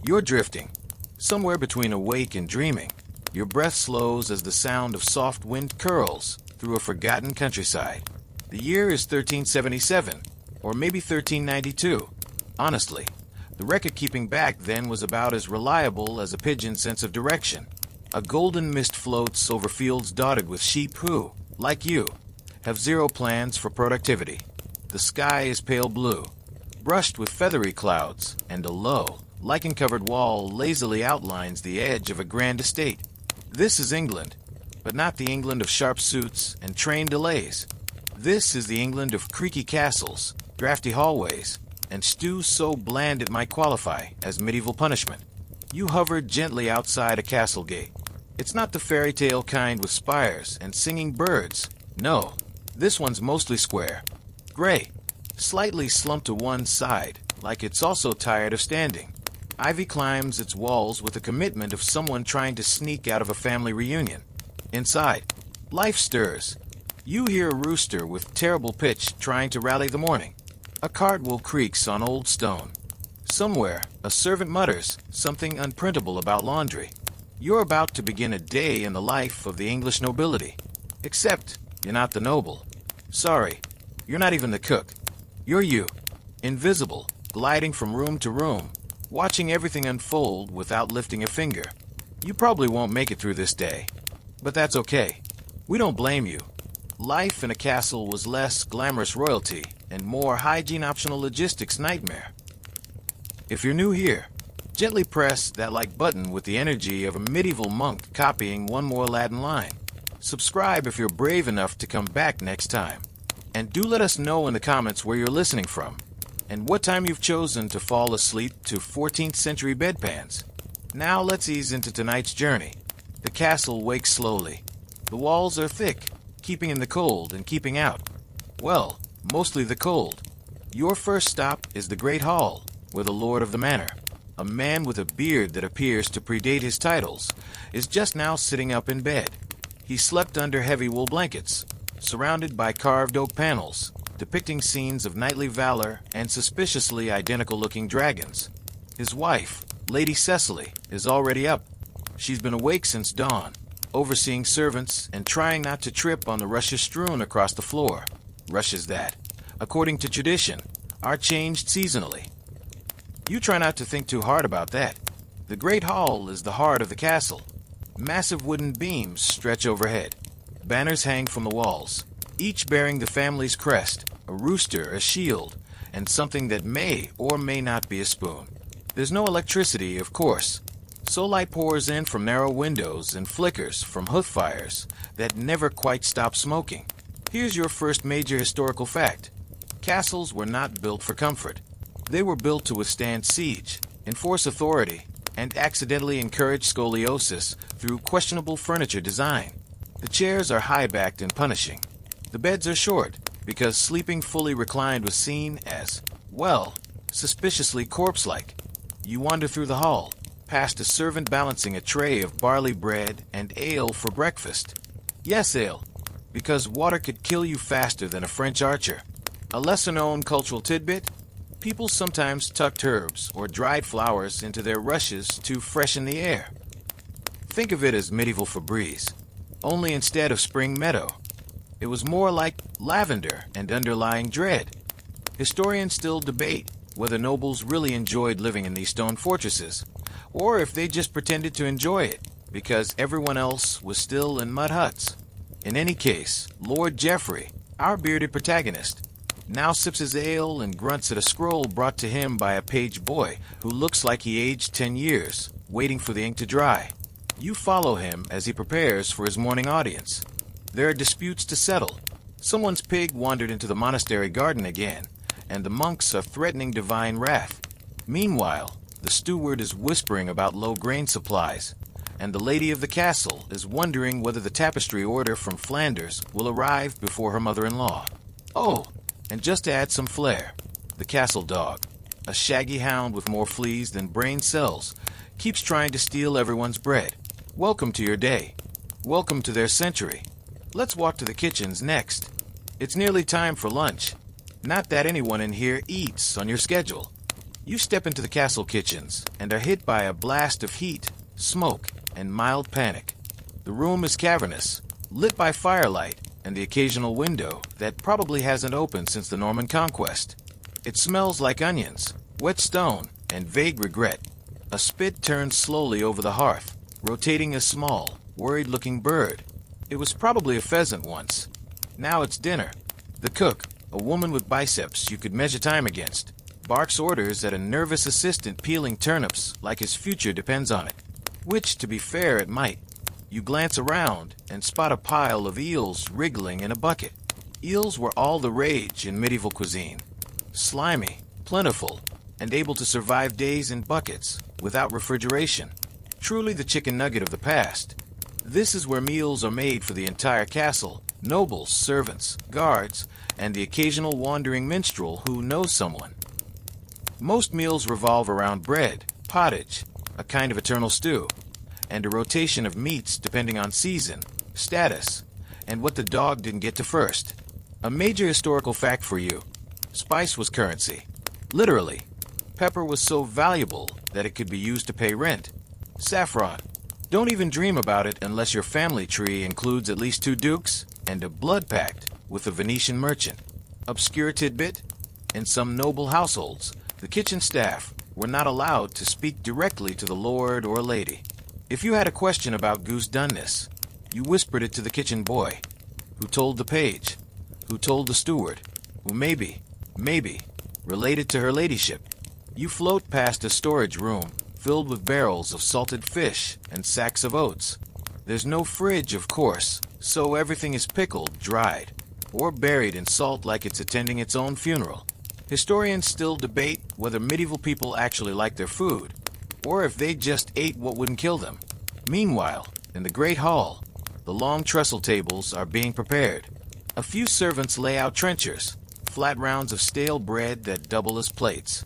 You're drifting, somewhere between awake and dreaming. Your breath slows as the sound of soft wind curls through a forgotten countryside. The year is 1377, or maybe 1392. Honestly, the record-keeping back then was about as reliable as a pigeon's sense of direction. A golden mist floats over fields dotted with sheep who, like you, have zero plans for productivity. The sky is pale blue, brushed with feathery clouds, and a low, lichen-covered wall lazily outlines the edge of a grand estate. This is England, but not the England of sharp suits and train delays. This is the England of creaky castles, drafty hallways, and stews so bland it might qualify as medieval punishment. You hover gently outside a castle gate. It's not the fairy tale kind with spires and singing birds. No, this one's mostly square, gray, slightly slumped to one side, like it's also tired of standing. Ivy climbs its walls with the commitment of someone trying to sneak out of a family reunion. Inside, life stirs. You hear a rooster with terrible pitch trying to rally the morning. A cart will creaks on old stone. Somewhere, a servant mutters something unprintable about laundry. You're about to begin a day in the life of the English nobility. Except, you're not the noble. Sorry, you're not even the cook. You're you, invisible, gliding from room to room, watching everything unfold without lifting a finger. You probably won't make it through this day, but that's okay. We don't blame you. Life in a castle was less glamorous royalty and more hygiene-optional logistics nightmare. If you're new here, gently press that like button with the energy of a medieval monk copying one more Latin line. Subscribe if you're brave enough to come back next time. And do let us know in the comments where you're listening from, and what time you've chosen to fall asleep to 14th century bedpans. Now let's ease into tonight's journey. The castle wakes slowly. The walls are thick, keeping in the cold and keeping out, well, mostly the cold. Your first stop is the Great Hall, where the lord of the manor, a man with a beard that appears to predate his titles, is just now sitting up in bed. He slept under heavy wool blankets, surrounded by carved oak panels, depicting scenes of knightly valor and suspiciously identical-looking dragons. His wife, Lady Cecily, is already up. She's been awake since dawn, overseeing servants and trying not to trip on the rushes strewn across the floor. Rushes that, according to tradition, are changed seasonally. You try not to think too hard about that. The Great Hall is the heart of the castle. Massive wooden beams stretch overhead. Banners hang from the walls, each bearing the family's crest, a rooster, a shield, and something that may or may not be a spoon. There's no electricity, of course, so light pours in from narrow windows and flickers from hoof fires that never quite stop smoking. Here's your first major historical fact. Castles were not built for comfort. They were built to withstand siege, enforce authority, and accidentally encourage scoliosis through questionable furniture design. The chairs are high-backed and punishing. The beds are short, because sleeping fully reclined was seen as, well, suspiciously corpse-like. You wander through the hall, past a servant balancing a tray of barley bread and ale for breakfast. Yes, ale, because water could kill you faster than a French archer. A lesser-known cultural tidbit: people sometimes tucked herbs or dried flowers into their rushes to freshen the air. Think of it as medieval Febreze, only instead of spring meadow, it was more like lavender and underlying dread. Historians still debate whether nobles really enjoyed living in these stone fortresses, or if they just pretended to enjoy it because everyone else was still in mud huts. In any case, Lord Geoffrey, our bearded protagonist, now sips his ale and grunts at a scroll brought to him by a page boy who looks like he aged 10 years, waiting for the ink to dry. You follow him as he prepares for his morning audience. There are disputes to settle. Someone's pig wandered into the monastery garden again, and the monks are threatening divine wrath. Meanwhile, the steward is whispering about low grain supplies, and the lady of the castle is wondering whether the tapestry order from Flanders will arrive before her mother-in-law. Oh, and just to add some flair, the castle dog, a shaggy hound with more fleas than brain cells, keeps trying to steal everyone's bread. Welcome to your day. Welcome to their century. Let's walk to the kitchens next. It's nearly time for lunch. Not that anyone in here eats on your schedule. You step into the castle kitchens and are hit by a blast of heat, smoke, and mild panic. The room is cavernous, lit by firelight and the occasional window that probably hasn't opened since the Norman conquest. It smells like onions, wet stone, and vague regret. A spit turns slowly over the hearth, rotating a small, worried-looking bird. It was probably a pheasant once. Now it's dinner. The cook, a woman with biceps you could measure time against, barks orders at a nervous assistant peeling turnips like his future depends on it. Which, to be fair, it might. You glance around and spot a pile of eels wriggling in a bucket. Eels were all the rage in medieval cuisine. Slimy, plentiful, and able to survive days in buckets without refrigeration. Truly the chicken nugget of the past. This is where meals are made for the entire castle, nobles, servants, guards, and the occasional wandering minstrel who knows someone. Most meals revolve around bread, pottage, a kind of eternal stew, and a rotation of meats depending on season, status, and what the dog didn't get to first. A major historical fact for you. Spice was currency. Literally. Pepper was so valuable that it could be used to pay rent. Saffron. Don't even dream about it unless your family tree includes at least 2 dukes and a blood pact with a Venetian merchant. Obscure tidbit? In some noble households, the kitchen staff were not allowed to speak directly to the lord or lady. If you had a question about goose doneness, you whispered it to the kitchen boy, who told the page, who told the steward, who maybe, related to her ladyship. You float past a storage room filled with barrels of salted fish and sacks of oats. There's no fridge, of course, so everything is pickled, dried, or buried in salt like it's attending its own funeral. Historians still debate whether medieval people actually liked their food, or if they just ate what wouldn't kill them. Meanwhile, in the Great Hall, the long trestle tables are being prepared. A few servants lay out trenchers, flat rounds of stale bread that double as plates.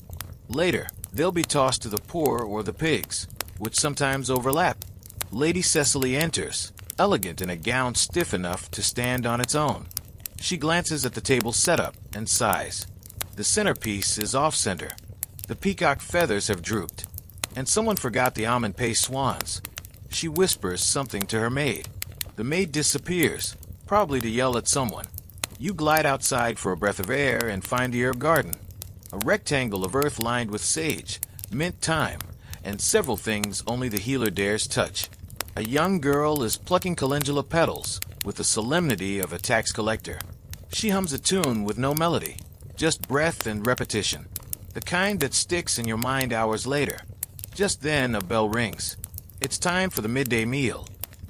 Later, they'll be tossed to the poor or the pigs, which sometimes overlap. Lady Cecily enters, elegant in a gown stiff enough to stand on its own. She glances at the table's setup and sighs. The centerpiece is off-center. The peacock feathers have drooped, and someone forgot the almond paste swans. She whispers something to her maid. The maid disappears, probably to yell at someone. You glide outside for a breath of air and find the herb garden. A rectangle of earth lined with sage, mint thyme, and several things only the healer dares touch. A young girl is plucking calendula petals with the solemnity of a tax collector. She hums a tune with no melody, just breath and repetition, the kind that sticks in your mind hours later. Just then a bell rings. It's time for the midday meal.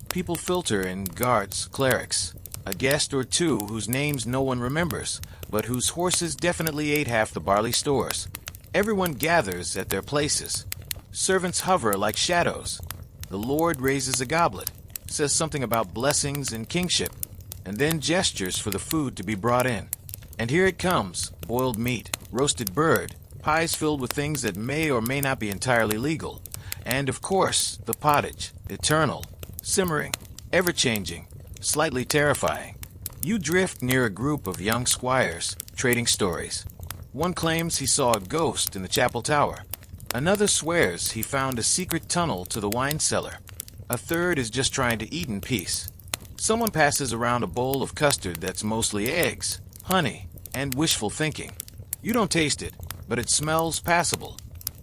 People filter in, guards, clerics, a guest or two whose names no one remembers, but whose horses definitely ate half the barley stores. Everyone gathers at their places. Servants hover like shadows. The Lord raises a goblet, says something about blessings and kingship, and then gestures for the food to be brought in. And here it comes, boiled meat, roasted bird, pies filled with things that may or may not be entirely legal, and of course, the pottage, eternal, simmering, ever-changing, slightly terrifying. You drift near a group of young squires, trading stories. One claims he saw a ghost in the chapel tower. Another swears he found a secret tunnel to the wine cellar. A third is just trying to eat in peace. Someone passes around a bowl of custard that's mostly eggs, honey, and wishful thinking. You don't taste it, but it smells passable.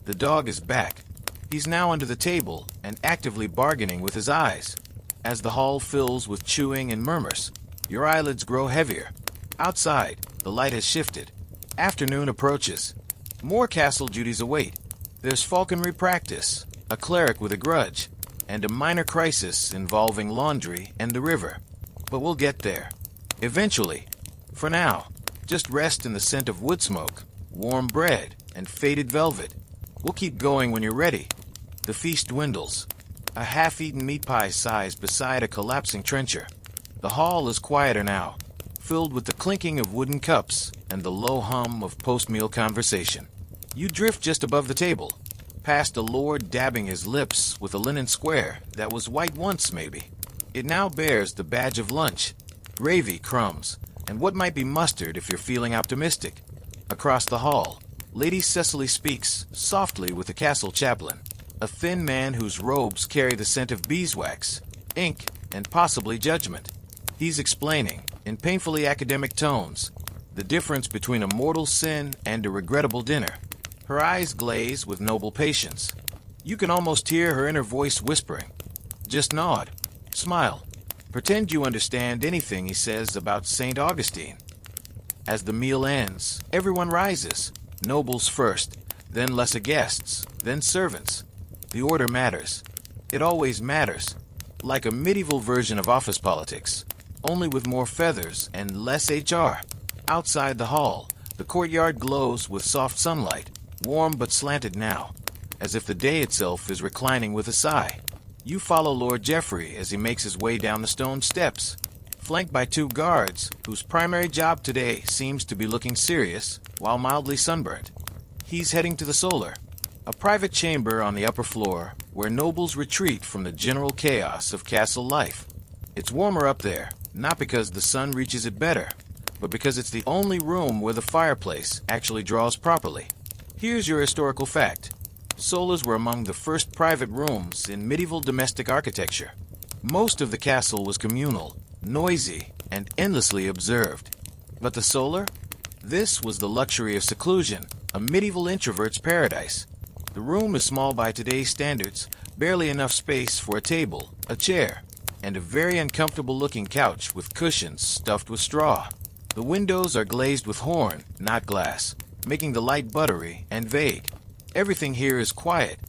The dog is back. He's now under the table and actively bargaining with his eyes. As the hall fills with chewing and murmurs, your eyelids grow heavier. Outside, the light has shifted. Afternoon approaches. More castle duties await. There's falconry practice, a cleric with a grudge, and a minor crisis involving laundry and the river. But we'll get there. Eventually. For now, just rest in the scent of wood smoke, warm bread, and faded velvet. We'll keep going when you're ready. The feast dwindles. A half-eaten meat pie sighs beside a collapsing trencher. The hall is quieter now, filled with the clinking of wooden cups and the low hum of post-meal conversation. You drift just above the table, past a lord dabbing his lips with a linen square that was white once, maybe. It now bears the badge of lunch, gravy, crumbs, and what might be mustard if you're feeling optimistic. Across the hall, Lady Cecily speaks softly with the castle chaplain, a thin man whose robes carry the scent of beeswax, ink, and possibly judgment. He's explaining, in painfully academic tones, the difference between a mortal sin and a regrettable dinner. Her eyes glaze with noble patience. You can almost hear her inner voice whispering. Just nod. Smile. Pretend you understand anything he says about St. Augustine. As the meal ends, everyone rises. Nobles first, then lesser guests, then servants. The order matters. It always matters. Like a medieval version of office politics, only with more feathers and less HR. Outside the hall, the courtyard glows with soft sunlight, warm but slanted now, as if the day itself is reclining with a sigh. You follow Lord Geoffrey as he makes his way down the stone steps, flanked by two guards whose primary job today seems to be looking serious while mildly sunburnt. He's heading to the Solar, a private chamber on the upper floor where nobles retreat from the general chaos of castle life. It's warmer up there, not because the sun reaches it better, but because it's the only room where the fireplace actually draws properly. Here's your historical fact. Solas were among the first private rooms in medieval domestic architecture. Most of the castle was communal, noisy, and endlessly observed. But the Solar? This was the luxury of seclusion, a medieval introvert's paradise. The room is small by today's standards, barely enough space for a table, a chair, and a very uncomfortable-looking couch with cushions stuffed with straw. The windows are glazed with horn, not glass, making the light buttery and vague. Everything here is quiet.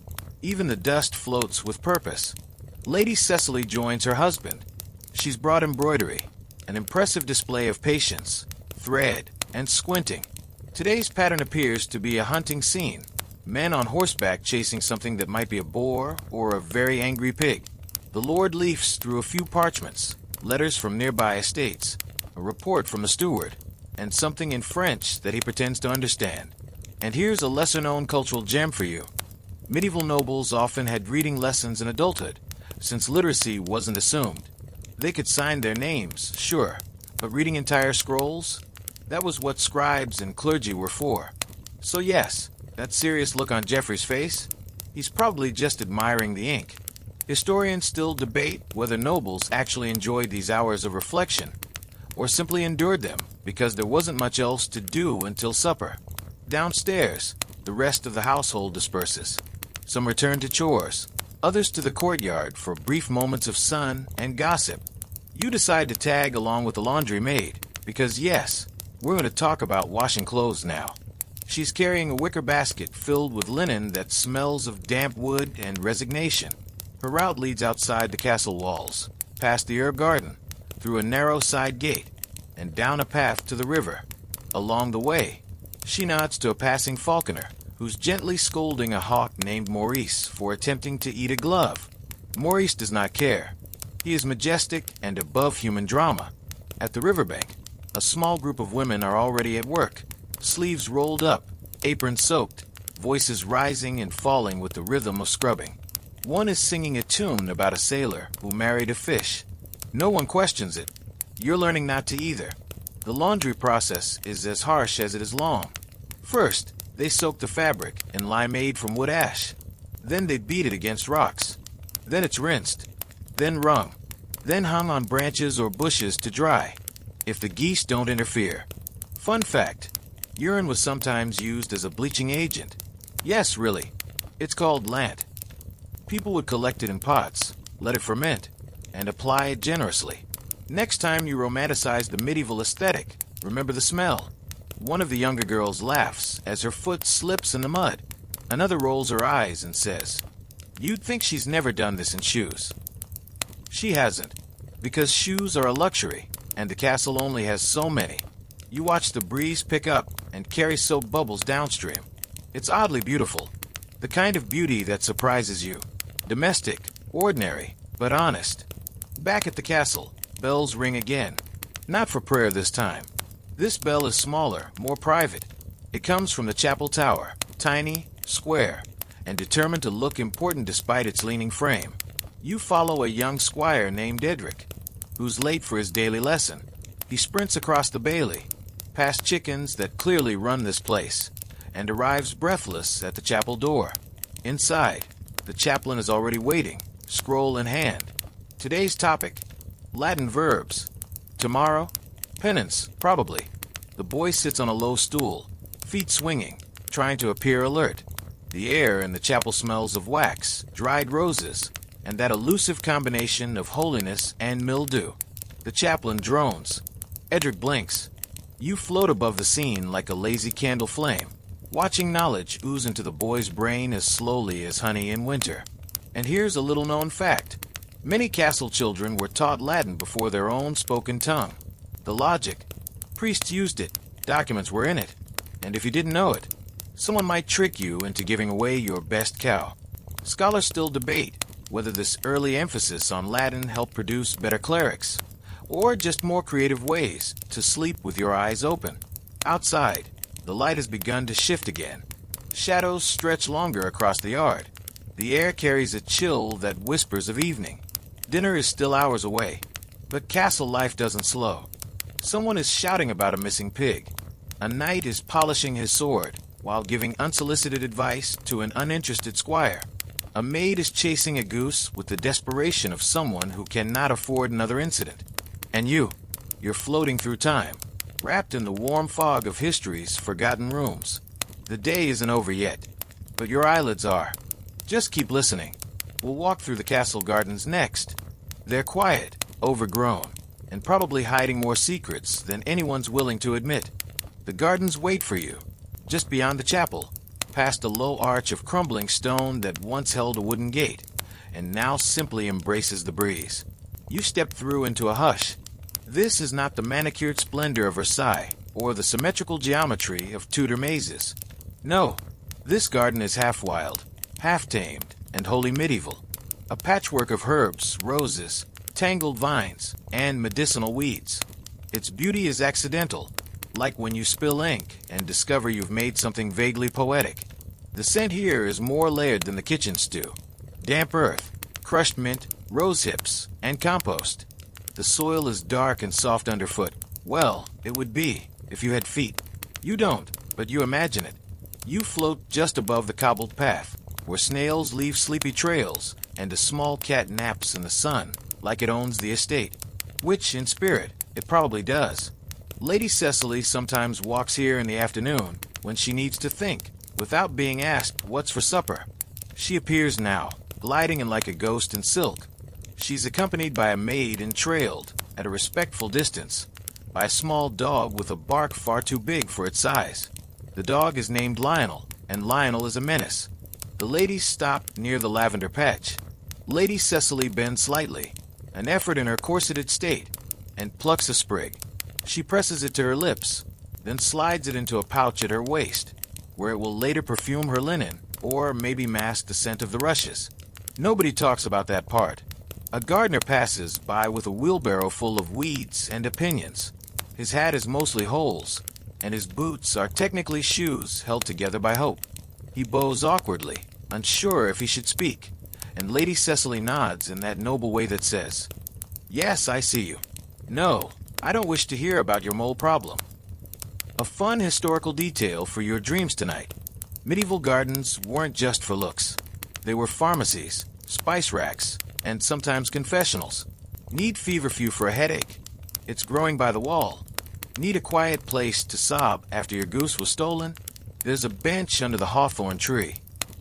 Even the dust floats with purpose. Lady Cecily joins her husband. She's brought embroidery, an impressive display of patience, thread, and squinting. Today's pattern appears to be a hunting scene. Men on horseback chasing something that might be a boar or a very angry pig. The Lord leafs through a few parchments, letters from nearby estates, a report from the steward, and something in French that he pretends to understand. And here's a lesser-known cultural gem for you. Medieval nobles often had reading lessons in adulthood, since literacy wasn't assumed. They could sign their names, sure, but reading entire scrolls? That was what scribes and clergy were for. So yes, that serious look on Geoffrey's face? He's probably just admiring the ink. Historians still debate whether nobles actually enjoyed these hours of reflection, or simply endured them because there wasn't much else to do until supper. Downstairs, the rest of the household disperses. Some return to chores, others to the courtyard for brief moments of sun and gossip. You decide to tag along with the laundry maid, because yes, we're going to talk about washing clothes now. She's carrying a wicker basket filled with linen that smells of damp wood and resignation. Her route leads outside the castle walls, past the herb garden, through a narrow side gate, and down a path to the river. Along the way, she nods to a passing falconer, who's gently scolding a hawk named Maurice for attempting to eat a glove. Maurice does not care. He is majestic and above human drama. At the riverbank, a small group of women are already at work, sleeves rolled up, aprons soaked, voices rising and falling with the rhythm of scrubbing. One is singing a tune about a sailor who married a fish. No one questions it. You're learning not to either. The laundry process is as harsh as it is long. First, they soak the fabric in limeade from wood ash. Then they beat it against rocks. Then it's rinsed. Then wrung. Then hung on branches or bushes to dry, if the geese don't interfere. Fun fact, urine was sometimes used as a bleaching agent. Yes, really. It's called lant. People would collect it in pots, let it ferment, and apply it generously. Next time you romanticize the medieval aesthetic, remember the smell. One of the younger girls laughs as her foot slips in the mud. Another rolls her eyes and says, "You'd think she's never done this in shoes." She hasn't, because shoes are a luxury, and the castle only has so many. You watch the breeze pick up and carry soap bubbles downstream. It's oddly beautiful, the kind of beauty that surprises you. Domestic, ordinary, but honest. Back at the castle, bells ring again. Not for prayer this time. This bell is smaller, more private. It comes from the chapel tower, tiny, square, and determined to look important despite its leaning frame. You follow a young squire named Edric, who's late for his daily lesson. He sprints across the bailey, past chickens that clearly run this place, and arrives breathless at the chapel door. Inside, the chaplain is already waiting, scroll in hand. Today's topic: Latin verbs. Tomorrow, penance, probably. The boy sits on a low stool, feet swinging, trying to appear alert. The air in the chapel smells of wax, dried roses, and that elusive combination of holiness and mildew. The chaplain drones. Edric blinks. You float above the scene like a lazy candle flame, watching knowledge ooze into the boy's brain as slowly as honey in winter. And here's a little-known fact. Many castle children were taught Latin before their own spoken tongue. The logic. Priests used it. Documents were in it. And if you didn't know it, someone might trick you into giving away your best cow. Scholars still debate whether this early emphasis on Latin helped produce better clerics, or just more creative ways to sleep with your eyes open. Outside, the light has begun to shift again. Shadows stretch longer across the yard. The air carries a chill that whispers of evening. Dinner is still hours away, but castle life doesn't slow. Someone is shouting about a missing pig. A knight is polishing his sword while giving unsolicited advice to an uninterested squire. A maid is chasing a goose with the desperation of someone who cannot afford another incident. And you're floating through time, wrapped in the warm fog of history's forgotten rooms. The day isn't over yet, but your eyelids are. Just keep listening. We'll walk through the castle gardens next. They're quiet, overgrown, and probably hiding more secrets than anyone's willing to admit. The gardens wait for you, just beyond the chapel, past a low arch of crumbling stone that once held a wooden gate, and now simply embraces the breeze. You step through into a hush. This is not the manicured splendor of Versailles, or the symmetrical geometry of Tudor mazes. No, this garden is half wild, half tamed, and wholly medieval. A patchwork of herbs, roses, tangled vines, and medicinal weeds. Its beauty is accidental, like when you spill ink and discover you've made something vaguely poetic. The scent here is more layered than the kitchen stew. Damp earth, crushed mint, rose hips, and compost. The soil is dark and soft underfoot. Well, it would be, if you had feet. You don't, but you imagine it. You float just above the cobbled path, where snails leave sleepy trails, and a small cat naps in the sun, like it owns the estate. Which, in spirit, it probably does. Lady Cecily sometimes walks here in the afternoon, when she needs to think, without being asked what's for supper. She appears now, gliding in like a ghost in silk. She's accompanied by a maid and trailed, at a respectful distance, by a small dog with a bark far too big for its size. The dog is named Lionel, and Lionel is a menace. The ladies stop near the lavender patch. Lady Cecily bends slightly, an effort in her corseted state, and plucks a sprig. She presses it to her lips, then slides it into a pouch at her waist, where it will later perfume her linen, or maybe mask the scent of the rushes. Nobody talks about that part. A gardener passes by with a wheelbarrow full of weeds and opinions. His hat is mostly holes, and his boots are technically shoes held together by hope. He bows awkwardly, unsure if he should speak, and Lady Cecily nods in that noble way that says, "Yes, I see you. No, I don't wish to hear about your mole problem." A fun historical detail for your dreams tonight. Medieval gardens weren't just for looks. They were pharmacies, spice racks, and sometimes confessionals. Need feverfew for a headache? It's growing by the wall. Need a quiet place to sob after your goose was stolen? There's a bench under the hawthorn tree.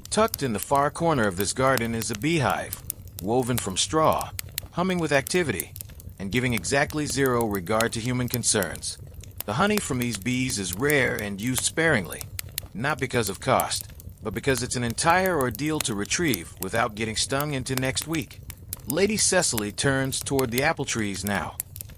Tucked in the far corner of this garden is a beehive, woven from straw, humming with activity, and giving exactly zero regard to human concerns. The honey from these bees is rare and used sparingly, not because of cost, but because it's an entire ordeal to retrieve without getting stung into next week. Lady Cecily turns toward the apple trees now.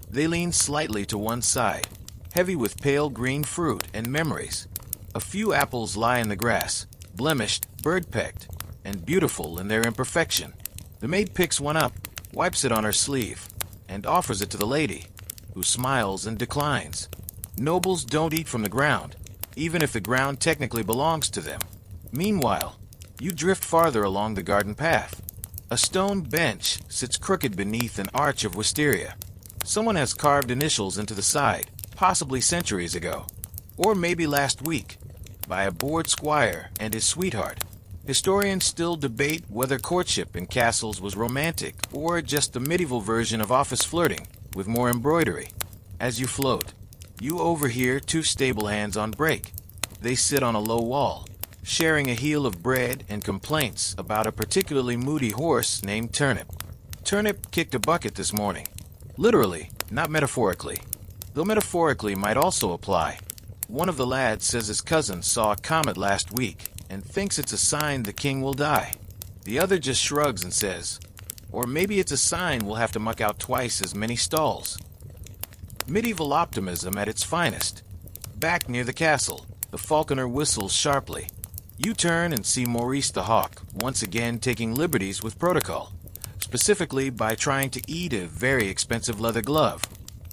They lean slightly to one side, heavy with pale green fruit and memories. A few apples lie in the grass, blemished, bird-pecked, and beautiful in their imperfection. The maid picks one up, wipes it on her sleeve, and offers it to the lady, who smiles and declines. Nobles don't eat from the ground, even if the ground technically belongs to them. Meanwhile, you drift farther along the garden path. A stone bench sits crooked beneath an arch of wisteria. Someone has carved initials into the side, possibly centuries ago, or maybe last week. by a bored squire and his sweetheart. Historians still debate whether courtship in castles was romantic or just the medieval version of office flirting with more embroidery. As you float, you overhear two stable hands on break. They sit on a low wall, sharing a heel of bread and complaints about a particularly moody horse named Turnip. Turnip kicked a bucket this morning. Literally, not metaphorically. Though metaphorically might also apply. One of the lads says his cousin saw a comet last week and thinks it's a sign the king will die. The other just shrugs and says, or maybe it's a sign we'll have to muck out twice as many stalls. Medieval optimism at its finest. Back near the castle, the falconer whistles sharply. You turn and see Maurice the Hawk once again taking liberties with protocol, specifically by trying to eat a very expensive leather glove.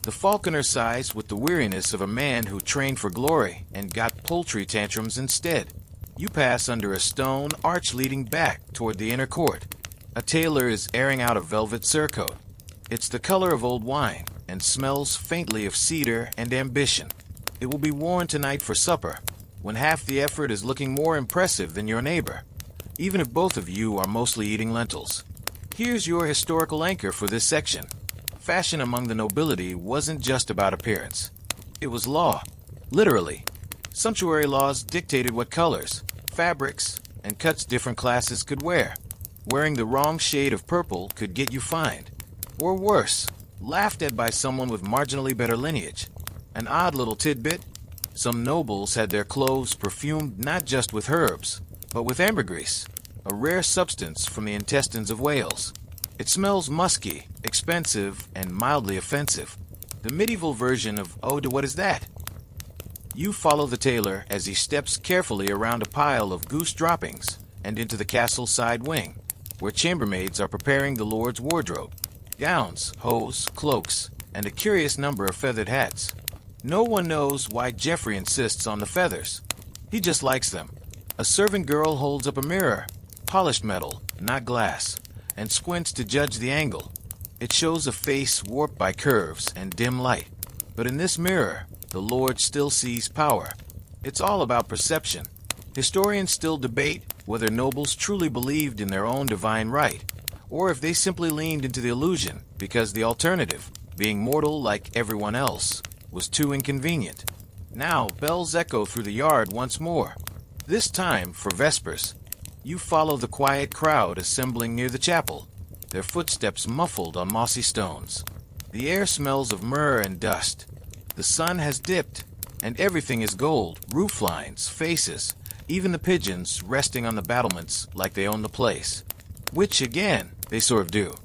The falconer sighs with the weariness of a man who trained for glory and got poultry tantrums instead. You pass under a stone arch leading back toward the inner court. A tailor is airing out a velvet surcoat. It's the color of old wine and smells faintly of cedar and ambition. It will be worn tonight for supper, when half the effort is looking more impressive than your neighbor, even if both of you are mostly eating lentils. Here's your historical anchor for this section. Fashion among the nobility wasn't just about appearance. It was law, literally. Sumptuary laws dictated what colors, fabrics, and cuts different classes could wear. Wearing the wrong shade of purple could get you fined. Or worse, laughed at by someone with marginally better lineage. An odd little tidbit: some nobles had their clothes perfumed not just with herbs, but with ambergris, a rare substance from the intestines of whales. It smells musky, expensive, and mildly offensive. The medieval version of "Oh, what is that?" You follow the tailor as he steps carefully around a pile of goose droppings and into the castle side wing, where chambermaids are preparing the lord's wardrobe. Gowns, hose, cloaks, and a curious number of feathered hats. No one knows why Geoffrey insists on the feathers. He just likes them. A servant girl holds up a mirror, polished metal, not glass, and squints to judge the angle. It shows a face warped by curves and dim light. But in this mirror, the Lord still sees power. It's all about perception. Historians still debate whether nobles truly believed in their own divine right, or if they simply leaned into the illusion because the alternative, being mortal like everyone else, was too inconvenient. Now bells echo through the yard once more. This time for Vespers. You follow the quiet crowd assembling near the chapel, their footsteps muffled on mossy stones. The air smells of myrrh and dust. The sun has dipped, and everything is gold: roof lines, faces, even the pigeons resting on the battlements like they own the place. Which, again, they sort of do.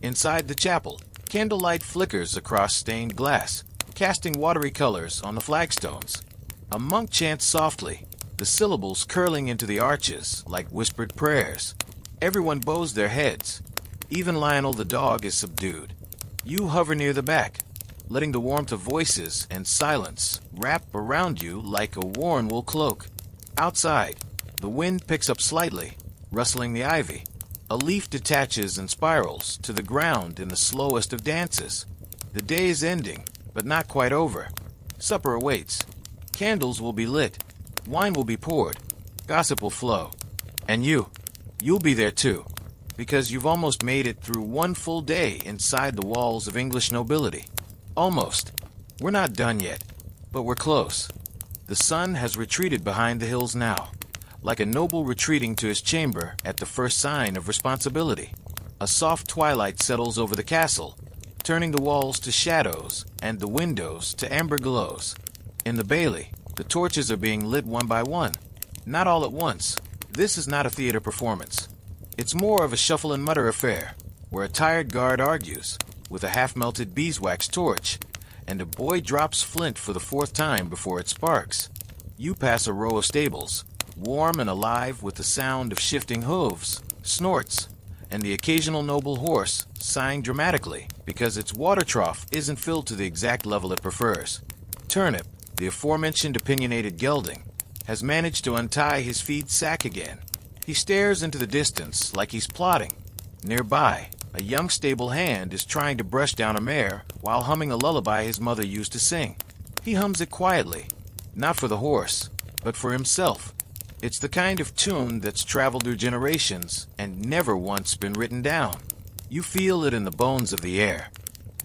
Inside the chapel, candlelight flickers across stained glass, casting watery colors on the flagstones. A monk chants softly, the syllables curling into the arches like whispered prayers. Everyone bows their heads. Even Lionel the dog is subdued. You hover near the back, letting the warmth of voices and silence wrap around you like a worn wool cloak. Outside, the wind picks up slightly, rustling the ivy. A leaf detaches and spirals to the ground in the slowest of dances. The day is ending, but not quite over. Supper awaits. Candles will be lit. Wine will be poured. Gossip will flow. And you'll be there too, because you've almost made it through one full day inside the walls of English nobility. Almost. We're not done yet, but we're close. The sun has retreated behind the hills now, like a noble retreating to his chamber at the first sign of responsibility. A soft twilight settles over the castle, turning the walls to shadows and the windows to amber glows. In the bailey, the torches are being lit one by one. Not all at once. This is not a theater performance. It's more of a shuffle and mutter affair, where a tired guard argues with a half-melted beeswax torch, and a boy drops flint for the fourth time before it sparks. You pass a row of stables, warm and alive with the sound of shifting hooves, snorts, and the occasional noble horse sighing dramatically because its water trough isn't filled to the exact level it prefers. Turnip, the aforementioned opinionated gelding, has managed to untie his feed sack again. He stares into the distance like he's plotting. Nearby, a young stable hand is trying to brush down a mare while humming a lullaby his mother used to sing. He hums it quietly, not for the horse, but for himself. It's the kind of tune that's traveled through generations and never once been written down. You feel it in the bones of the air.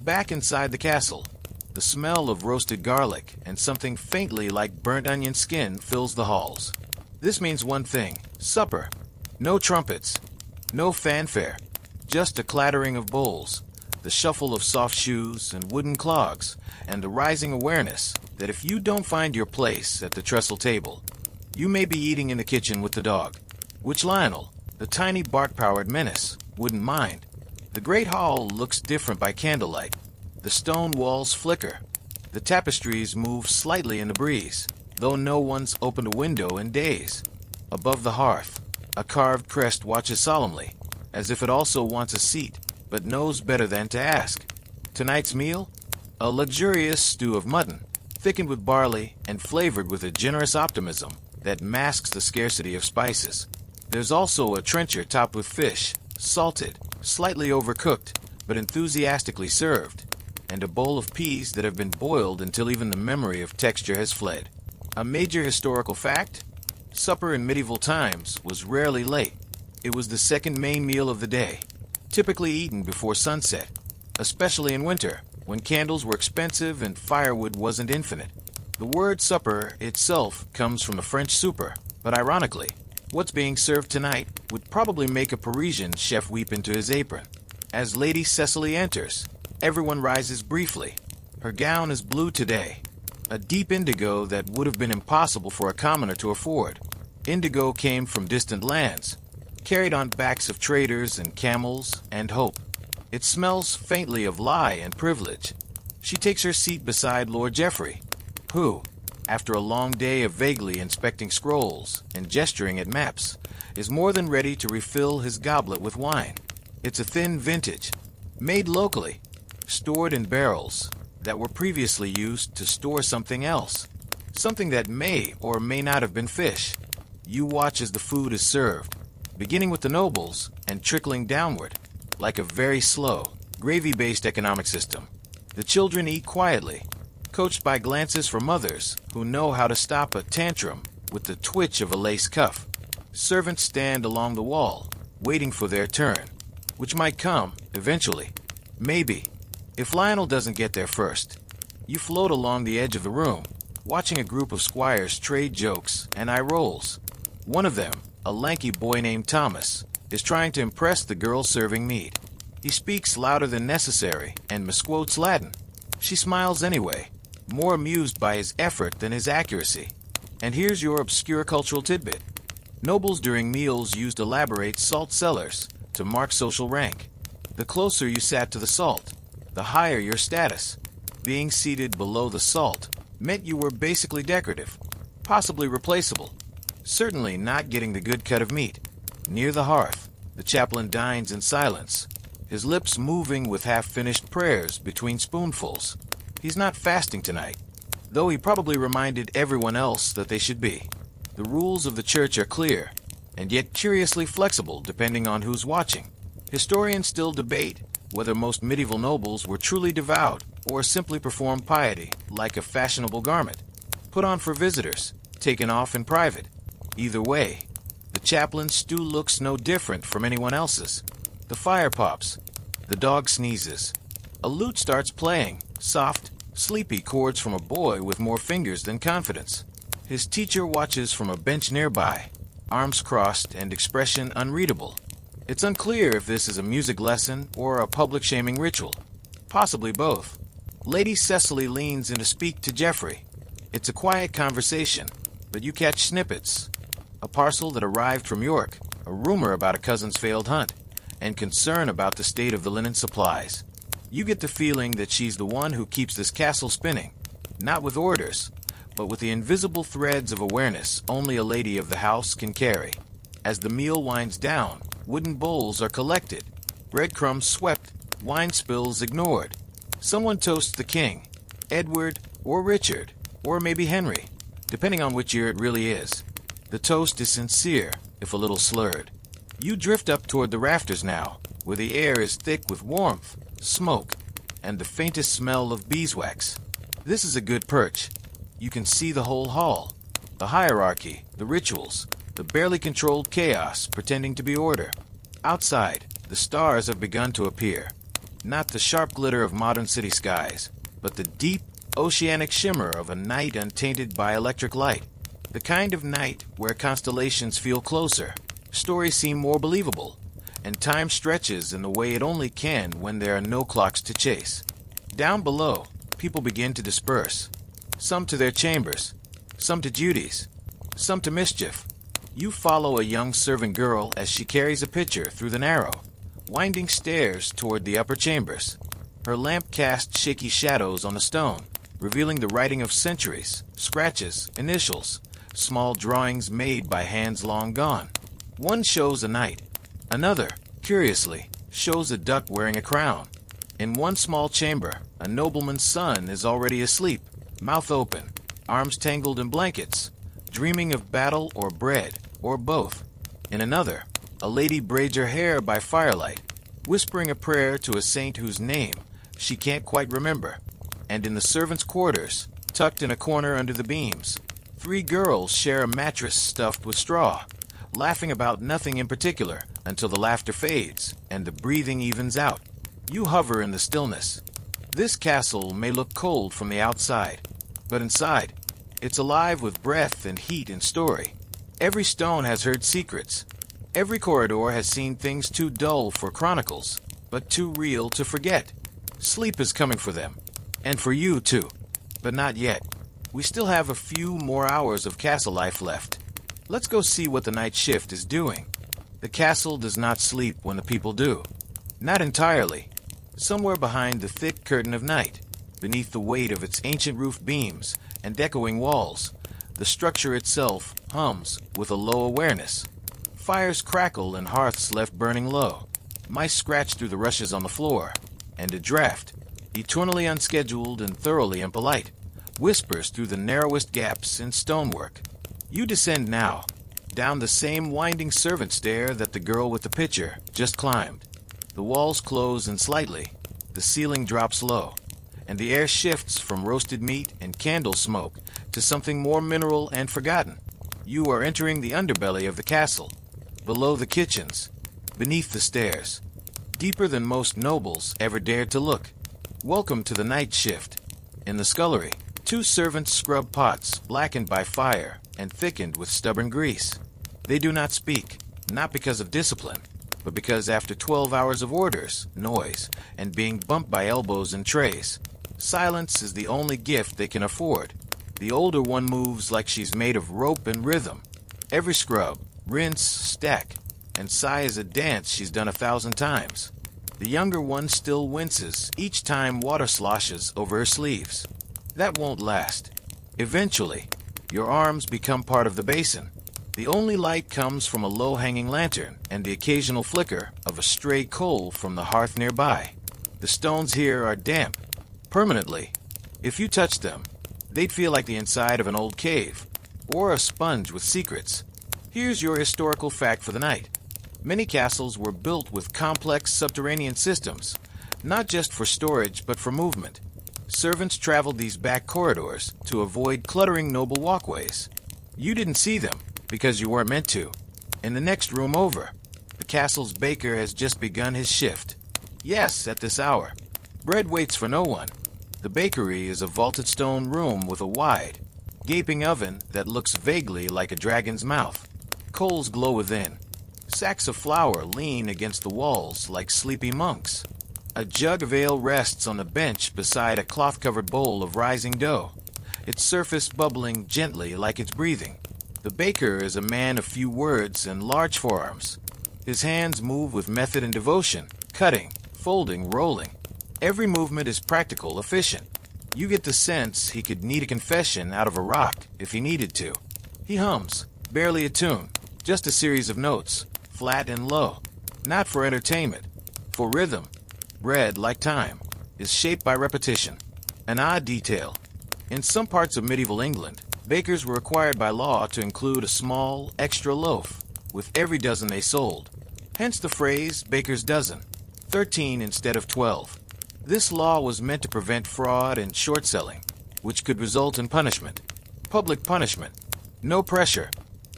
Back inside the castle, the smell of roasted garlic and something faintly like burnt onion skin fills the halls. This means one thing: supper. No trumpets, no fanfare, just a clattering of bowls, the shuffle of soft shoes and wooden clogs, and the rising awareness that if you don't find your place at the trestle table, you may be eating in the kitchen with the dog, which Lionel, the tiny bark-powered menace, wouldn't mind. The great hall looks different by candlelight. The stone walls flicker. The tapestries move slightly in the breeze, though no one's opened a window in days. Above the hearth, a carved crest watches solemnly, as if it also wants a seat, but knows better than to ask. Tonight's meal? A luxurious stew of mutton, thickened with barley and flavored with a generous optimism that masks the scarcity of spices. There's also a trencher topped with fish, salted, slightly overcooked, but enthusiastically served, and a bowl of peas that have been boiled until even the memory of texture has fled. A major historical fact? Supper in medieval times was rarely late. It was the second main meal of the day, typically eaten before sunset, especially in winter, when candles were expensive and firewood wasn't infinite. The word supper itself comes from the French souper, but ironically, what's being served tonight would probably make a Parisian chef weep into his apron. As Lady Cecily enters, everyone rises briefly. Her gown is blue today, a deep indigo that would have been impossible for a commoner to afford. Indigo came from distant lands, carried on backs of traders and camels and hope. It smells faintly of lie and privilege. She takes her seat beside Lord Geoffrey, who, after a long day of vaguely inspecting scrolls and gesturing at maps, is more than ready to refill his goblet with wine. It's a thin vintage, made locally, stored in barrels that were previously used to store something else, something that may or may not have been fish. You watch as the food is served, beginning with the nobles and trickling downward, like a very slow, gravy-based economic system. The children eat quietly, coached by glances from others who know how to stop a tantrum with the twitch of a lace cuff. Servants stand along the wall, waiting for their turn, which might come eventually. Maybe. If Lionel doesn't get there first, you float along the edge of the room, watching a group of squires trade jokes and eye rolls. One of them, a lanky boy named Thomas, is trying to impress the girl serving meat. He speaks louder than necessary and misquotes Latin. She smiles anyway, more amused by his effort than his accuracy. And here's your obscure cultural tidbit. Nobles during meals used elaborate salt cellars to mark social rank. The closer you sat to the salt, the higher your status. Being seated below the salt meant you were basically decorative, possibly replaceable, certainly not getting the good cut of meat. Near the hearth, the chaplain dines in silence, his lips moving with half-finished prayers between spoonfuls. He's not fasting tonight, though he probably reminded everyone else that they should be. The rules of the church are clear, and yet curiously flexible depending on who's watching. Historians still debate whether most medieval nobles were truly devout or simply performed piety like a fashionable garment, put on for visitors, taken off in private. Either way, the chaplain's stew looks no different from anyone else's. The fire pops. The dog sneezes. A lute starts playing, soft, sleepy chords from a boy with more fingers than confidence. His teacher watches from a bench nearby, arms crossed and expression unreadable. It's unclear if this is a music lesson or a public shaming ritual. Possibly both. Lady Cecily leans in to speak to Geoffrey. It's a quiet conversation, but you catch snippets. A parcel that arrived from York, a rumor about a cousin's failed hunt, and concern about the state of the linen supplies. You get the feeling that she's the one who keeps this castle spinning, not with orders, but with the invisible threads of awareness only a lady of the house can carry. As the meal winds down, wooden bowls are collected, breadcrumbs swept, wine spills ignored. Someone toasts the king, Edward, or Richard, or maybe Henry, depending on which year it really is. The toast is sincere, if a little slurred. You drift up toward the rafters now, where the air is thick with warmth, smoke, and the faintest smell of beeswax. This is a good perch. You can see the whole hall. The hierarchy, the rituals, the barely controlled chaos pretending to be order. Outside, the stars have begun to appear. Not the sharp glitter of modern city skies, but the deep, oceanic shimmer of a night untainted by electric light. The kind of night where constellations feel closer, stories seem more believable, and time stretches in the way it only can when there are no clocks to chase. Down below, people begin to disperse. Some to their chambers, some to duties, some to mischief. You follow a young servant girl as she carries a pitcher through the narrow, winding stairs toward the upper chambers. Her lamp casts shaky shadows on the stone, revealing the writing of centuries, scratches, initials, small drawings made by hands long gone. One shows a knight. Another, curiously, shows a duck wearing a crown. In one small chamber, a nobleman's son is already asleep, mouth open, arms tangled in blankets, dreaming of battle or bread, or both. In another, a lady braids her hair by firelight, whispering a prayer to a saint whose name she can't quite remember. And in the servants' quarters, tucked in a corner under the beams, 3 girls share a mattress stuffed with straw, laughing about nothing in particular until the laughter fades and the breathing evens out. You hover in the stillness. This castle may look cold from the outside, but inside, it's alive with breath and heat and story. Every stone has heard secrets. Every corridor has seen things too dull for chronicles, but too real to forget. Sleep is coming for them, and for you too, but not yet. We still have a few more hours of castle life left. Let's go see what the night shift is doing. The castle does not sleep when the people do. Not entirely. Somewhere behind the thick curtain of night, beneath the weight of its ancient roof beams and echoing walls, the structure itself hums with a low awareness. Fires crackle and hearths left burning low. Mice scratch through the rushes on the floor, and a draft, eternally unscheduled and thoroughly impolite, whispers through the narrowest gaps in stonework. You descend now, down the same winding servant stair that the girl with the pitcher just climbed. The walls close in slightly, the ceiling drops low, and the air shifts from roasted meat and candle smoke to something more mineral and forgotten. You are entering the underbelly of the castle, below the kitchens, beneath the stairs, deeper than most nobles ever dared to look. Welcome to the night shift. In the scullery, 2 servants scrub pots blackened by fire and thickened with stubborn grease. They do not speak, not because of discipline, but because after 12 hours of orders, noise, and being bumped by elbows and trays, silence is the only gift they can afford. The older one moves like she's made of rope and rhythm. Every scrub, rinse, stack, and sigh is a dance she's done 1,000 times. The younger one still winces each time water sloshes over her sleeves. That won't last. Eventually, your arms become part of the basin. The only light comes from a low-hanging lantern and the occasional flicker of a stray coal from the hearth nearby. The stones here are damp, permanently. If you touch them, they'd feel like the inside of an old cave, or a sponge with secrets. Here's your historical fact for the night. Many castles were built with complex subterranean systems, not just for storage but for movement. Servants traveled these back corridors to avoid cluttering noble walkways. You didn't see them, because you weren't meant to. In the next room over, the castle's baker has just begun his shift. Yes, at this hour. Bread waits for no one. The bakery is a vaulted stone room with a wide, gaping oven that looks vaguely like a dragon's mouth. Coals glow within. Sacks of flour lean against the walls like sleepy monks. A jug of ale rests on a bench beside a cloth-covered bowl of rising dough, its surface bubbling gently like it's breathing. The baker is a man of few words and large forearms. His hands move with method and devotion, cutting, folding, rolling. Every movement is practical, efficient. You get the sense he could knead a confession out of a rock if he needed to. He hums, barely a tune, just a series of notes, flat and low. Not for entertainment, for rhythm. Bread, like time, is shaped by repetition. An odd detail. In some parts of medieval England, bakers were required by law to include a small, extra loaf with every dozen they sold. Hence the phrase, baker's dozen, 13 instead of 12. This law was meant to prevent fraud and short selling, which could result in punishment. Public punishment. No pressure.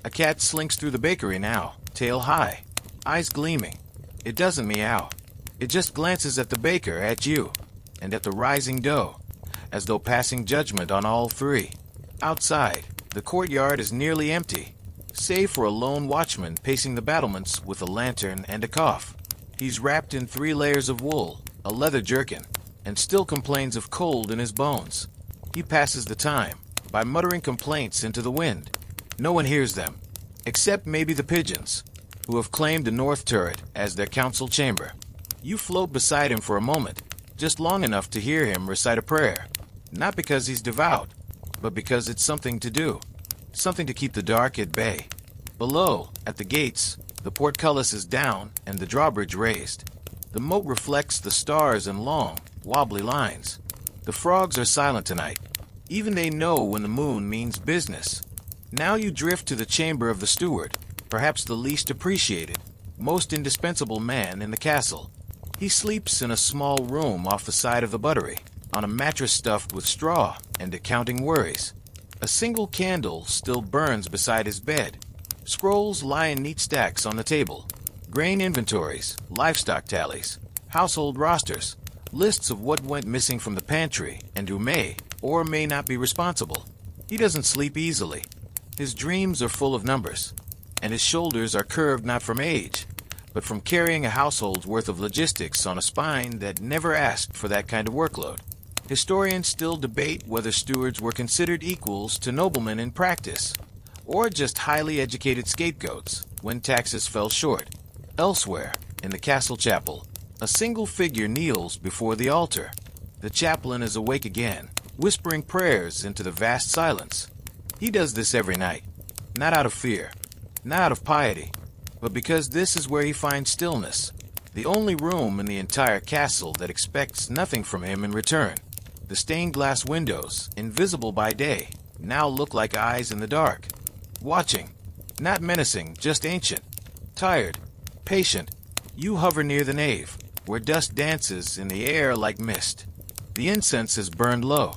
A cat slinks through the bakery now, tail high, eyes gleaming. It doesn't meow. It just glances at the baker, at you, and at the rising dough, as though passing judgment on all three. Outside, the courtyard is nearly empty, save for a lone watchman pacing the battlements with a lantern and a cough. He's wrapped in 3 layers of wool, a leather jerkin, and still complains of cold in his bones. He passes the time by muttering complaints into the wind. No one hears them, except maybe the pigeons, who have claimed the north turret as their council chamber. You float beside him for a moment, just long enough to hear him recite a prayer, not because he's devout, but because it's something to do, something to keep the dark at bay. Below, at the gates, the portcullis is down and the drawbridge raised. The moat reflects the stars in long, wobbly lines. The frogs are silent tonight. Even they know when the moon means business. Now you drift to the chamber of the steward, perhaps the least appreciated, most indispensable man in the castle. He sleeps in a small room off the side of the buttery, on a mattress stuffed with straw and accounting worries. A single candle still burns beside his bed. Scrolls lie in neat stacks on the table. Grain inventories, livestock tallies, household rosters, lists of what went missing from the pantry and who may or may not be responsible. He doesn't sleep easily. His dreams are full of numbers, and his shoulders are curved not from age, but from carrying a household's worth of logistics on a spine that never asked for that kind of workload. Historians still debate whether stewards were considered equals to noblemen in practice, or just highly educated scapegoats when taxes fell short. Elsewhere, in the castle chapel, a single figure kneels before the altar. The chaplain is awake again, whispering prayers into the vast silence. He does this every night, not out of fear, not out of piety, but because this is where he finds stillness, the only room in the entire castle that expects nothing from him in return. The stained glass windows, invisible by day, now look like eyes in the dark, watching, not menacing, just ancient, tired, patient. You hover near the nave, where dust dances in the air like mist. The incense is burned low.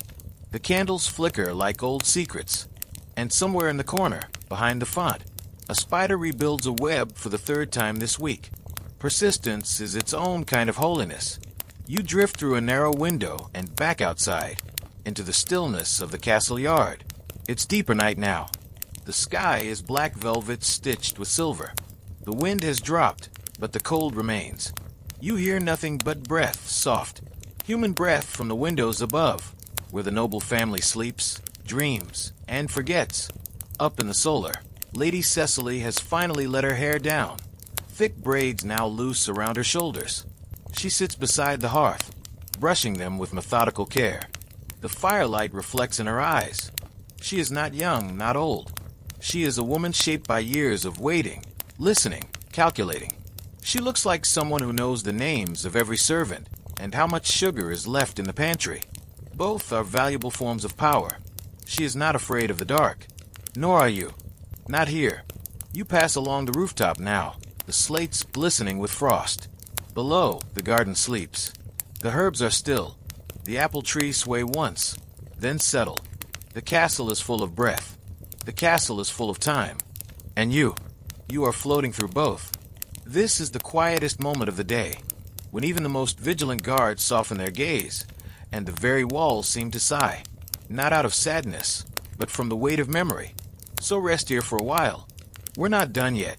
The candles flicker like old secrets. And somewhere in the corner, behind the font, a spider rebuilds a web for the 3rd time this week. Persistence is its own kind of holiness. You drift through a narrow window and back outside, into the stillness of the castle yard. It's deeper night now. The sky is black velvet stitched with silver. The wind has dropped, but the cold remains. You hear nothing but breath, soft, human breath from the windows above, where the noble family sleeps, dreams, and forgets. Up in the solar, Lady Cecily has finally let her hair down, thick braids now loose around her shoulders. She sits beside the hearth, brushing them with methodical care. The firelight reflects in her eyes. She is not young, not old. She is a woman shaped by years of waiting, listening, calculating. She looks like someone who knows the names of every servant and how much sugar is left in the pantry. Both are valuable forms of power. She is not afraid of the dark. Nor are you. Not here. You pass along the rooftop now, the slates glistening with frost. Below, the garden sleeps. The herbs are still. The apple trees sway once, then settle. The castle is full of breath. The castle is full of time. And you are floating through both. This is the quietest moment of the day, when even the most vigilant guards soften their gaze, and the very walls seem to sigh, not out of sadness, but from the weight of memory. So rest here for a while. We're not done yet,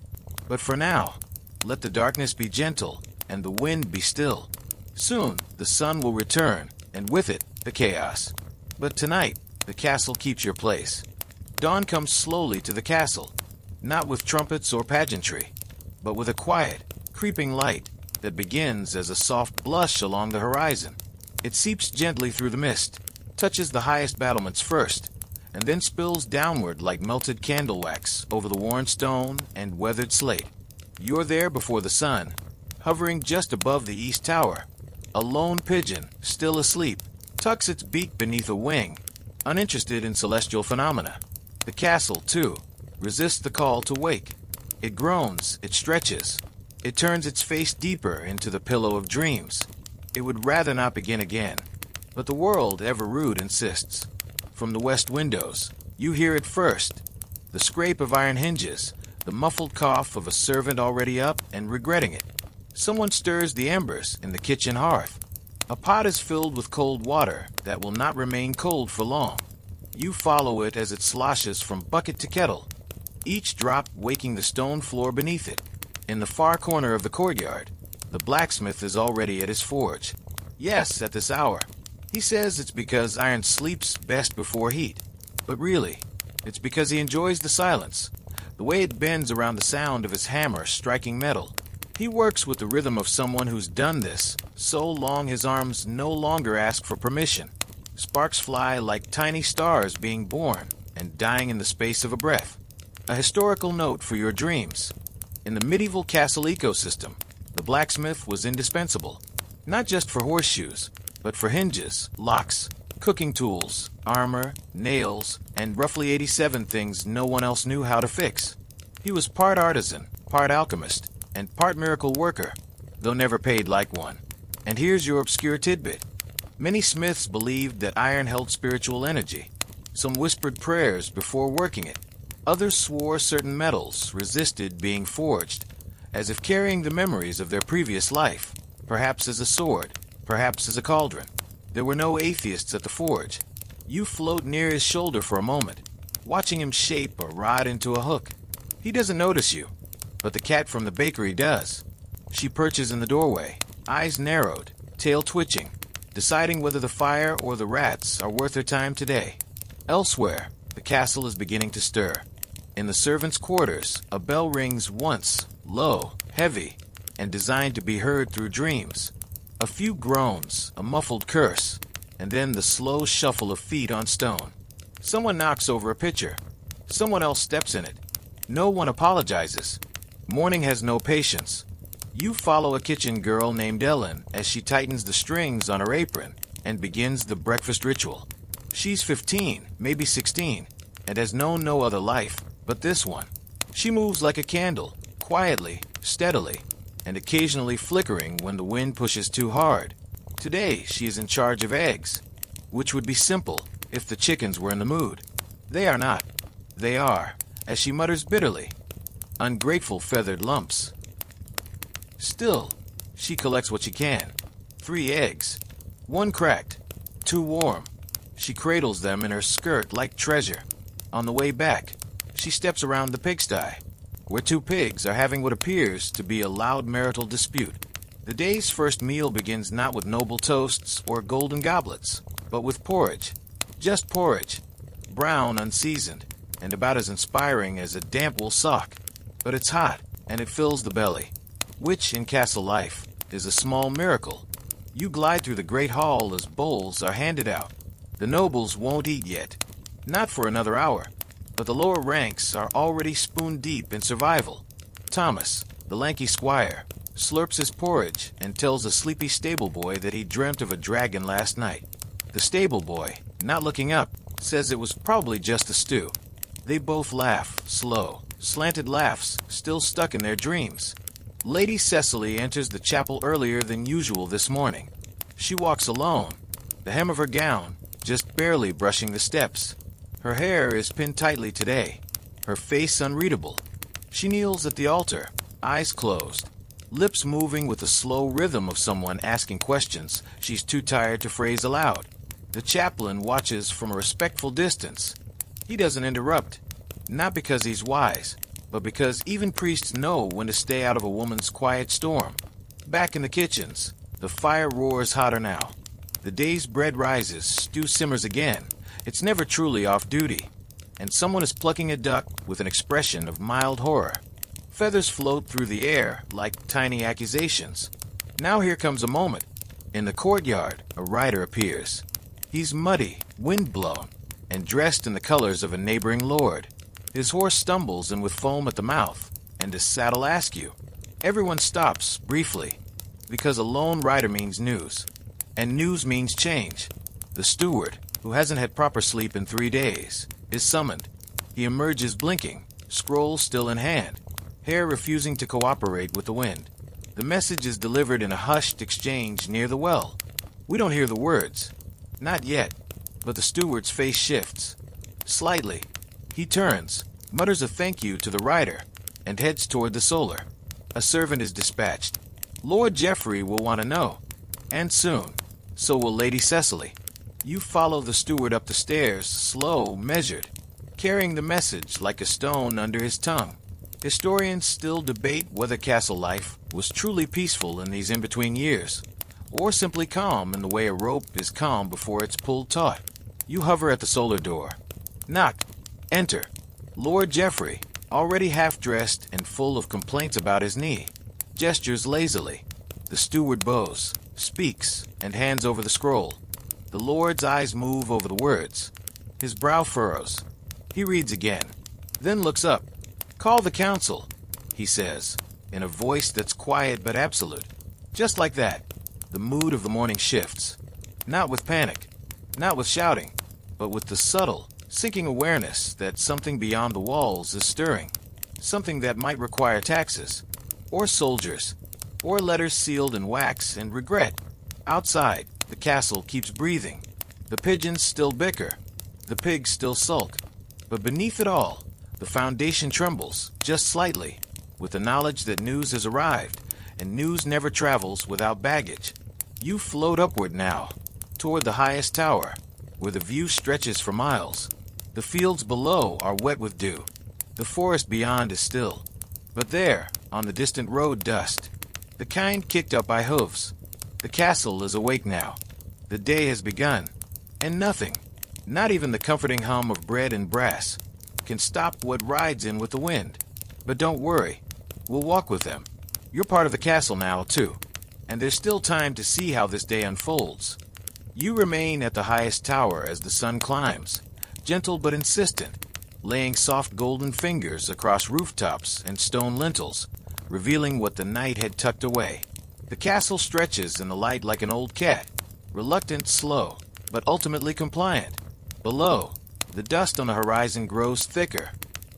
but for now, let the darkness be gentle, and the wind be still. Soon, the sun will return, and with it, the chaos. But tonight, the castle keeps your place. Dawn comes slowly to the castle, not with trumpets or pageantry, but with a quiet, creeping light that begins as a soft blush along the horizon. It seeps gently through the mist, touches the highest battlements first, and then spills downward like melted candle wax over the worn stone and weathered slate. You're there before the sun, hovering just above the east tower. A lone pigeon, still asleep, tucks its beak beneath a wing, uninterested in celestial phenomena. The castle, too, resists the call to wake. It groans, it stretches. It turns its face deeper into the pillow of dreams. It would rather not begin again, but the world, ever rude, insists. From the west windows, you hear it first. the scrape of iron hinges, the muffled cough of a servant already up and regretting it. Someone stirs the embers in the kitchen hearth. A pot is filled with cold water that will not remain cold for long. You follow it as it sloshes from bucket to kettle, each drop waking the stone floor beneath it. In the far corner of the courtyard, the blacksmith is already at his forge. Yes, at this hour. He says it's because iron sleeps best before heat. But really, it's because he enjoys the silence, the way it bends around the sound of his hammer striking metal. He works with the rhythm of someone who's done this so long his arms no longer ask for permission. Sparks fly like tiny stars being born and dying in the space of a breath. A historical note for your dreams. In the medieval castle ecosystem, the blacksmith was indispensable, not just for horseshoes, but for hinges, locks, cooking tools, armor, nails, and roughly 87 things no one else knew how to fix. He was part artisan, part alchemist, and part miracle worker, though never paid like one. And here's your obscure tidbit. Many smiths believed that iron held spiritual energy. Some whispered prayers before working it. Others swore certain metals resisted being forged, as if carrying the memories of their previous life, perhaps as a sword, perhaps as a cauldron. There were no atheists at the forge. You float near his shoulder for a moment, watching him shape a rod into a hook. He doesn't notice you, but the cat from the bakery does. She perches in the doorway, eyes narrowed, tail twitching, deciding whether the fire or the rats are worth her time today. Elsewhere, the castle is beginning to stir. In the servants' quarters, a bell rings once, low, heavy, and designed to be heard through dreams. A few groans, a muffled curse, and then the slow shuffle of feet on stone. Someone knocks over a pitcher. Someone else steps in it. No one apologizes. Morning has no patience. You follow a kitchen girl named Ellen as she tightens the strings on her apron and begins the breakfast ritual. She's 15, maybe 16, and has known no other life but this one. She moves like a candle, quietly, steadily, and occasionally flickering when the wind pushes too hard. Today, she is in charge of eggs, which would be simple if the chickens were in the mood. They are not. They are, as she mutters bitterly, ungrateful feathered lumps. Still, she collects what she can. 3 eggs. 1 cracked. 2 warm. She cradles them in her skirt like treasure. On the way back, she steps around the pigsty, where 2 pigs are having what appears to be a loud marital dispute. The day's first meal begins not with noble toasts or golden goblets, but with porridge. Just porridge. Brown, unseasoned, and about as inspiring as a damp wool sock. But it's hot, and it fills the belly, which, in castle life, is a small miracle. You glide through the great hall as bowls are handed out. The nobles won't eat yet, not for another hour, but the lower ranks are already spoon-deep in survival. Thomas, the lanky squire, slurps his porridge and tells a sleepy stable boy that he dreamt of a dragon last night. The stable boy, not looking up, says it was probably just a stew. They both laugh, slow, slanted laughs still stuck in their dreams. Lady Cecily enters the chapel earlier than usual this morning. She walks alone, the hem of her gown just barely brushing the steps. Her hair is pinned tightly today, her face unreadable. She kneels at the altar, eyes closed, lips moving with the slow rhythm of someone asking questions she's too tired to phrase aloud. The chaplain watches from a respectful distance. He doesn't interrupt, not because he's wise, but because even priests know when to stay out of a woman's quiet storm. Back in the kitchens, the fire roars hotter now. The day's bread rises, stew simmers again. It's never truly off duty, and someone is plucking a duck with an expression of mild horror. Feathers float through the air like tiny accusations. Now here comes a moment. In the courtyard, a rider appears. He's muddy, wind-blown, and dressed in the colors of a neighboring lord. His horse stumbles and with foam at the mouth, and his saddle askew. Everyone stops, briefly, because a lone rider means news, and news means change. The steward, who hasn't had proper sleep in 3 days, is summoned. He emerges blinking, scroll still in hand, hair refusing to cooperate with the wind. The message is delivered in a hushed exchange near the well. We don't hear the words. Not yet, but the steward's face shifts. Slightly. He turns, mutters a thank you to the rider, and heads toward the solar. A servant is dispatched. Lord Geoffrey will want to know. And soon. So will Lady Cecily. You follow the steward up the stairs, slow, measured, carrying the message like a stone under his tongue. Historians still debate whether castle life was truly peaceful in these in-between years, or simply calm in the way a rope is calm before it's pulled taut. You hover at the solar door. Knock. Enter. Lord Geoffrey, already half-dressed and full of complaints about his knee, gestures lazily. The steward bows, speaks, and hands over the scroll. The Lord's eyes move over the words. His brow furrows. He reads again, then looks up. Call the council, he says, in a voice that's quiet but absolute. Just like that, the mood of the morning shifts. Not with panic, not with shouting, but with the subtle, sinking awareness that something beyond the walls is stirring. Something that might require taxes, or soldiers, or letters sealed in wax and regret. Outside, the castle keeps breathing. The pigeons still bicker. The pigs still sulk. But beneath it all, the foundation trembles, just slightly, with the knowledge that news has arrived, and news never travels without baggage. You float upward now, toward the highest tower, where the view stretches for miles. The fields below are wet with dew. The forest beyond is still. But there, on the distant road, dust. The kind kicked up by hooves. The castle is awake now. The day has begun. And nothing, not even the comforting hum of bread and brass, can stop what rides in with the wind. But don't worry. We'll walk with them. You're part of the castle now, too. And there's still time to see how this day unfolds. You remain at the highest tower as the sun climbs, gentle but insistent, laying soft golden fingers across rooftops and stone lintels, revealing what the night had tucked away. The castle stretches in the light like an old cat, reluctant, slow, but ultimately compliant. Below, the dust on the horizon grows thicker.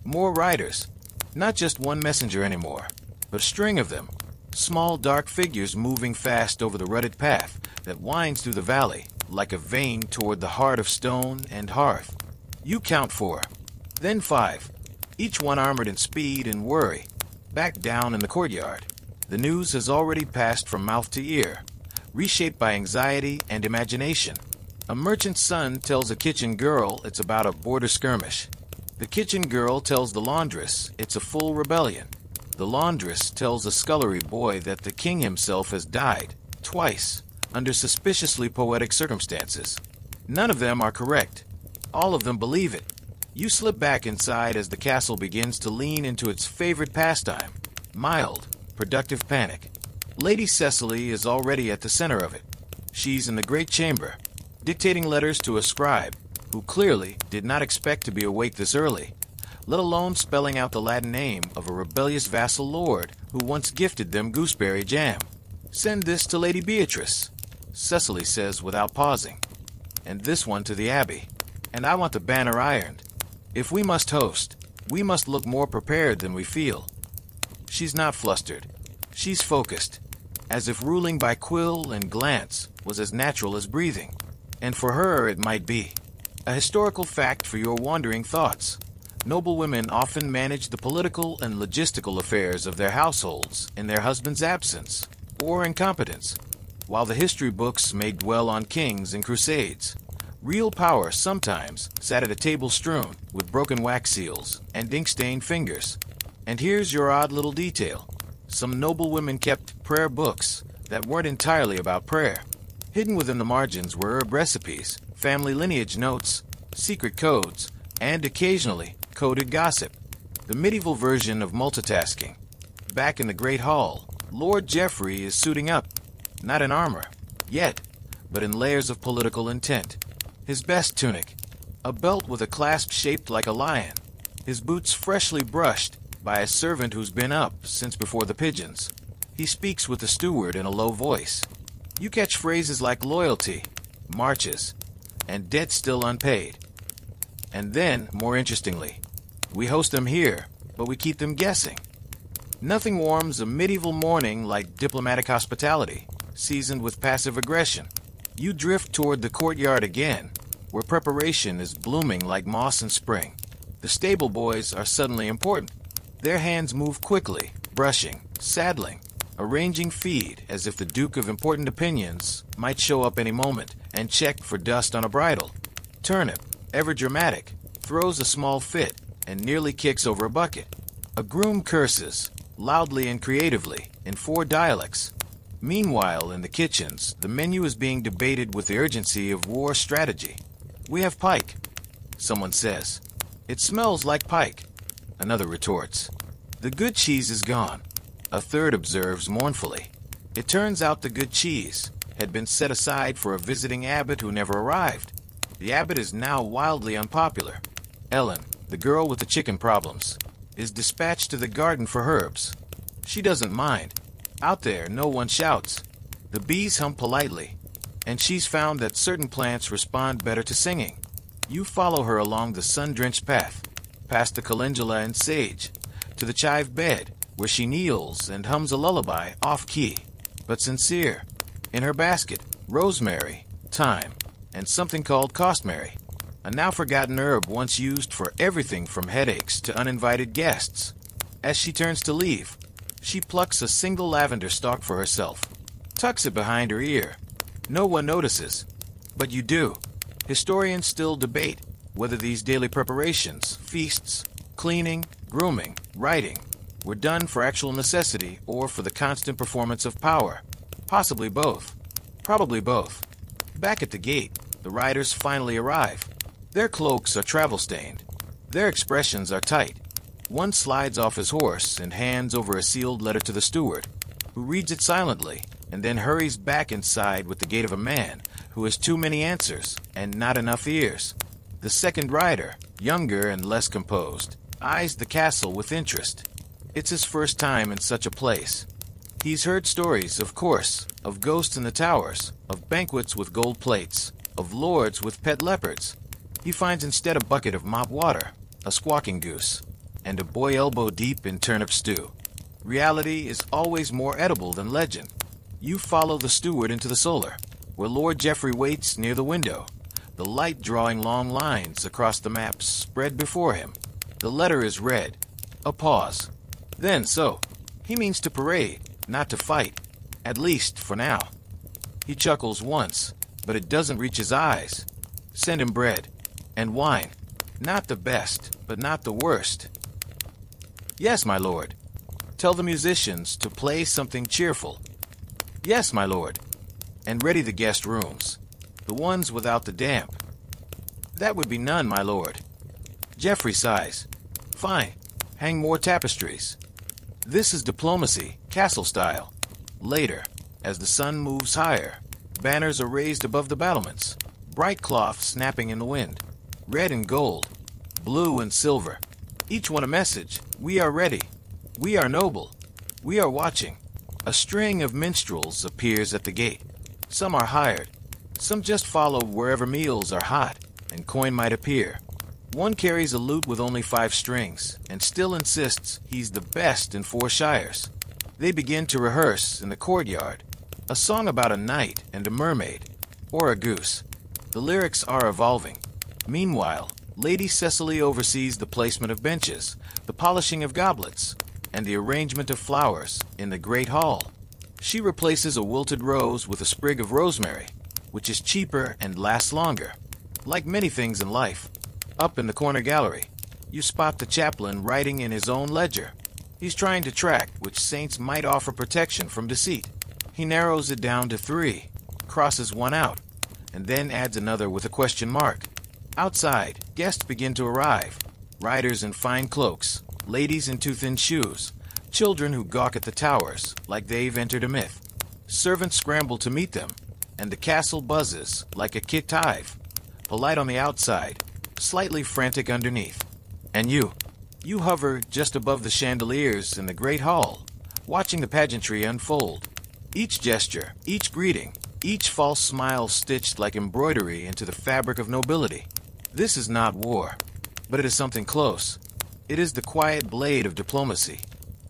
More riders. Not just one messenger anymore, but a string of them. Small dark figures moving fast over the rutted path that winds through the valley like a vein toward the heart of stone and hearth. You count 4, then 5, each one armored in speed and worry. Back down in the courtyard, the news has already passed from mouth to ear, reshaped by anxiety and imagination. A merchant's son tells a kitchen girl it's about a border skirmish. The kitchen girl tells the laundress it's a full rebellion. The laundress tells a scullery boy that the king himself has died, twice, under suspiciously poetic circumstances. None of them are correct. All of them believe it. You slip back inside as the castle begins to lean into its favorite pastime, mild, productive panic. Lady Cecily is already at the center of it. She's in the great chamber, dictating letters to a scribe, who clearly did not expect to be awake this early, let alone spelling out the Latin name of a rebellious vassal lord who once gifted them gooseberry jam. Send this to Lady Beatrice, Cecily says without pausing, and this one to the Abbey, and I want the banner ironed. If we must host, we must look more prepared than we feel. She's not flustered. She's focused, as if ruling by quill and glance was as natural as breathing. And for her it might be. A historical fact for your wandering thoughts. Noble women often manage the political and logistical affairs of their households in their husband's absence or incompetence, while the history books may dwell on kings and crusades. Real power sometimes sat at a table strewn with broken wax seals and ink-stained fingers. And here's your odd little detail. Some noble women kept prayer books that weren't entirely about prayer. Hidden within the margins were herb recipes, family lineage notes, secret codes, and occasionally coded gossip. The medieval version of multitasking. Back in the Great Hall, Lord Geoffrey is suiting up, not in armor, yet, but in layers of political intent. His best tunic, a belt with a clasp shaped like a lion, his boots freshly brushed by a servant who's been up since before the pigeons. He speaks with the steward in a low voice. You catch phrases like loyalty, marches, and debt still unpaid. And then, more interestingly, we host them here, but we keep them guessing. Nothing warms a medieval morning like diplomatic hospitality, seasoned with passive aggression. You drift toward the courtyard again, where preparation is blooming like moss in spring. The stable boys are suddenly important. Their hands move quickly, brushing, saddling, arranging feed as if the Duke of Important Opinions might show up any moment and check for dust on a bridle. Turnip, ever dramatic, throws a small fit and nearly kicks over a bucket. A groom curses, loudly and creatively, in 4 dialects. Meanwhile, in the kitchens, the menu is being debated with the urgency of war strategy. "We have pike," someone says. "It smells like pike," another retorts. "The good cheese is gone," a third observes mournfully. It turns out the good cheese had been set aside for a visiting abbot who never arrived. The abbot is now wildly unpopular. Ellen, the girl with the chicken problems, is dispatched to the garden for herbs. She doesn't mind. Out there, no one shouts. The bees hum politely, and she's found that certain plants respond better to singing. You follow her along the sun-drenched path, past the calendula and sage, to the chive bed, where she kneels and hums a lullaby off-key, but sincere. In her basket, rosemary, thyme, and something called costmary, a now-forgotten herb once used for everything from headaches to uninvited guests. As she turns to leave, she plucks a single lavender stalk for herself, tucks it behind her ear. No one notices, but you do. Historians still debate whether these daily preparations, feasts, cleaning, grooming, writing, were done for actual necessity or for the constant performance of power. Possibly both. Probably both. Back at the gate, the riders finally arrive. Their cloaks are travel-stained. Their expressions are tight. One slides off his horse and hands over a sealed letter to the steward, who reads it silently and then hurries back inside with the gait of a man who has too many answers and not enough ears. The second rider, younger and less composed, eyes the castle with interest. It's his first time in such a place. He's heard stories, of course, of ghosts in the towers, of banquets with gold plates, of lords with pet leopards. He finds instead a bucket of mop water, a squawking goose, and a boy elbow-deep in turnip stew. Reality is always more edible than legend. You follow the steward into the solar, where Lord Geoffrey waits near the window, the light drawing long lines across the maps spread before him. The letter is read. A pause. Then, so, he means to parade, not to fight, at least for now. He chuckles once, but it doesn't reach his eyes. Send him bread and wine. Not the best, but not the worst. Yes, my lord. Tell the musicians to play something cheerful. Yes, my lord. And ready the guest rooms, the ones without the damp. That would be none, my lord. Geoffrey sighs. Fine. Hang more tapestries. This is diplomacy, castle style. Later, as the sun moves higher, banners are raised above the battlements, bright cloth snapping in the wind, red and gold, blue and silver. Each one a message. We are ready. We are noble. We are watching. A string of minstrels appears at the gate. Some are hired. Some just follow wherever meals are hot and coin might appear. One carries a lute with only 5 strings and still insists he's the best in 4 shires. They begin to rehearse in the courtyard. A song about a knight and a mermaid, or a goose. The lyrics are evolving. Meanwhile, Lady Cecily oversees the placement of benches, the polishing of goblets, and the arrangement of flowers in the great hall. She replaces a wilted rose with a sprig of rosemary, which is cheaper and lasts longer. Like many things in life, up in the corner gallery, you spot the chaplain writing in his own ledger. He's trying to track which saints might offer protection from deceit. He narrows it down to 3, crosses one out, and then adds another with a question mark. Outside, guests begin to arrive. Riders in fine cloaks, ladies in too thin shoes, children who gawk at the towers like they've entered a myth. Servants scramble to meet them, and the castle buzzes like a kicked hive, polite on the outside, slightly frantic underneath. And you hover just above the chandeliers in the great hall, watching the pageantry unfold. Each gesture, each greeting, each false smile stitched like embroidery into the fabric of nobility. This is not war, but it is something close. It is the quiet blade of diplomacy,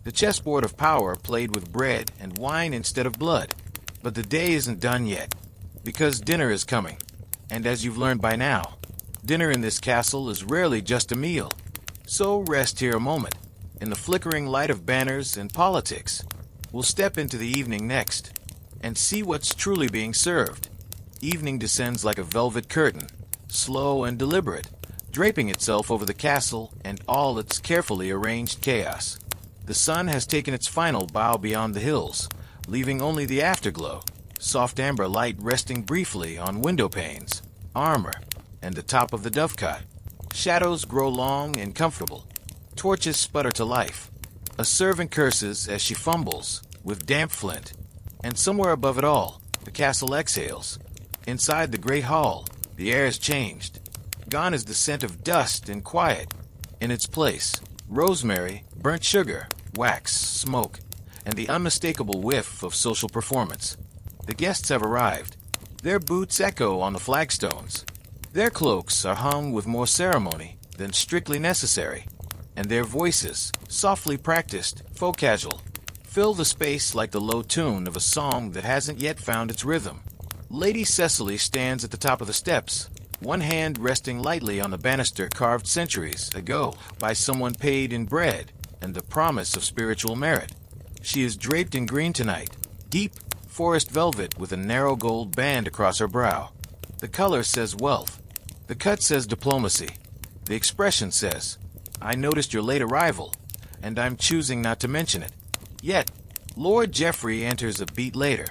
the chessboard of power played with bread and wine instead of blood. But the day isn't done yet, because dinner is coming. And as you've learned by now, dinner in this castle is rarely just a meal. So rest here a moment. In the flickering light of banners and politics, we'll step into the evening next and see what's truly being served. Evening descends like a velvet curtain, slow and deliberate, draping itself over the castle and all its carefully arranged chaos. The sun has taken its final bow beyond the hills, leaving only the afterglow, soft amber light resting briefly on window panes, armor, and the top of the dovecot. Shadows grow long and comfortable. Torches sputter to life. A servant curses as she fumbles with damp flint. And somewhere above it all, the castle exhales. Inside the great hall, the air has changed. Gone is the scent of dust and quiet. In its place, rosemary, burnt sugar, wax, smoke, and the unmistakable whiff of social performance. The guests have arrived. Their boots echo on the flagstones. Their cloaks are hung with more ceremony than strictly necessary, and their voices, softly practiced, folk casual, fill the space like the low tune of a song that hasn't yet found its rhythm. Lady Cecily stands at the top of the steps, one hand resting lightly on the banister carved centuries ago by someone paid in bread and the promise of spiritual merit. She is draped in green tonight, deep forest velvet with a narrow gold band across her brow. The color says wealth. The cut says diplomacy. The expression says, I noticed your late arrival, and I'm choosing not to mention it. Yet, Lord Geoffrey enters a beat later.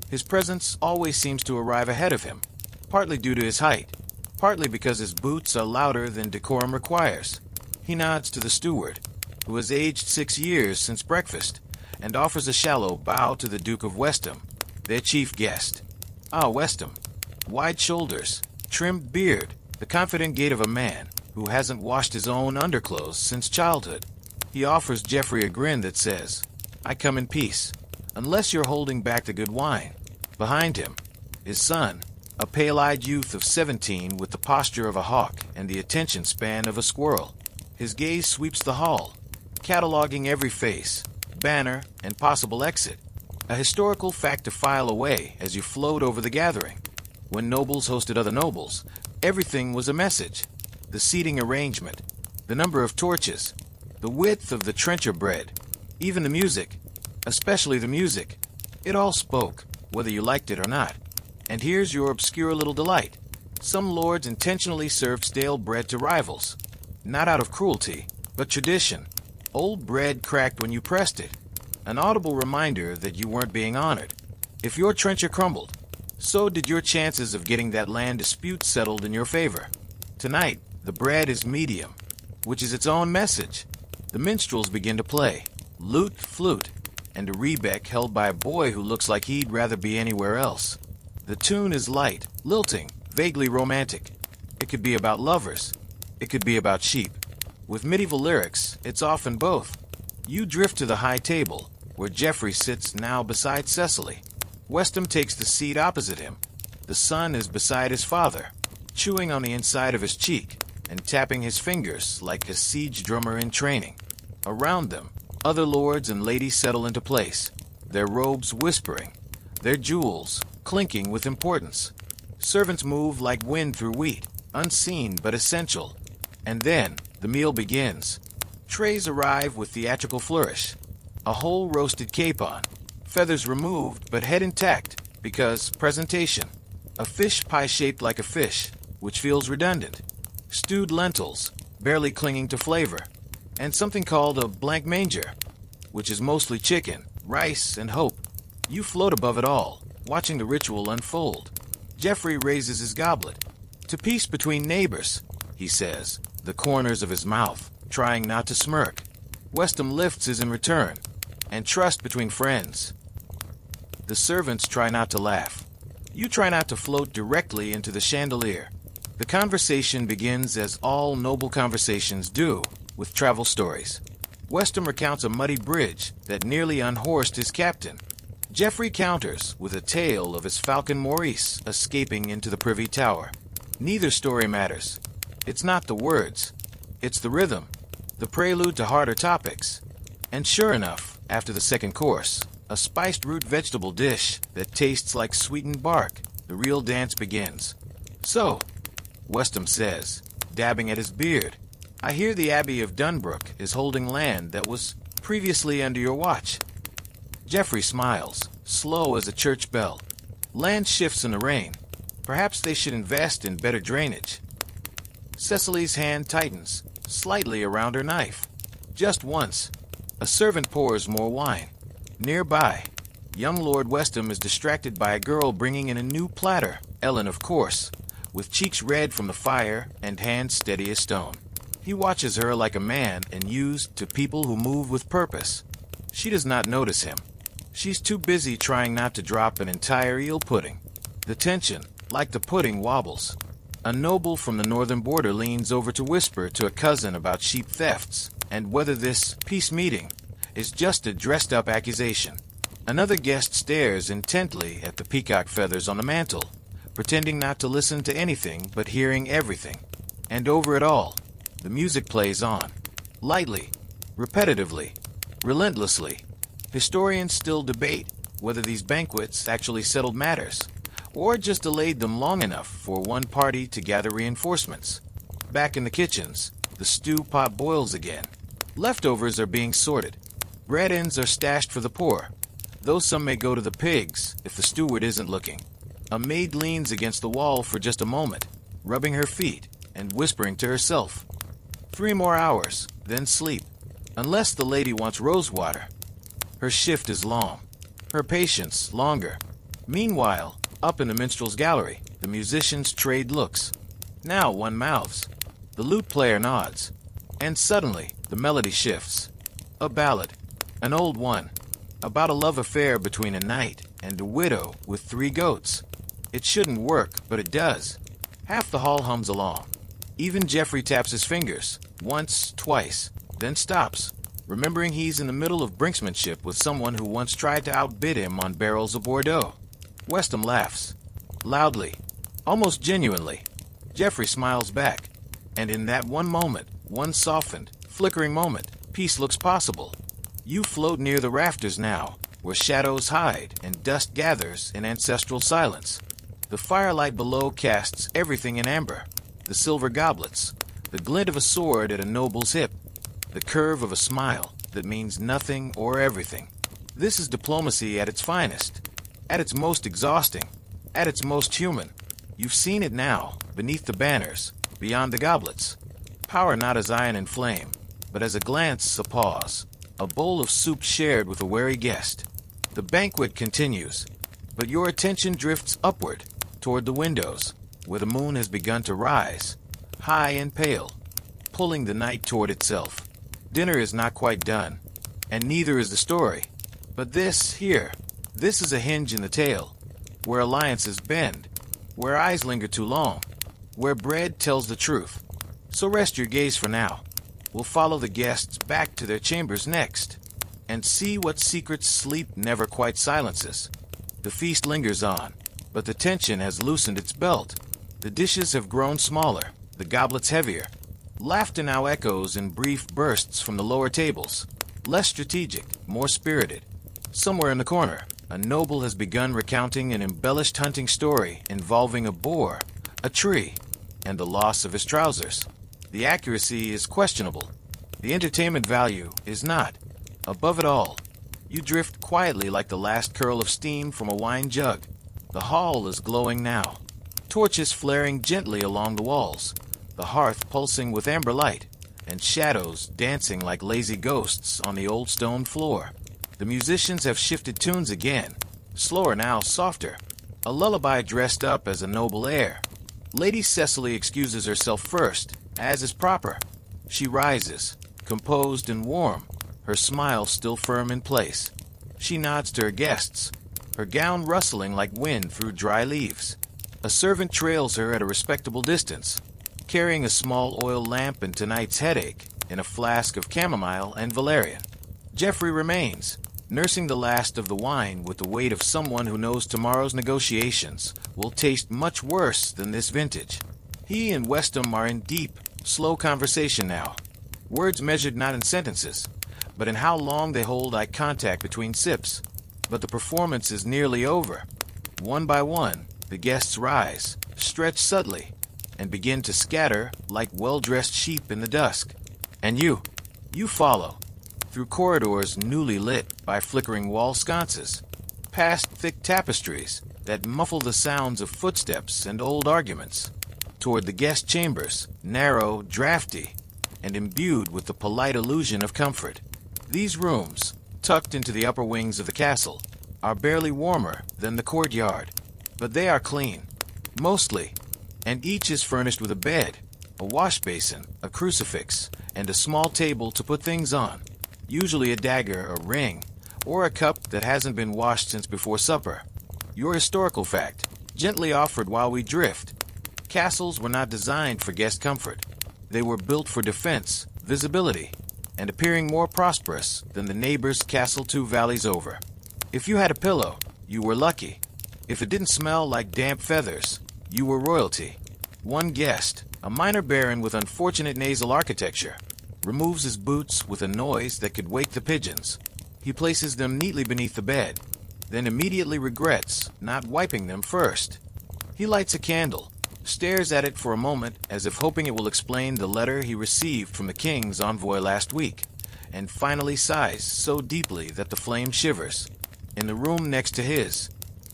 His presence always seems to arrive ahead of him, partly due to his height, partly because his boots are louder than decorum requires. He nods to the steward, who has aged 6 years since breakfast, and offers a shallow bow to the Duke of Westham, their chief guest. Ah, Westham. Wide shoulders, trimmed beard, the confident gait of a man who hasn't washed his own underclothes since childhood. He offers Geoffrey a grin that says, I come in peace, unless you're holding back the good wine. Behind him, his son, a pale-eyed youth of 17 with the posture of a hawk and the attention span of a squirrel. His gaze sweeps the hall, cataloging every face, banner, and possible exit. A historical fact to file away as you float over the gathering. When nobles hosted other nobles, everything was a message. The seating arrangement, the number of torches, the width of the trencher bread, even the music, especially the music. It all spoke, whether you liked it or not. And here's your obscure little delight. Some lords intentionally served stale bread to rivals. Not out of cruelty, but tradition. Old bread cracked when you pressed it. An audible reminder that you weren't being honored. If your trencher crumbled, so did your chances of getting that land dispute settled in your favor. Tonight, the bread is medium, which is its own message. The minstrels begin to play, lute, flute, and a rebec held by a boy who looks like he'd rather be anywhere else. The tune is light, lilting, vaguely romantic. It could be about lovers. It could be about sheep. With medieval lyrics, it's often both. You drift to the high table, where Geoffrey sits now beside Cecily. Westham takes the seat opposite him. The son is beside his father, chewing on the inside of his cheek and tapping his fingers like a siege drummer in training. Around them, other lords and ladies settle into place, their robes whispering, their jewels clinking with importance. Servants move like wind through wheat, unseen but essential. And then, the meal begins. Trays arrive with theatrical flourish. A whole roasted capon, feathers removed but head intact, because presentation. A fish pie shaped like a fish, which feels redundant. Stewed lentils, barely clinging to flavor. And something called a blank manger, which is mostly chicken, rice, and hope. You float above it all, watching the ritual unfold. Geoffrey raises his goblet. To peace between neighbors, he says, the corners of his mouth trying not to smirk. Westham lifts his in return, and trust between friends. The servants try not to laugh. You try not to float directly into the chandelier. The conversation begins as all noble conversations do, with travel stories. Westham recounts a muddy bridge that nearly unhorsed his captain. Geoffrey counters with a tale of his falcon Maurice escaping into the privy tower. Neither story matters. It's not the words. It's the rhythm, the prelude to harder topics. And sure enough, after the second course, a spiced root vegetable dish that tastes like sweetened bark, the real dance begins. So, Westham says, dabbing at his beard, I hear the Abbey of Dunbrook is holding land that was previously under your watch. Geoffrey smiles, slow as a church bell. Land shifts in the rain. Perhaps they should invest in better drainage. Cecily's hand tightens, slightly around her knife. Just once. A servant pours more wine. Nearby, young Lord Westham is distracted by a girl bringing in a new platter, Ellen of course, with cheeks red from the fire and hands steady as stone. He watches her like a man and used to people who move with purpose. She does not notice him. She's too busy trying not to drop an entire eel pudding. The tension, like the pudding, wobbles. A noble from the northern border leans over to whisper to a cousin about sheep thefts and whether this peace meeting is just a dressed-up accusation. Another guest stares intently at the peacock feathers on the mantel, pretending not to listen to anything but hearing everything. And over it all, the music plays on. Lightly, repetitively, relentlessly. Historians still debate whether these banquets actually settled matters, or just delayed them long enough for one party to gather reinforcements. Back in the kitchens, the stew pot boils again. Leftovers are being sorted. Bread ends are stashed for the poor, though some may go to the pigs if the steward isn't looking. A maid leans against the wall for just a moment, rubbing her feet and whispering to herself. 3 more hours, then sleep, unless the lady wants rose water. Her shift is long, her patience longer. Meanwhile, up in the minstrel's gallery, the musicians trade looks. Now one mouths, the lute player nods, and suddenly the melody shifts. A ballad, an old one, about a love affair between a knight and a widow with 3 goats. It shouldn't work, but it does. Half the hall hums along. Even Geoffrey taps his fingers, once, twice, then stops, remembering he's in the middle of brinksmanship with someone who once tried to outbid him on barrels of Bordeaux. Westham laughs, loudly, almost genuinely. Geoffrey smiles back, and in that one moment, one softened, flickering moment, peace looks possible. You float near the rafters now, where shadows hide and dust gathers in ancestral silence. The firelight below casts everything in amber. The silver goblets, the glint of a sword at a noble's hip, the curve of a smile that means nothing or everything. This is diplomacy at its finest, at its most exhausting, at its most human. You've seen it now, beneath the banners, beyond the goblets. Power not as iron and flame, but as a glance, a pause, a bowl of soup shared with a wary guest. The banquet continues, but your attention drifts upward, toward the windows, where the moon has begun to rise, high and pale, pulling the night toward itself. Dinner is not quite done, and neither is the story. But this is a hinge in the tale, where alliances bend, where eyes linger too long, where bread tells the truth. So rest your gaze for now. We'll follow the guests back to their chambers next, and see what secrets sleep never quite silences. The feast lingers on, but the tension has loosened its belt. The dishes have grown smaller, the goblets heavier. Laughter now echoes in brief bursts from the lower tables, less strategic, more spirited. Somewhere in the corner, a noble has begun recounting an embellished hunting story involving a boar, a tree, and the loss of his trousers. The accuracy is questionable. The entertainment value is not. Above it all, you drift quietly like the last curl of steam from a wine jug. The hall is glowing now, torches flaring gently along the walls, the hearth pulsing with amber light, and shadows dancing like lazy ghosts on the old stone floor. The musicians have shifted tunes again, slower now, softer, a lullaby dressed up as a noble air. Lady Cecily excuses herself first, as is proper. She rises, composed and warm, her smile still firm in place. She nods to her guests, her gown rustling like wind through dry leaves. A servant trails her at a respectable distance, carrying a small oil lamp and tonight's headache in a flask of chamomile and valerian. Geoffrey remains, nursing the last of the wine with the weight of someone who knows tomorrow's negotiations will taste much worse than this vintage. He and Westham are in deep, slow conversation now, words measured not in sentences, but in how long they hold eye contact between sips. But the performance is nearly over. One by one, the guests rise, stretch subtly, and begin to scatter like well-dressed sheep in the dusk. And you follow, through corridors newly lit by flickering wall sconces, past thick tapestries that muffle the sounds of footsteps and old arguments, toward the guest chambers, narrow, drafty, and imbued with the polite illusion of comfort. These rooms, tucked into the upper wings of the castle, are barely warmer than the courtyard, but they are clean, mostly, and each is furnished with a bed, a wash basin, a crucifix, and a small table to put things on, usually a dagger, a ring, or a cup that hasn't been washed since before supper. Your historical fact, gently offered while we drift. Castles were not designed for guest comfort. They were built for defense, visibility, and appearing more prosperous than the neighbor's castle 2 valleys over. If you had a pillow, you were lucky. If it didn't smell like damp feathers, you were royalty. One guest, a minor baron with unfortunate nasal architecture, removes his boots with a noise that could wake the pigeons. He places them neatly beneath the bed, then immediately regrets not wiping them first. He lights a candle, stares at it for a moment as if hoping it will explain the letter he received from the king's envoy last week, and finally sighs so deeply that the flame shivers. In the room next to his,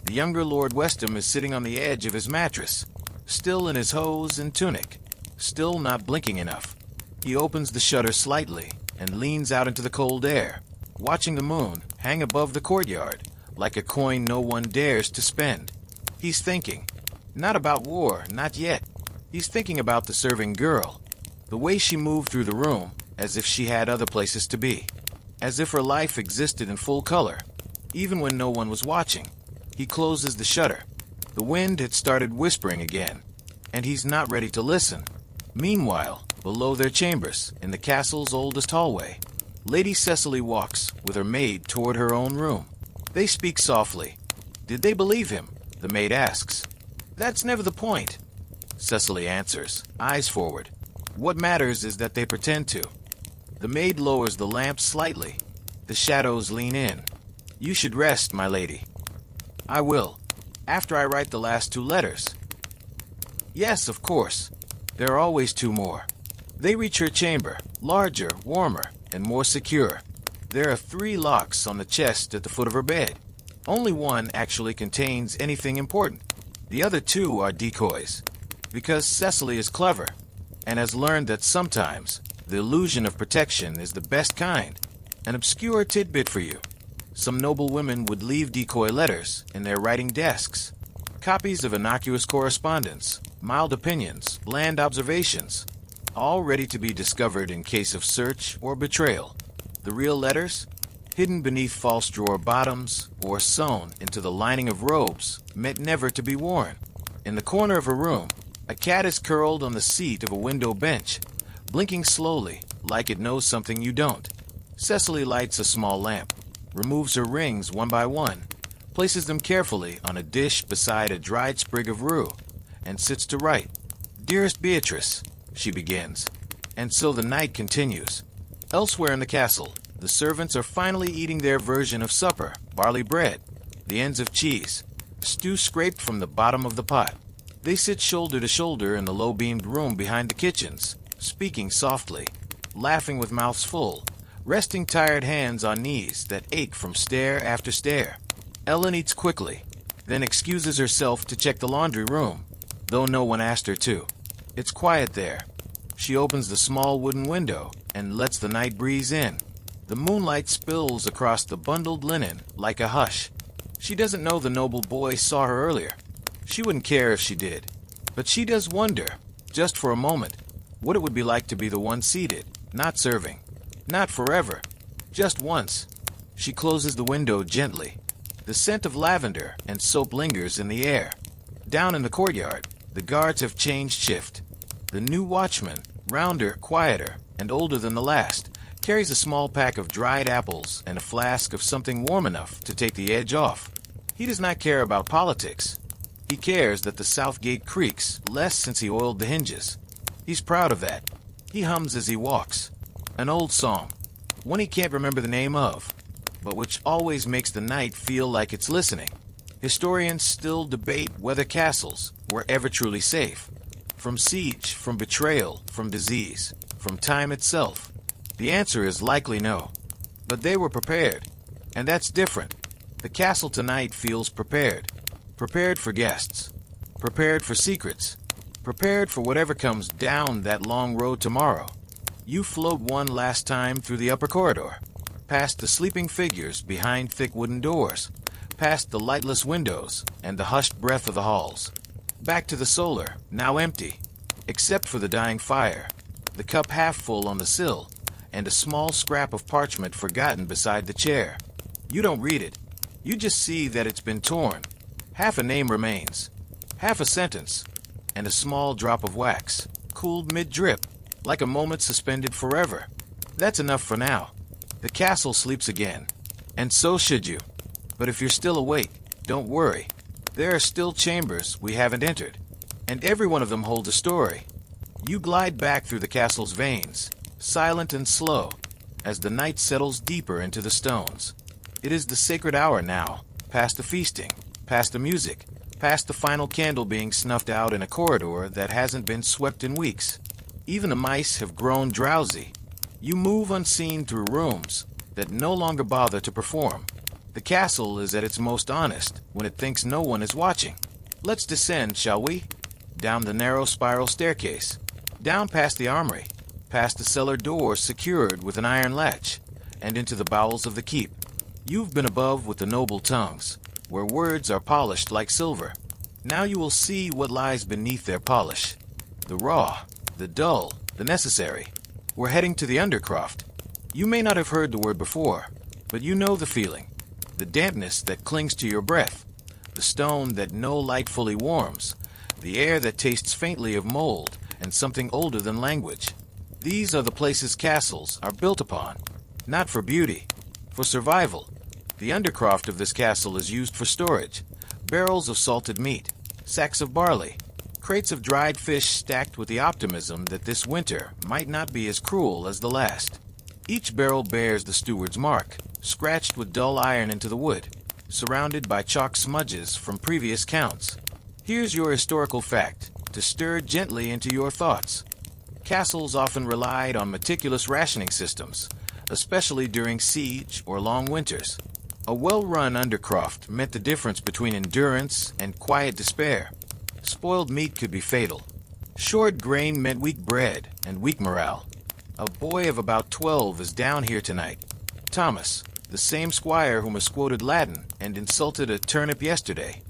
the younger Lord Westham is sitting on the edge of his mattress, still in his hose and tunic, still not blinking enough. He opens the shutter slightly and leans out into the cold air, watching the moon hang above the courtyard like a coin no one dares to spend. He's thinking, not about war, not yet. He's thinking about the serving girl, the way she moved through the room as if she had other places to be, as if her life existed in full color, even when no one was watching. He closes the shutter. The wind had started whispering again, and he's not ready to listen. Meanwhile, below their chambers, in the castle's oldest hallway, Lady Cecily walks with her maid toward her own room. They speak softly. Did they believe him? The maid asks. That's never the point, Cecily answers, eyes forward. What matters is that they pretend to. The maid lowers the lamp slightly. The shadows lean in. You should rest, my lady. I will, after I write the last 2 letters. Yes, of course. There are always 2 more. They reach her chamber, larger, warmer, and more secure. There are 3 locks on the chest at the foot of her bed. Only one actually contains anything important. The other 2 are decoys, because Cecily is clever, and has learned that sometimes the illusion of protection is the best kind. An obscure tidbit for you. Some noble women would leave decoy letters in their writing desks. Copies of innocuous correspondence, mild opinions, bland observations, all ready to be discovered in case of search or betrayal. The real letters, hidden beneath false drawer bottoms or sewn into the lining of robes meant never to be worn. In the corner of her room, a cat is curled on the seat of a window bench, blinking slowly like it knows something you don't. Cecily lights a small lamp, removes her rings one by one, places them carefully on a dish beside a dried sprig of rue, and sits to write. Dearest Beatrice, she begins, and so the night continues. Elsewhere in the castle, the servants are finally eating their version of supper, barley bread, the ends of cheese, stew scraped from the bottom of the pot. They sit shoulder to shoulder in the low-beamed room behind the kitchens, speaking softly, laughing with mouths full, resting tired hands on knees that ache from stare after stare. Ellen eats quickly, then excuses herself to check the laundry room, though no one asked her to. It's quiet there. She opens the small wooden window and lets the night breeze in. The moonlight spills across the bundled linen like a hush. She doesn't know the noble boy saw her earlier. She wouldn't care if she did. But she does wonder, just for a moment, what it would be like to be the one seated, not serving. Not forever. Just once. She closes the window gently. The scent of lavender and soap lingers in the air. Down in the courtyard, the guards have changed shift. The new watchman, rounder, quieter, and older than the last, carries a small pack of dried apples and a flask of something warm enough to take the edge off. He does not care about politics. He cares that the south gate creaks less since he oiled the hinges. He's proud of that. He hums as he walks. An old song, one he can't remember the name of, but which always makes the night feel like it's listening. Historians still debate whether castles were ever truly safe. From siege, from betrayal, from disease, from time itself? The answer is likely no. But they were prepared, and that's different. The castle tonight feels prepared. Prepared for guests. Prepared for secrets. Prepared for whatever comes down that long road tomorrow. You float one last time through the upper corridor, past the sleeping figures behind thick wooden doors, past the lightless windows and the hushed breath of the halls, back to the solar, now empty, except for the dying fire, the cup half full on the sill, and a small scrap of parchment forgotten beside the chair. You don't read it. You just see that it's been torn. Half a name remains, half a sentence, and a small drop of wax, cooled mid-drip, like a moment suspended forever. That's enough for now. The castle sleeps again, and so should you. But if you're still awake, don't worry. There are still chambers we haven't entered, and every one of them holds a story. You glide back through the castle's veins, silent and slow, as the night settles deeper into the stones. It is the sacred hour now, past the feasting, past the music, past the final candle being snuffed out in a corridor that hasn't been swept in weeks. Even the mice have grown drowsy. You move unseen through rooms that no longer bother to perform. The castle is at its most honest when it thinks no one is watching. Let's descend, shall we? Down the narrow spiral staircase, down past the armory, past the cellar door secured with an iron latch, and into the bowels of the keep. You've been above with the noble tongues, where words are polished like silver. Now you will see what lies beneath their polish. The raw, the dull, the necessary. We're heading to the undercroft. You may not have heard the word before, but you know the feeling. The dampness that clings to your breath. The stone that no light fully warms. The air that tastes faintly of mold and something older than language. These are the places castles are built upon. Not for beauty, for survival. The undercroft of this castle is used for storage. Barrels of salted meat, sacks of barley, crates of dried fish stacked with the optimism that this winter might not be as cruel as the last. Each barrel bears the steward's mark, scratched with dull iron into the wood, surrounded by chalk smudges from previous counts. Here's your historical fact, to stir gently into your thoughts. Castles often relied on meticulous rationing systems, especially during siege or long winters. A well-run undercroft meant the difference between endurance and quiet despair. Spoiled meat could be fatal. Short grain meant weak bread and weak morale. A boy of about 12 is down here tonight. Thomas, the same squire who misquoted Latin and insulted a turnip yesterday.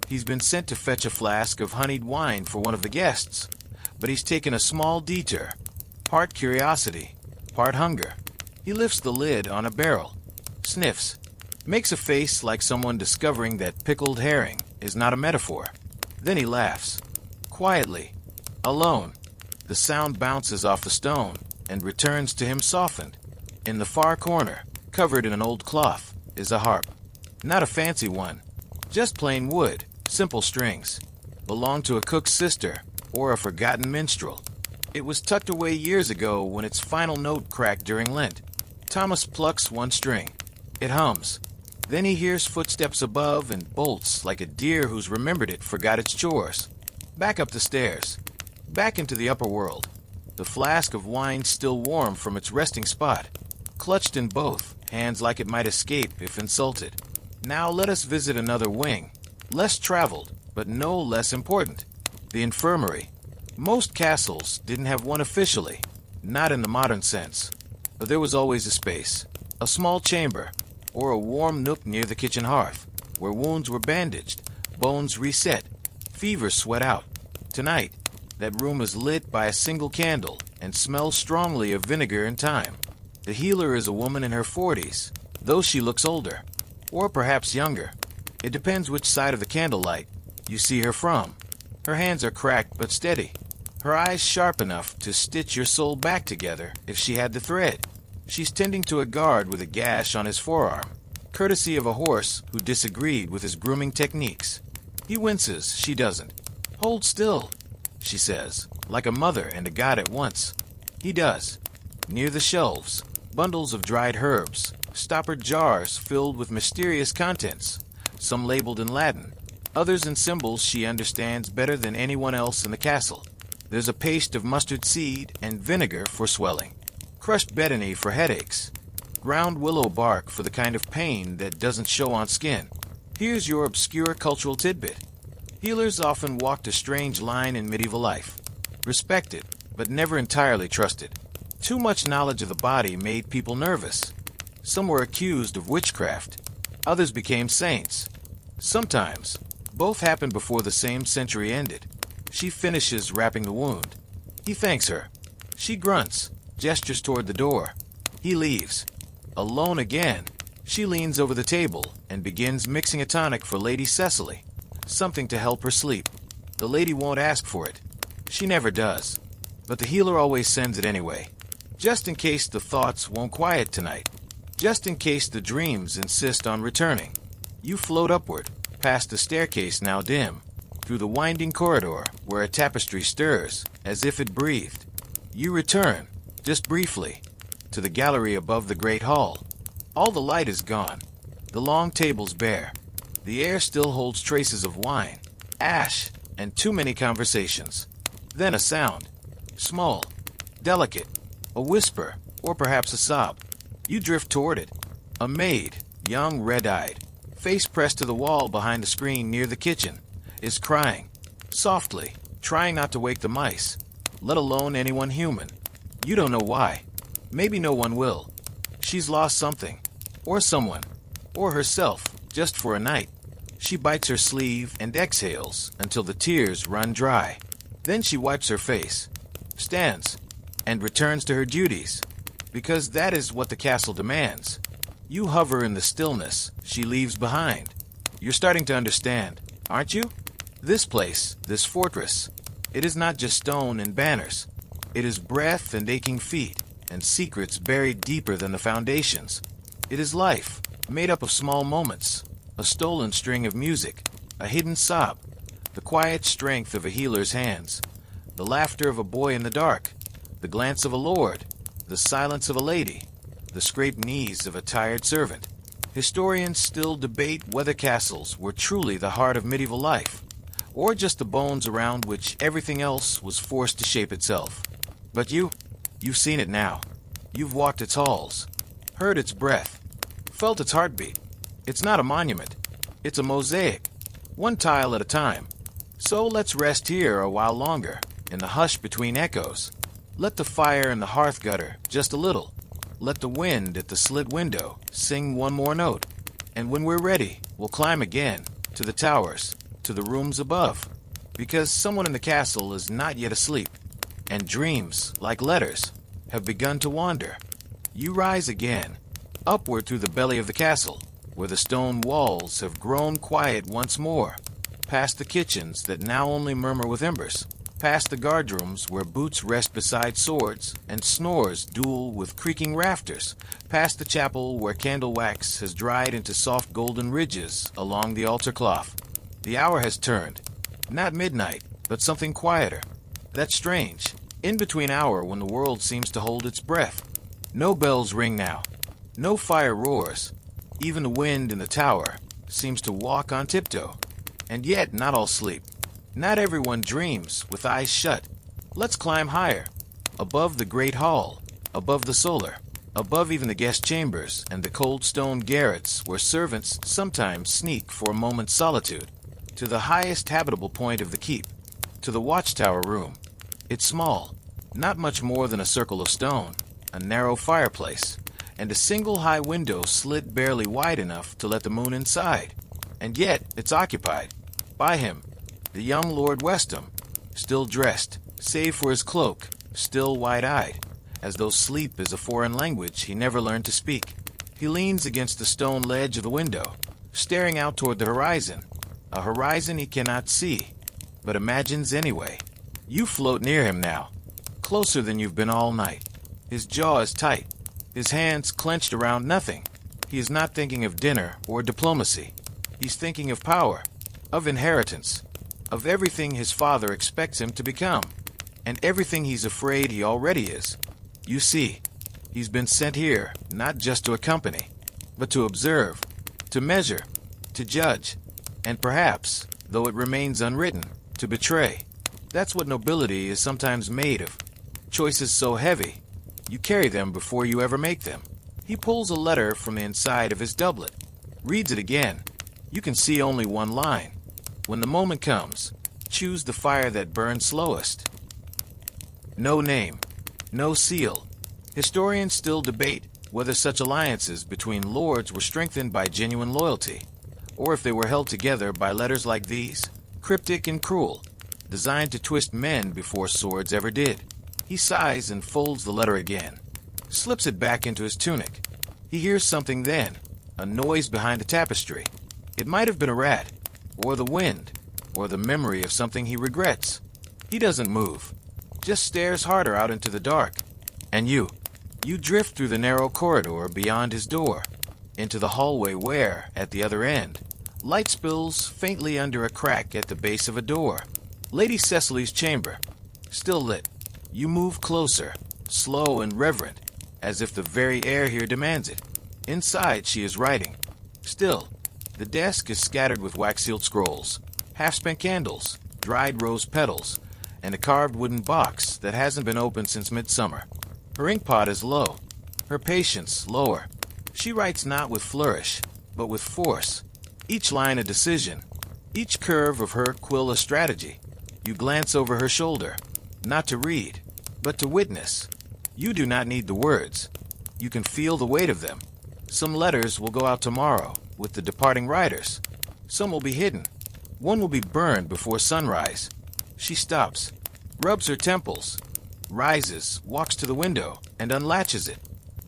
He's been sent to fetch a flask of honeyed wine for one of the guests, but he's taken a small detour. Part curiosity, part hunger. He lifts the lid on a barrel, sniffs, makes a face like someone discovering that pickled herring is not a metaphor. Then he laughs. Quietly. Alone. The sound bounces off the stone and returns to him softened. In the far corner, covered in an old cloth, is a harp. Not a fancy one. Just plain wood, simple strings. Belonged to a cook's sister or a forgotten minstrel. It was tucked away years ago when its final note cracked during Lent. Thomas plucks one string. It hums. Then he hears footsteps above and bolts like a deer who's remembered it forgot its chores. Back up the stairs. Back into the upper world. The flask of wine still warm from its resting spot. Clutched in both, hands like it might escape if insulted. Now let us visit another wing. Less traveled, but no less important. The infirmary. Most castles didn't have one officially. Not in the modern sense. But there was always a space. A small chamber. Or a warm nook near the kitchen hearth, where wounds were bandaged, bones reset, fever sweat out. Tonight, that room is lit by a single candle and smells strongly of vinegar and thyme. The healer is a woman in her 40s, though she looks older, or perhaps younger. It depends which side of the candlelight you see her from. Her hands are cracked but steady, her eyes sharp enough to stitch your soul back together if she had the thread. She's tending to a guard with a gash on his forearm, courtesy of a horse who disagreed with his grooming techniques. He winces, she doesn't. Hold still, she says, like a mother and a god at once. He does. Near the shelves, bundles of dried herbs, stoppered jars filled with mysterious contents, some labeled in Latin, others in symbols she understands better than anyone else in the castle. There's a paste of mustard seed and vinegar for swelling, crushed betony for headaches, ground willow bark for the kind of pain that doesn't show on skin. Here's your obscure cultural tidbit. Healers often walked a strange line in medieval life. Respected, but never entirely trusted. Too much knowledge of the body made people nervous. Some were accused of witchcraft. Others became saints. Sometimes, both happened before the same century ended. She finishes wrapping the wound. He thanks her. She grunts, gestures toward the door. He leaves. Alone again, she leans over the table and begins mixing a tonic for Lady Cecily. Something to help her sleep. The lady won't ask for it. She never does. But the healer always sends it anyway. Just in case the thoughts won't quiet tonight. Just in case the dreams insist on returning. You float upward, past the staircase now dim, through the winding corridor where a tapestry stirs, as if it breathed. You return, just briefly, to the gallery above the great hall. All the light is gone. The long tables bare. The air still holds traces of wine, ash, and too many conversations. Then a sound. Small, delicate, a whisper, or perhaps a sob. You drift toward it. A maid, young, red-eyed, face pressed to the wall behind the screen near the kitchen, is crying, softly, trying not to wake the mice, let alone anyone human. You don't know why. Maybe no one will. She's lost something, or someone, or herself, just for a night. She bites her sleeve and exhales until the tears run dry. Then she wipes her face, stands, and returns to her duties, because that is what the castle demands. You hover in the stillness she leaves behind. You're starting to understand, aren't you? This place, this fortress, it is not just stone and banners. It is breath and aching feet, and secrets buried deeper than the foundations. It is life, made up of small moments, a stolen string of music, a hidden sob, the quiet strength of a healer's hands, the laughter of a boy in the dark, the glance of a lord, the silence of a lady, the scraped knees of a tired servant. Historians still debate whether castles were truly the heart of medieval life, or just the bones around which everything else was forced to shape itself. But you've seen it now. You've walked its halls, heard its breath, felt its heartbeat. It's not a monument. It's a mosaic, one tile at a time. So let's rest here a while longer, in the hush between echoes. Let the fire in the hearth gutter just a little. Let the wind at the slit window sing one more note. And when we're ready, we'll climb again, to the towers, to the rooms above. Because someone in the castle is not yet asleep, and dreams, like letters, have begun to wander. You rise again, upward through the belly of the castle, where the stone walls have grown quiet once more, past the kitchens that now only murmur with embers, past the guardrooms where boots rest beside swords and snores duel with creaking rafters, past the chapel where candle wax has dried into soft golden ridges along the altar cloth. The hour has turned, not midnight, but something quieter. That strange, in-between hour when the world seems to hold its breath. No bells ring now. No fire roars. Even the wind in the tower seems to walk on tiptoe. And yet not all sleep. Not everyone dreams with eyes shut. Let's climb higher. Above the great hall. Above the solar. Above even the guest chambers and the cold stone garrets where servants sometimes sneak for a moment's solitude. To the highest habitable point of the keep. To the watchtower room. It's small. Not much more than a circle of stone. A narrow fireplace. And a single high window slit barely wide enough to let the moon inside. And yet it's occupied. By him, the young Lord Westham, still dressed, save for his cloak, still wide-eyed, as though sleep is a foreign language he never learned to speak. He leans against the stone ledge of the window, staring out toward the horizon, a horizon he cannot see, but imagines anyway. You float near him now, closer than you've been all night. His jaw is tight, his hands clenched around nothing. He is not thinking of dinner or diplomacy. He's thinking of power, of inheritance, of everything his father expects him to become, and everything he's afraid he already is. You see, he's been sent here not just to accompany, but to observe, to measure, to judge, and perhaps, though it remains unwritten, to betray. That's what nobility is sometimes made of. Choices so heavy, you carry them before you ever make them. He pulls a letter from the inside of his doublet, reads it again. You can see only one line. When the moment comes, choose the fire that burns slowest. No name, no seal. Historians still debate whether such alliances between lords were strengthened by genuine loyalty, or if they were held together by letters like these, cryptic and cruel, designed to twist men before swords ever did. He sighs and folds the letter again, slips it back into his tunic. He hears something then, a noise behind the tapestry. It might have been a rat, or the wind, or the memory of something he regrets. He doesn't move, just stares harder out into the dark. And you drift through the narrow corridor beyond his door, into the hallway where, at the other end, light spills faintly under a crack at the base of a door. Lady Cecily's chamber, still lit. You move closer, slow and reverent, as if the very air here demands it. Inside she is writing. Still, the desk is scattered with wax-sealed scrolls, half-spent candles, dried rose petals, and a carved wooden box that hasn't been opened since midsummer. Her inkpot is low, her patience lower. She writes not with flourish, but with force. Each line a decision, each curve of her quill a strategy. You glance over her shoulder, not to read, but to witness. You do not need the words. You can feel the weight of them. Some letters will go out tomorrow with the departing writers. Some will be hidden. One will be burned before sunrise. She stops, rubs her temples, rises, walks to the window, and unlatches it.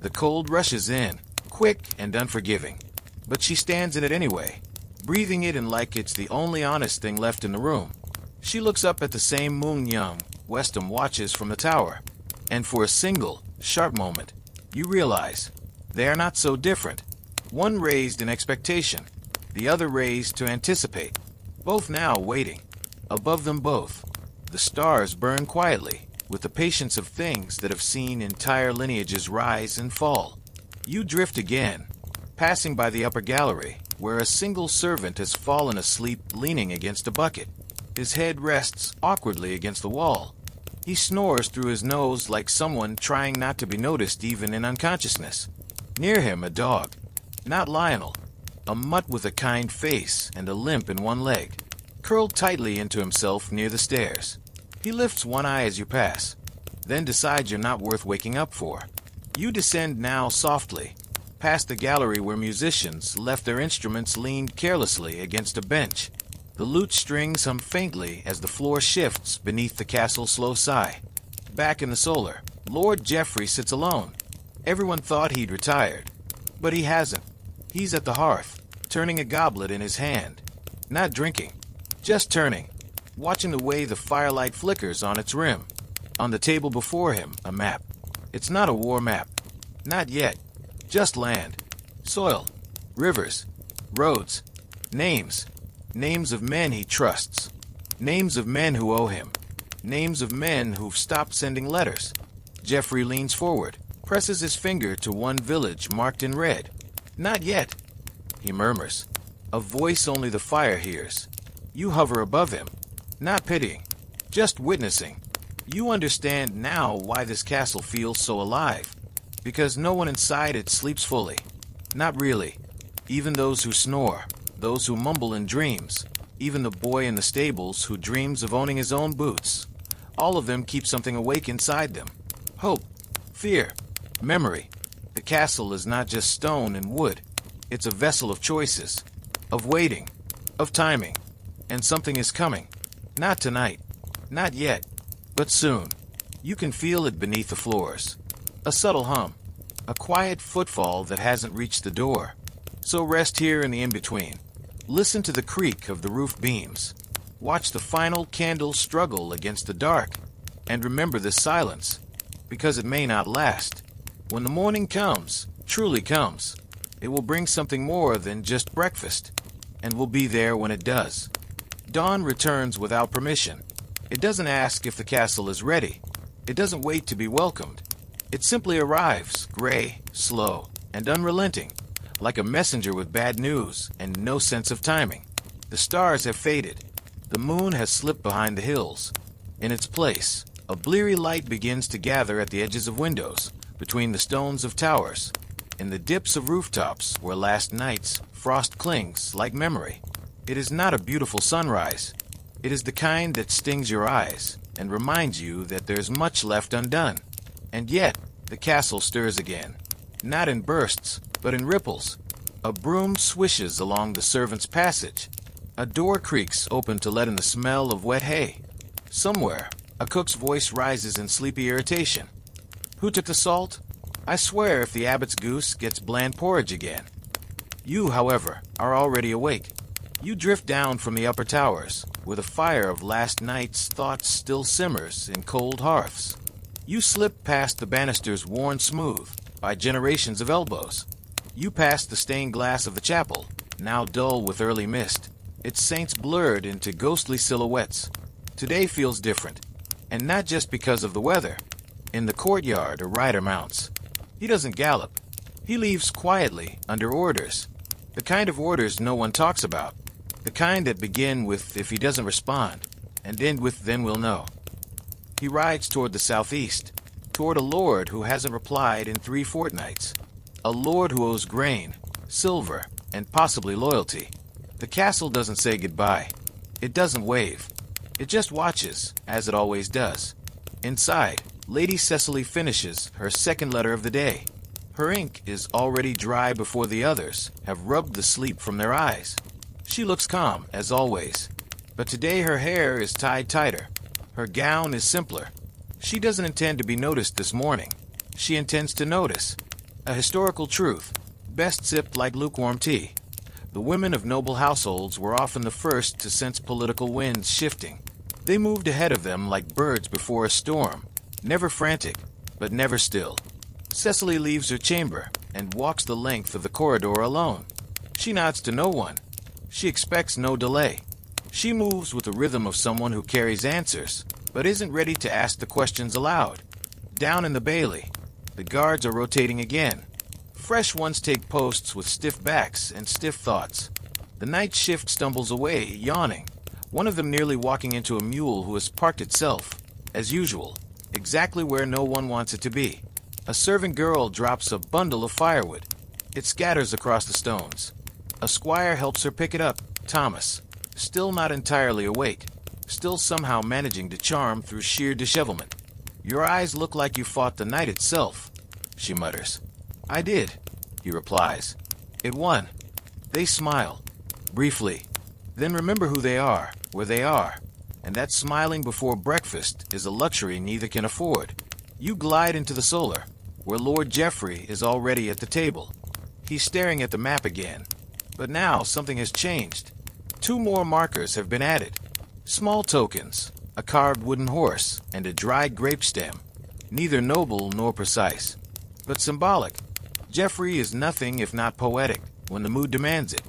The cold rushes in, quick and unforgiving. But she stands in it anyway, breathing it in like it's the only honest thing left in the room. She looks up at the same moon young Westham watches from the tower, and for a single, sharp moment, you realize they are not so different. One raised in expectation, the other raised to anticipate, both now waiting. Above them both, the stars burn quietly, with the patience of things that have seen entire lineages rise and fall. You drift again, passing by the upper gallery, where a single servant has fallen asleep leaning against a bucket. His head rests awkwardly against the wall. He snores through his nose like someone trying not to be noticed even in unconsciousness. Near him a dog, not Lionel, a mutt with a kind face and a limp in one leg, curled tightly into himself near the stairs. He lifts one eye as you pass, then decides you're not worth waking up for. You descend now softly, past the gallery where musicians left their instruments leaned carelessly against a bench. The lute strings hum faintly as the floor shifts beneath the castle's slow sigh. Back in the solar, Lord Geoffrey sits alone. Everyone thought he'd retired, but he hasn't. He's at the hearth, turning a goblet in his hand. Not drinking, just turning, watching the way the firelight flickers on its rim. On the table before him, a map. It's not a war map. Not yet. Just land, soil, rivers, roads, names. Names of men he trusts. Names of men who owe him. Names of men who've stopped sending letters. Geoffrey leans forward, presses his finger to one village marked in red. Not yet, he murmurs. A voice only the fire hears. You hover above him, not pitying, just witnessing. You understand now why this castle feels so alive. Because no one inside it sleeps fully. Not really. Even those who snore, those who mumble in dreams, even the boy in the stables who dreams of owning his own boots. All of them keep something awake inside them. Hope, fear, memory. The castle is not just stone and wood. It's a vessel of choices, of waiting, of timing. And something is coming. Not tonight, not yet, but soon. You can feel it beneath the floors. A subtle hum, a quiet footfall that hasn't reached the door. So rest here in the in-between. Listen to the creak of the roof beams. Watch the final candle struggle against the dark. And remember this silence, because it may not last. When the morning comes, truly comes, it will bring something more than just breakfast, and will be there when it does. Dawn returns without permission. It doesn't ask if the castle is ready. It doesn't wait to be welcomed. It simply arrives, gray, slow, and unrelenting, like a messenger with bad news and no sense of timing. The stars have faded. The moon has slipped behind the hills. In its place, a bleary light begins to gather at the edges of windows, between the stones of towers, in the dips of rooftops where last night's frost clings like memory. It is not a beautiful sunrise. It is the kind that stings your eyes and reminds you that there's much left undone. And yet, the castle stirs again, not in bursts, but in ripples. A broom swishes along the servants' passage. A door creaks open to let in the smell of wet hay. Somewhere, a cook's voice rises in sleepy irritation. Who took the salt? I swear if the abbot's goose gets bland porridge again. You, however, are already awake. You drift down from the upper towers, where the fire of last night's thoughts still simmers in cold hearths. You slip past the banisters worn smooth by generations of elbows. You pass the stained glass of the chapel, now dull with early mist, its saints blurred into ghostly silhouettes. Today feels different, and not just because of the weather. In the courtyard, a rider mounts. He doesn't gallop. He leaves quietly, under orders. The kind of orders no one talks about. The kind that begin with, if he doesn't respond, and end with, then we'll know. He rides toward the southeast, toward a lord who hasn't replied in 3 fortnights. A lord who owes grain, silver, and possibly loyalty. The castle doesn't say goodbye. It doesn't wave. It just watches, as it always does. Inside, Lady Cecily finishes her second letter of the day. Her ink is already dry before the others have rubbed the sleep from their eyes. She looks calm, as always, but today her hair is tied tighter. Her gown is simpler. She doesn't intend to be noticed this morning. She intends to notice. A historical truth, best sipped like lukewarm tea. The women of noble households were often the first to sense political winds shifting. They moved ahead of them like birds before a storm, never frantic, but never still. Cecily leaves her chamber and walks the length of the corridor alone. She nods to no one. She expects no delay. She moves with the rhythm of someone who carries answers, but isn't ready to ask the questions aloud. Down in the bailey, the guards are rotating again. Fresh ones take posts with stiff backs and stiff thoughts. The night shift stumbles away, yawning, one of them nearly walking into a mule who has parked itself, as usual, exactly where no one wants it to be. A servant girl drops a bundle of firewood. It scatters across the stones. A squire helps her pick it up, Thomas, still not entirely awake, still somehow managing to charm through sheer dishevelment. Your eyes look like you fought the night itself, she mutters. I did, he replies. It won. They smile, briefly, then remember who they are, where they are, and that smiling before breakfast is a luxury neither can afford. You glide into the solar, where Lord Geoffrey is already at the table. He's staring at the map again. But now something has changed. 2 more markers have been added. Small tokens, a carved wooden horse, and a dried grape stem. Neither noble nor precise, but symbolic. Geoffrey is nothing if not poetic when the mood demands it.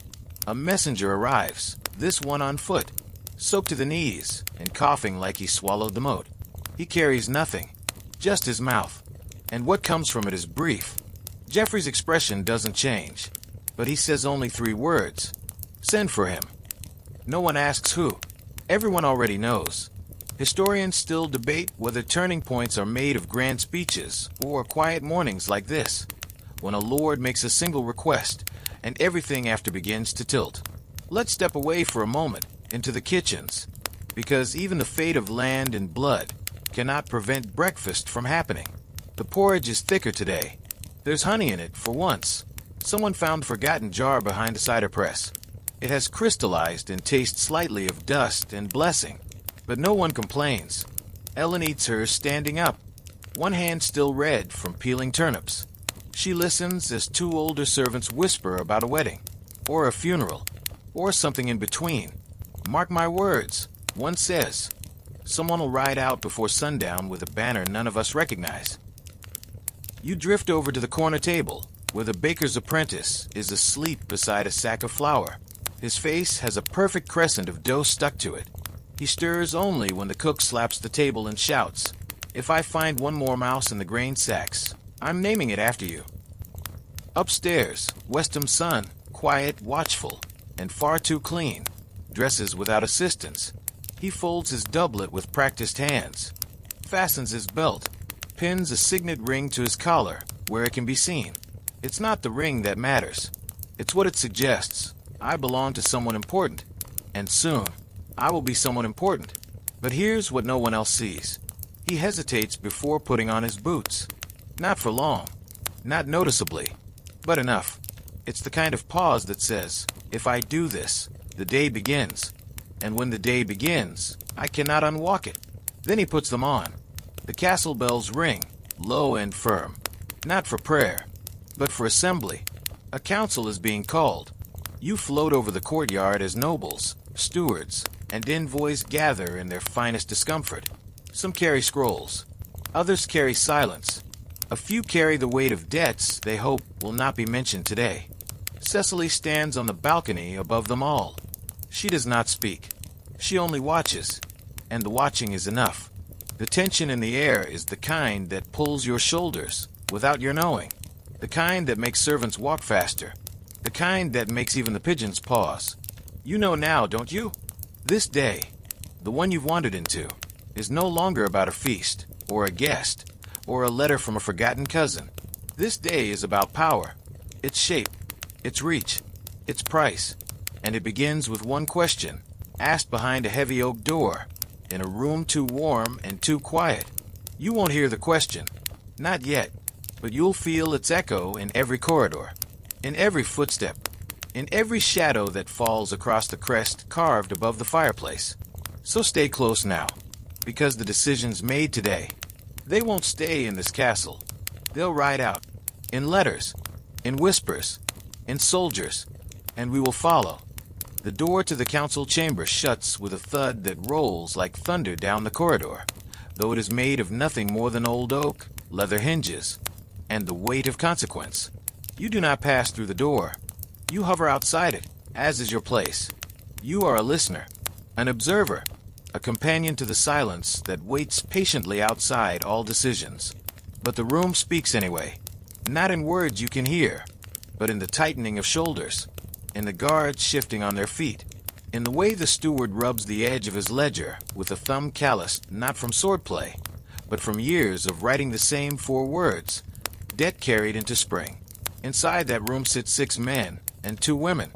A messenger arrives, this one on foot, soaked to the knees and coughing like he swallowed the moat. He carries nothing, just his mouth, and what comes from it is brief. Geoffrey's expression doesn't change, but he says only 3 words. Send for him. No one asks who. Everyone already knows. Historians still debate whether turning points are made of grand speeches or quiet mornings like this, when a lord makes a single request and everything after begins to tilt. Let's step away for a moment into the kitchens, because even the fate of land and blood cannot prevent breakfast from happening. The porridge is thicker today. There's honey in it for once. Someone found a forgotten jar behind the cider press. It has crystallized and tastes slightly of dust and blessing, but no one complains. Ellen eats hers standing up, one hand still red from peeling turnips. She listens as 2 older servants whisper about a wedding, or a funeral, or something in between. Mark my words, one says. Someone will ride out before sundown with a banner none of us recognize. You drift over to the corner table, where the baker's apprentice is asleep beside a sack of flour. His face has a perfect crescent of dough stuck to it. He stirs only when the cook slaps the table and shouts, "If I find one more mouse in the grain sacks, I'm naming it after you." Upstairs, Westham's son, quiet, watchful, and far too clean, dresses without assistance. He folds his doublet with practiced hands, fastens his belt, pins a signet ring to his collar where it can be seen. It's not the ring that matters. It's what it suggests. I belong to someone important, and soon I will be someone important. But here's what no one else sees. He hesitates before putting on his boots. Not for long, not noticeably, but enough. It's the kind of pause that says, if I do this, the day begins. And when the day begins, I cannot unwalk it. Then he puts them on. The castle bells ring, low and firm. Not for prayer, but for assembly. A council is being called. You float over the courtyard as nobles, stewards, and envoys gather in their finest discomfort. Some carry scrolls. Others carry silence. A few carry the weight of debts they hope will not be mentioned today. Cecily stands on the balcony above them all. She does not speak. She only watches, and the watching is enough. The tension in the air is the kind that pulls your shoulders without your knowing. The kind that makes servants walk faster. The kind that makes even the pigeons pause. You know now, don't you? This day, the one you've wandered into, is no longer about a feast, or a guest, or a letter from a forgotten cousin. This day is about power, its shape, its reach, its price, and it begins with one question, asked behind a heavy oak door, in a room too warm and too quiet. You won't hear the question, not yet, but you'll feel its echo in every corridor, in every footstep, in every shadow that falls across the crest carved above the fireplace. So stay close now, because the decisions made today, they won't stay in this castle. They'll ride out, in letters, in whispers, in soldiers, and we will follow. The door to the council chamber shuts with a thud that rolls like thunder down the corridor, though it is made of nothing more than old oak, leather hinges, and the weight of consequence. You do not pass through the door. You hover outside it, as is your place. You are a listener, an observer, a companion to the silence that waits patiently outside all decisions. But the room speaks anyway, not in words you can hear, but in the tightening of shoulders, in the guards shifting on their feet, in the way the steward rubs the edge of his ledger with a thumb calloused not from swordplay, but from years of writing the same 4 words, debt carried into spring. Inside that room sit 6 men and 2 women.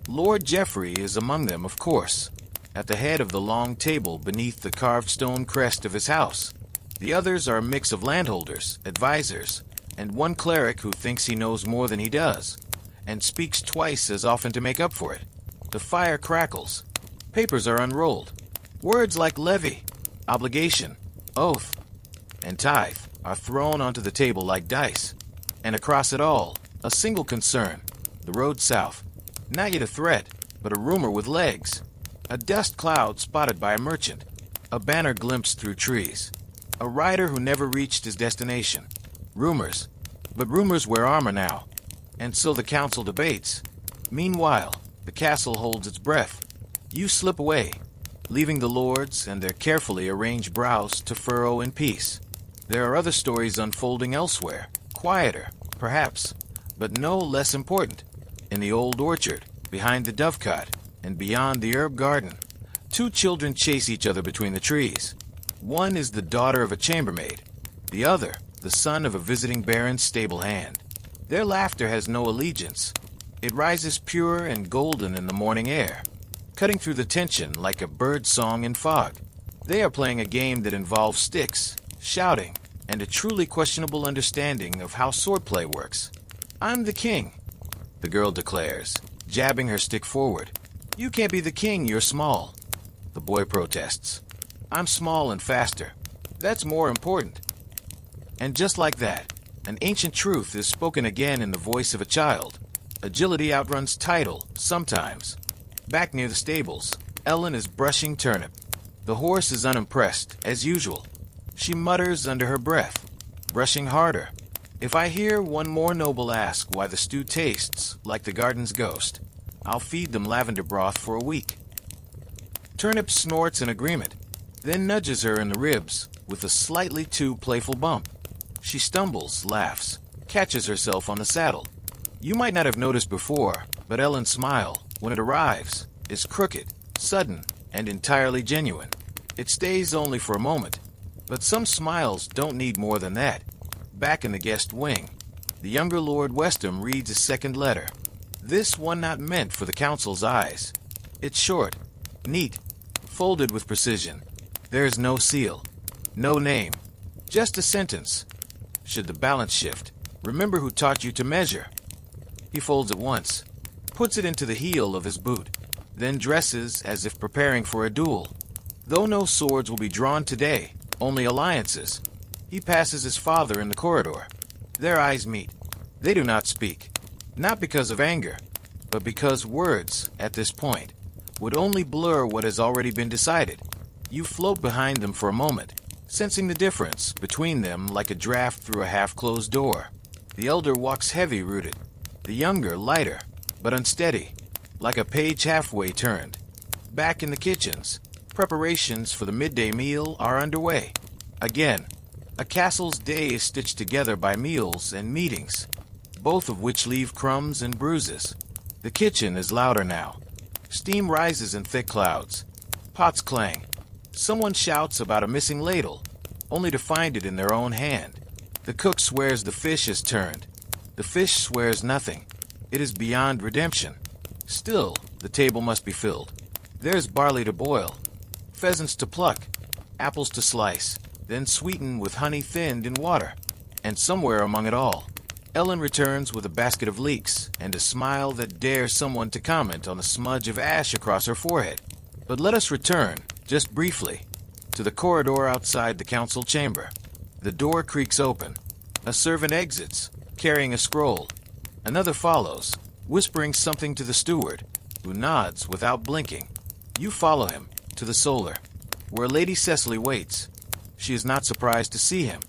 Lord Geoffrey is among them, of course, at the head of the long table beneath the carved stone crest of his house. The others are a mix of landholders, advisors, and one cleric who thinks he knows more than he does, and speaks twice as often to make up for it. The fire crackles. Papers are unrolled. Words like levy, obligation, oath, and tithe are thrown onto the table like dice. And across it all, a single concern, the road south. Not yet a threat, but a rumor with legs. A dust cloud spotted by a merchant. A banner glimpsed through trees. A rider who never reached his destination. Rumors. But rumors wear armor now. And so the council debates. Meanwhile, the castle holds its breath. You slip away, leaving the lords and their carefully arranged brows to furrow in peace. There are other stories unfolding elsewhere, quieter, perhaps, but no less important. In the old orchard, behind the dovecot, and beyond the herb garden, 2 children chase each other between the trees. One is the daughter of a chambermaid, the other, the son of a visiting baron's stable hand. Their laughter has no allegiance. It rises pure and golden in the morning air, cutting through the tension like a bird song in fog. They are playing a game that involves sticks, shouting, and a truly questionable understanding of how swordplay works. I'm the king, the girl declares, jabbing her stick forward. You can't be the king, you're small, the boy protests. I'm small and faster. That's more important. And just like that, an ancient truth is spoken again in the voice of a child. Agility outruns title, sometimes. Back near the stables, Ellen is brushing turnip. The horse is unimpressed, as usual. She mutters under her breath, brushing harder. If I hear one more noble ask why the stew tastes like the garden's ghost, I'll feed them lavender broth for a week. Turnip snorts in agreement, then nudges her in the ribs with a slightly too playful bump. She stumbles, laughs, catches herself on the saddle. You might not have noticed before, but Ellen's smile, when it arrives, is crooked, sudden, and entirely genuine. It stays only for a moment, but some smiles don't need more than that. Back in the guest wing, the younger Lord Westham reads a second letter. This one not meant for the council's eyes. It's short, neat, folded with precision. There's no seal, no name, just a sentence. Should the balance shift, remember who taught you to measure. He folds it once, puts it into the heel of his boot, then dresses as if preparing for a duel. Though no swords will be drawn today, only alliances. He passes his father in the corridor. Their eyes meet. They do not speak, not because of anger, but because words, at this point, would only blur what has already been decided. You float behind them for a moment, sensing the difference between them like a draft through a half-closed door. The elder walks heavy-rooted, the younger lighter, but unsteady, like a page halfway turned. Back in the kitchens, preparations for the midday meal are underway. Again, a castle's day is stitched together by meals and meetings, both of which leave crumbs and bruises. The kitchen is louder now. Steam rises in thick clouds. Pots clang. Someone shouts about a missing ladle, only to find it in their own hand. The cook swears the fish is turned. The fish swears nothing. It is beyond redemption. Still, the table must be filled. There's barley to boil, pheasants to pluck, apples to slice, then sweeten with honey thinned in water. And somewhere among it all, Ellen returns with a basket of leeks and a smile that dares someone to comment on the smudge of ash across her forehead. But let us return, just briefly, to the corridor outside the council chamber. The door creaks open. A servant exits, carrying a scroll. Another follows, whispering something to the steward, who nods without blinking. You follow him to the solar, where Lady Cecily waits. She is not surprised to see him.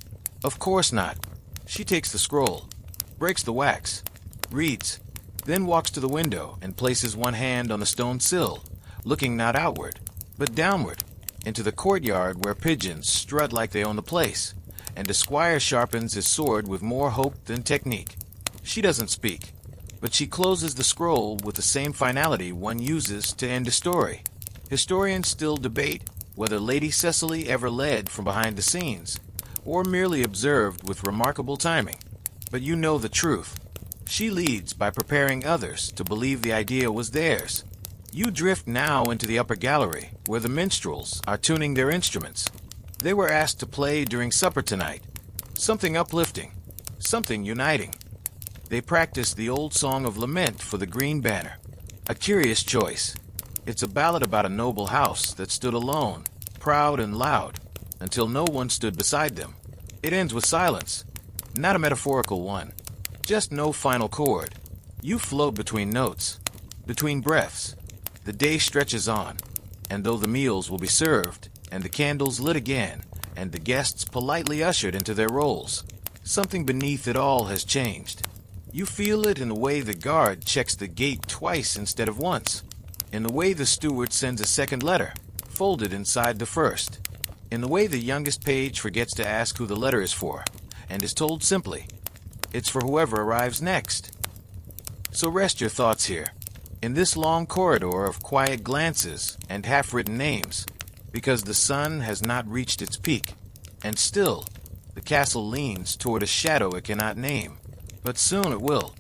Of course not. She takes the scroll, breaks the wax, reads, then walks to the window and places one hand on the stone sill, looking not outward, but downward, into the courtyard where pigeons strut like they own the place, and a squire sharpens his sword with more hope than technique. She doesn't speak, but she closes the scroll with the same finality one uses to end a story. Historians still debate whether Lady Cecily ever led from behind the scenes, or merely observed with remarkable timing. But you know the truth. She leads by preparing others to believe the idea was theirs. You drift now into the upper gallery, where the minstrels are tuning their instruments. They were asked to play during supper tonight. Something uplifting, something uniting. They practice the old song of lament for the green banner. A curious choice. It's a ballad about a noble house that stood alone, proud and loud, until no one stood beside them. It ends with silence, not a metaphorical one, just no final chord. You float between notes, between breaths. The day stretches on, and though the meals will be served, and the candles lit again, and the guests politely ushered into their roles, something beneath it all has changed. You feel it in the way the guard checks the gate twice instead of once, in the way the steward sends a second letter, folded inside the first, in the way the youngest page forgets to ask who the letter is for, and is told simply, it's for whoever arrives next. So rest your thoughts here, in this long corridor of quiet glances and half-written names, because the sun has not reached its peak, and still, the castle leans toward a shadow it cannot name. But soon it will.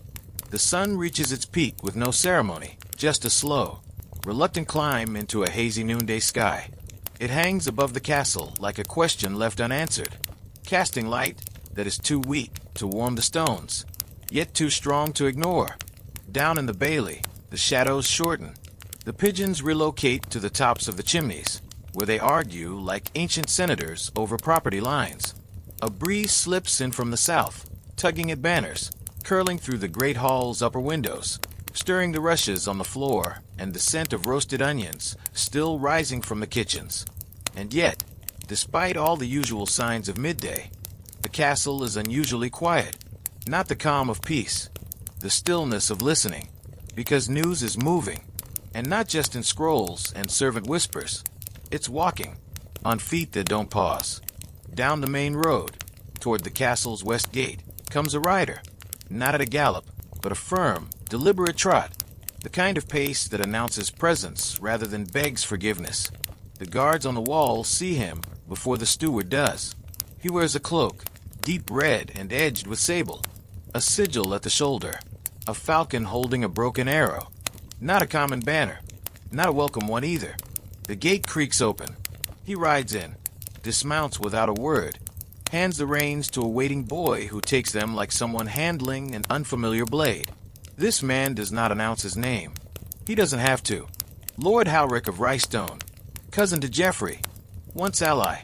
The sun reaches its peak with no ceremony, just a slow, reluctant climb into a hazy noonday sky. It hangs above the castle like a question left unanswered, casting light that is too weak to warm the stones, yet too strong to ignore. Down in the bailey, the shadows shorten. The pigeons relocate to the tops of the chimneys, where they argue like ancient senators over property lines. A breeze slips in from the south, tugging at banners, curling through the great hall's upper windows, stirring the rushes on the floor and the scent of roasted onions still rising from the kitchens. And yet, despite all the usual signs of midday, the castle is unusually quiet, not the calm of peace, the stillness of listening, because news is moving, and not just in scrolls and servant whispers. It's walking, on feet that don't pause. Down the main road, toward the castle's west gate, comes a rider, not at a gallop, but a firm, deliberate trot, the kind of pace that announces presence rather than begs forgiveness. The guards on the wall see him before the steward does. He wears a cloak, deep red and edged with sable, a sigil at the shoulder, a falcon holding a broken arrow. Not a common banner, not a welcome one either. The gate creaks open. He rides in, dismounts without a word, hands the reins to a waiting boy who takes them like someone handling an unfamiliar blade. This man does not announce his name. He doesn't have to. Lord Howrick of Rystone, cousin to Geoffrey, once ally,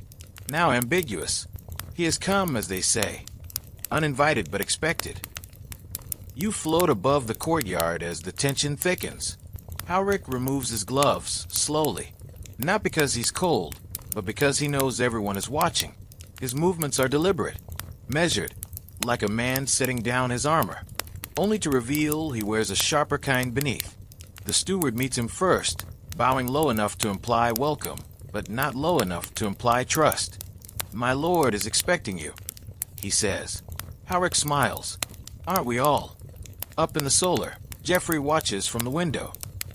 now ambiguous. He has come, as they say, uninvited but expected. You float above the courtyard as the tension thickens. Howrick removes his gloves, slowly, not because he's cold, but because he knows everyone is watching. His movements are deliberate, measured, like a man setting down his armor, only to reveal he wears a sharper kind beneath. The steward meets him first, bowing low enough to imply welcome, but not low enough to imply trust. "My lord is expecting you," he says. Howrick smiles. "Aren't we all?" Up in the solar, Geoffrey watches from the window.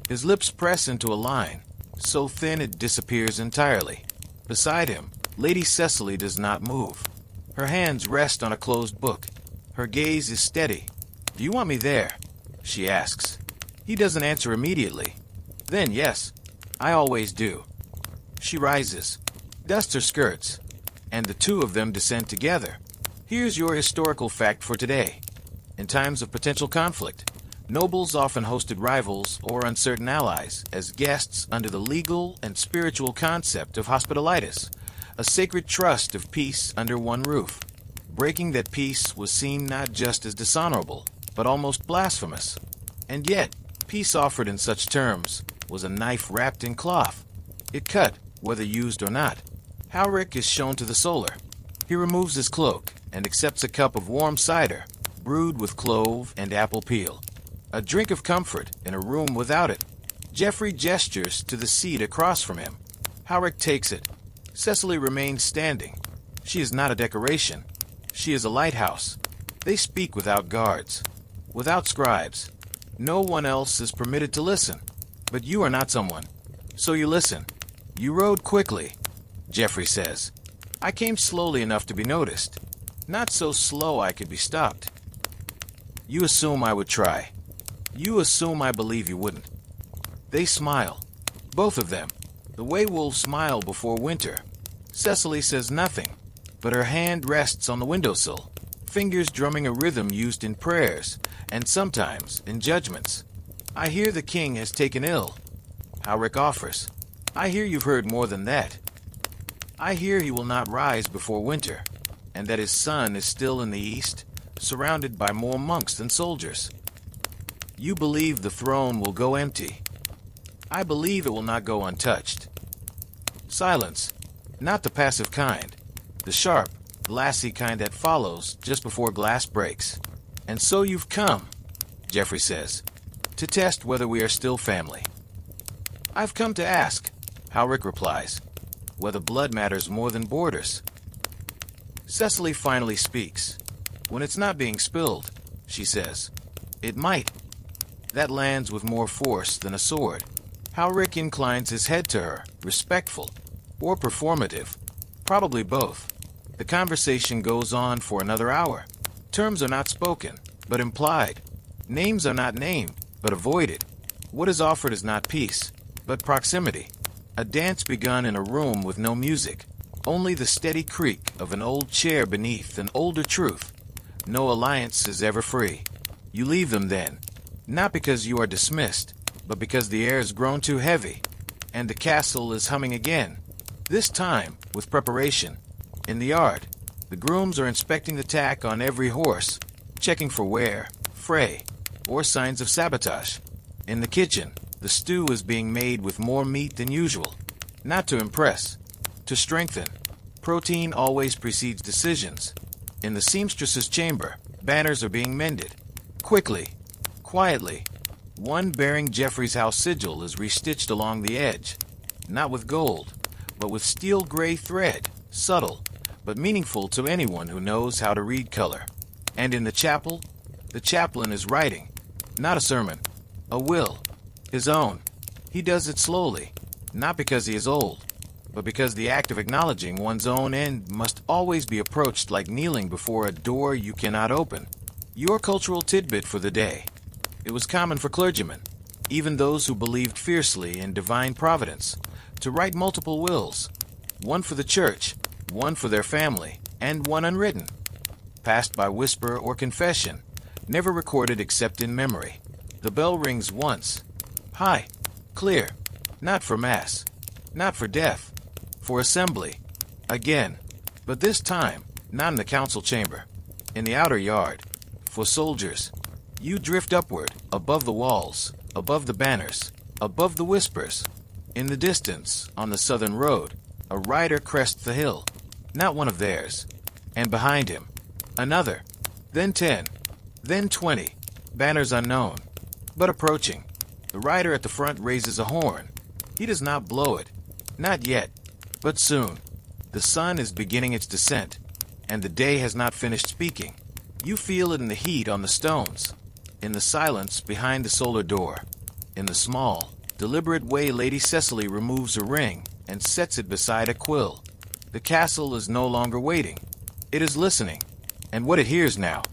His lips press into a line, so thin it disappears entirely. Beside him, Lady Cecily does not move. Her hands rest on a closed book. Her gaze is steady. "Do you want me there?" she asks. He doesn't answer immediately. Then, yes, I always do. She rises, dusts her skirts, and the two of them descend together. Here's your historical fact for today. In times of potential conflict, nobles often hosted rivals or uncertain allies as guests under the legal and spiritual concept of hospitalitas, a sacred trust of peace under one roof. Breaking that peace was seen not just as dishonorable, but almost blasphemous. And yet, peace offered in such terms was a knife wrapped in cloth. It cut, whether used or not. Howrick is shown to the solar. He removes his cloak and accepts a cup of warm cider, brewed with clove and apple peel. A drink of comfort in a room without it. Geoffrey gestures to the seat across from him. Howrick takes it. Cecily remains standing. She is not a decoration. She is a lighthouse. They speak without guards, without scribes. No one else is permitted to listen. But you are not someone, so you listen. "You rode quickly," Geoffrey says. "I came slowly enough to be noticed. Not so slow I could be stopped. You assume I would try. You assume I believe you wouldn't." They smile. Both of them. The way wolves smile before winter. Cecily says nothing, but her hand rests on the windowsill, fingers drumming a rhythm used in prayers, and sometimes in judgments. "I hear the king has taken ill," Howrick offers. "I hear you've heard more than that. I hear he will not rise before winter, and that his son is still in the east, surrounded by more monks than soldiers. You believe the throne will go empty. I believe it will not go untouched." Silence, not the passive kind, the sharp, glassy kind that follows just before glass breaks. "And so you've come," Geoffrey says, "to test whether we are still family." "I've come to ask," Howrick replies, "whether blood matters more than borders." Cecily finally speaks. "When it's not being spilled," she says, "it might." That lands with more force than a sword. Howrick inclines his head to her, respectful, or performative, probably both. The conversation goes on for another hour. Terms are not spoken, but implied. Names are not named, but avoided. What is offered is not peace, but proximity. A dance begun in a room with no music, only the steady creak of an old chair beneath an older truth. No alliance is ever free. You leave them then, not because you are dismissed, but because the air has grown too heavy, and the castle is humming again, this time with preparation. In the yard, the grooms are inspecting the tack on every horse, checking for wear, fray, or signs of sabotage. In the kitchen, the stew is being made with more meat than usual, not to impress, to strengthen. Protein always precedes decisions. In the seamstress's chamber, banners are being mended. Quickly, quietly, one bearing Geoffrey's house sigil is restitched along the edge, not with gold, but with steel gray thread, subtle, but meaningful to anyone who knows how to read color. And in the chapel, the chaplain is writing, not a sermon, a will, his own. He does it slowly, not because he is old, but because the act of acknowledging one's own end must always be approached like kneeling before a door you cannot open. Your cultural tidbit for the day. It was common for clergymen, even those who believed fiercely in divine providence, to write multiple wills, one for the church, one for their family, and one unwritten, passed by whisper or confession, never recorded except in memory. The bell rings once. High, clear, not for mass, not for death, for assembly. Again, but this time, not in the council chamber, in the outer yard, for soldiers. You drift upward, above the walls, above the banners, above the whispers. In the distance, on the southern road, a rider crests the hill, not one of theirs, and behind him, another, then 10, then 20, banners unknown, but approaching. The rider at the front raises a horn. He does not blow it, not yet, but soon. The sun is beginning its descent, and the day has not finished speaking. You feel it in the heat on the stones, in the silence behind the solar door, in the small, deliberate way Lady Cecily removes a ring and sets it beside a quill. The castle is no longer waiting. It is listening, and what it hears now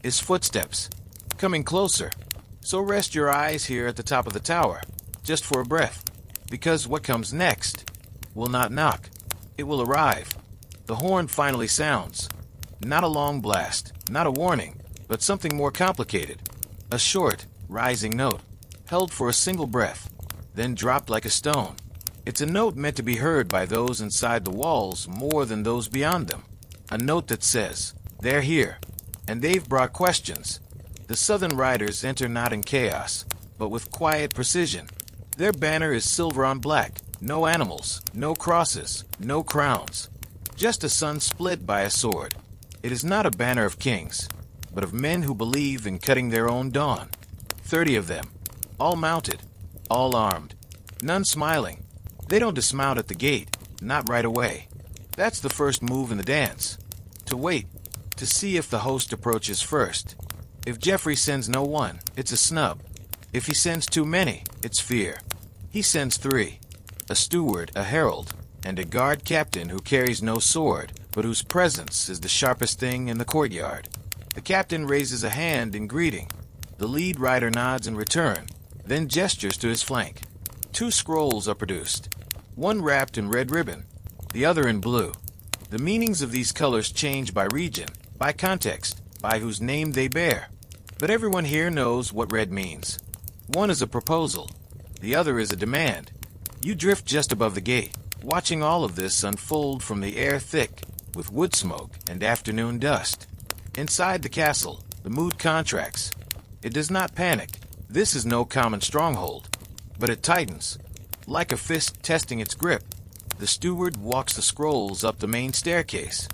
is footsteps, coming closer. So rest your eyes here at the top of the tower, just for a breath, because what comes next will not knock. It will arrive. The horn finally sounds. Not a long blast, not a warning, but something more complicated. A short, rising note, held for a single breath, then dropped like a stone. It's a note meant to be heard by those inside the walls more than those beyond them. A note that says, they're here, and they've brought questions. The southern riders enter not in chaos, but with quiet precision. Their banner is silver on black, no animals, no crosses, no crowns. Just a sun split by a sword. It is not a banner of kings, but of men who believe in cutting their own dawn. 30 of them, all mounted, all armed, none smiling. They don't dismount at the gate, not right away. That's the first move in the dance. To wait, to see if the host approaches first. If Geoffrey sends no one, it's a snub. If he sends too many, it's fear. He sends 3, a steward, a herald, and a guard captain who carries no sword, but whose presence is the sharpest thing in the courtyard. The captain raises a hand in greeting. The lead rider nods in return, then gestures to his flank. 2 scrolls are produced, one wrapped in red ribbon, the other in blue. The meanings of these colors change by region, by context, by whose name they bear. But everyone here knows what red means. One is a proposal, the other is a demand. You drift just above the gate, watching all of this unfold from the air thick with wood smoke and afternoon dust. Inside the castle, the mood contracts. It does not panic. This is no common stronghold, but it tightens, like a fist testing its grip. The steward walks the scrolls up the main staircase.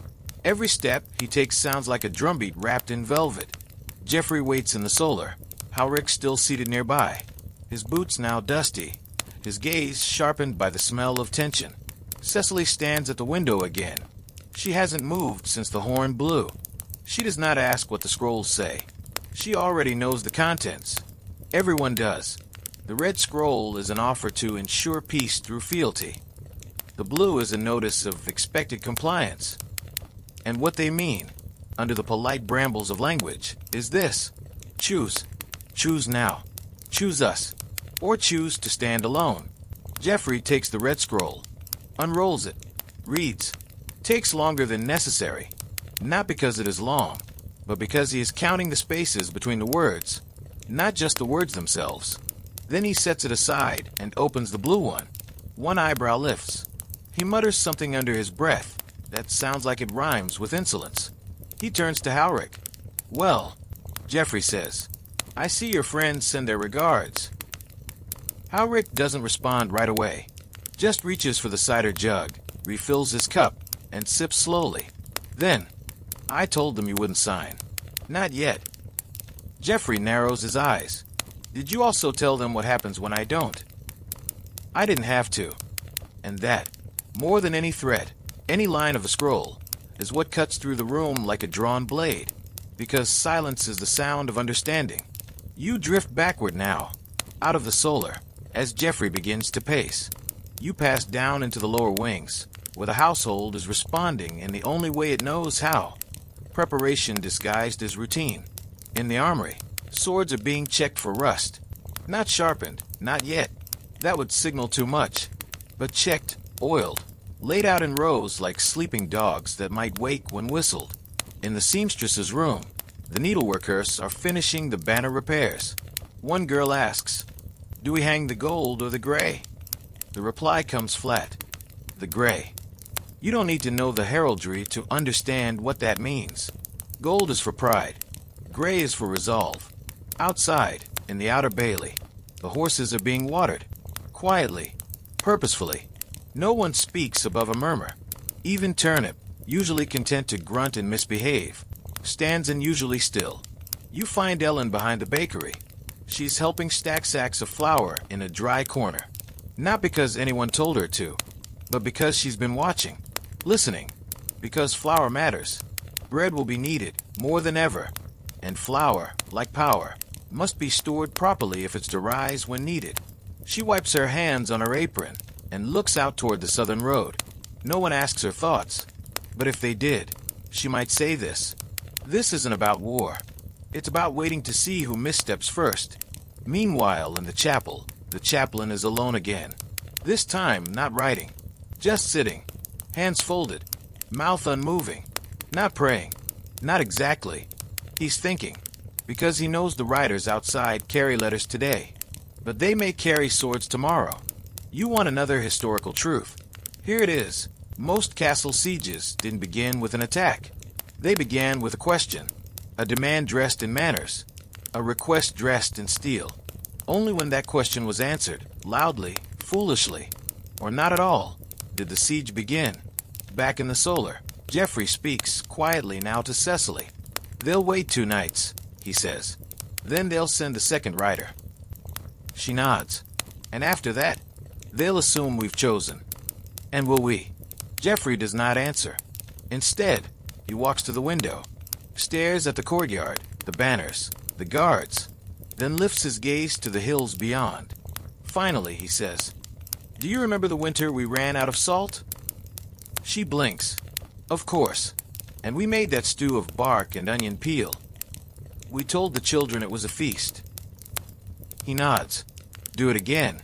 Every step he takes sounds like a drumbeat wrapped in velvet. Geoffrey waits in the solar, Howrick still seated nearby, his boots now dusty, his gaze sharpened by the smell of tension. Cecily stands at the window again. She hasn't moved since the horn blew. She does not ask what the scrolls say. She already knows the contents. Everyone does. The red scroll is an offer to ensure peace through fealty. The blue is a notice of expected compliance. And what they mean, under the polite brambles of language, is this: choose. Choose now. Choose us. Or choose to stand alone. Geoffrey takes the red scroll, unrolls it, reads. Takes longer than necessary, not because it is long, but because he is counting the spaces between the words, not just the words themselves. Then he sets it aside and opens the blue one. One eyebrow lifts. He mutters something under his breath that sounds like it rhymes with insolence. He turns to Howrick. Well, Geoffrey says, I see your friends send their regards. Howrick doesn't respond right away, just reaches for the cider jug, refills his cup, and sips slowly. Then, I told them you wouldn't sign. Not yet. Geoffrey narrows his eyes. Did you also tell them what happens when I don't? I didn't have to. And that, more than any thread, any line of a scroll, is what cuts through the room like a drawn blade, because silence is the sound of understanding. You drift backward now, out of the solar, as Geoffrey begins to pace. You pass down into the lower wings, where the household is responding in the only way it knows how. Preparation disguised as routine. In the armory, swords are being checked for rust. Not sharpened, not yet. That would signal too much. But checked, oiled, laid out in rows like sleeping dogs that might wake when whistled. In the seamstress's room, the needleworkers are finishing the banner repairs. One girl asks, "Do we hang the gold or the gray?" The reply comes flat, "The gray." You don't need to know the heraldry to understand what that means. Gold is for pride. Gray is for resolve. Outside, in the outer bailey, the horses are being watered. Quietly, purposefully. No one speaks above a murmur. Even Turnip, usually content to grunt and misbehave, stands unusually still. You find Ellen behind the bakery. She's helping stack sacks of flour in a dry corner. Not because anyone told her to, but because she's been watching, listening, because flour matters. Bread will be needed more than ever, and flour, like power, must be stored properly if it's to rise when needed. She wipes her hands on her apron and looks out toward the southern road. No one asks her thoughts, but if they did, she might say this. This isn't about war. It's about waiting to see who missteps first. Meanwhile, in the chapel, the chaplain is alone again. This time, not writing, just sitting, hands folded, mouth unmoving, not praying, not exactly. He's thinking, because he knows the writers outside carry letters today, but they may carry swords tomorrow. You want another historical truth. Here it is. Most castle sieges didn't begin with an attack. They began with a question, a demand dressed in manners, a request dressed in steel. Only when that question was answered, loudly, foolishly, or not at all, did the siege begin. Back in the solar, Geoffrey speaks quietly now to Cecily. "They'll wait 2 nights," he says. "Then they'll send a second rider." She nods. "And after that, they'll assume we've chosen." "And will we?" Geoffrey does not answer. Instead, he walks to the window, stares at the courtyard, the banners, the guards, then lifts his gaze to the hills beyond. Finally, he says, "Do you remember the winter we ran out of salt?" She blinks. "Of course. And we made that stew of bark and onion peel. We told the children it was a feast." He nods. "Do it again."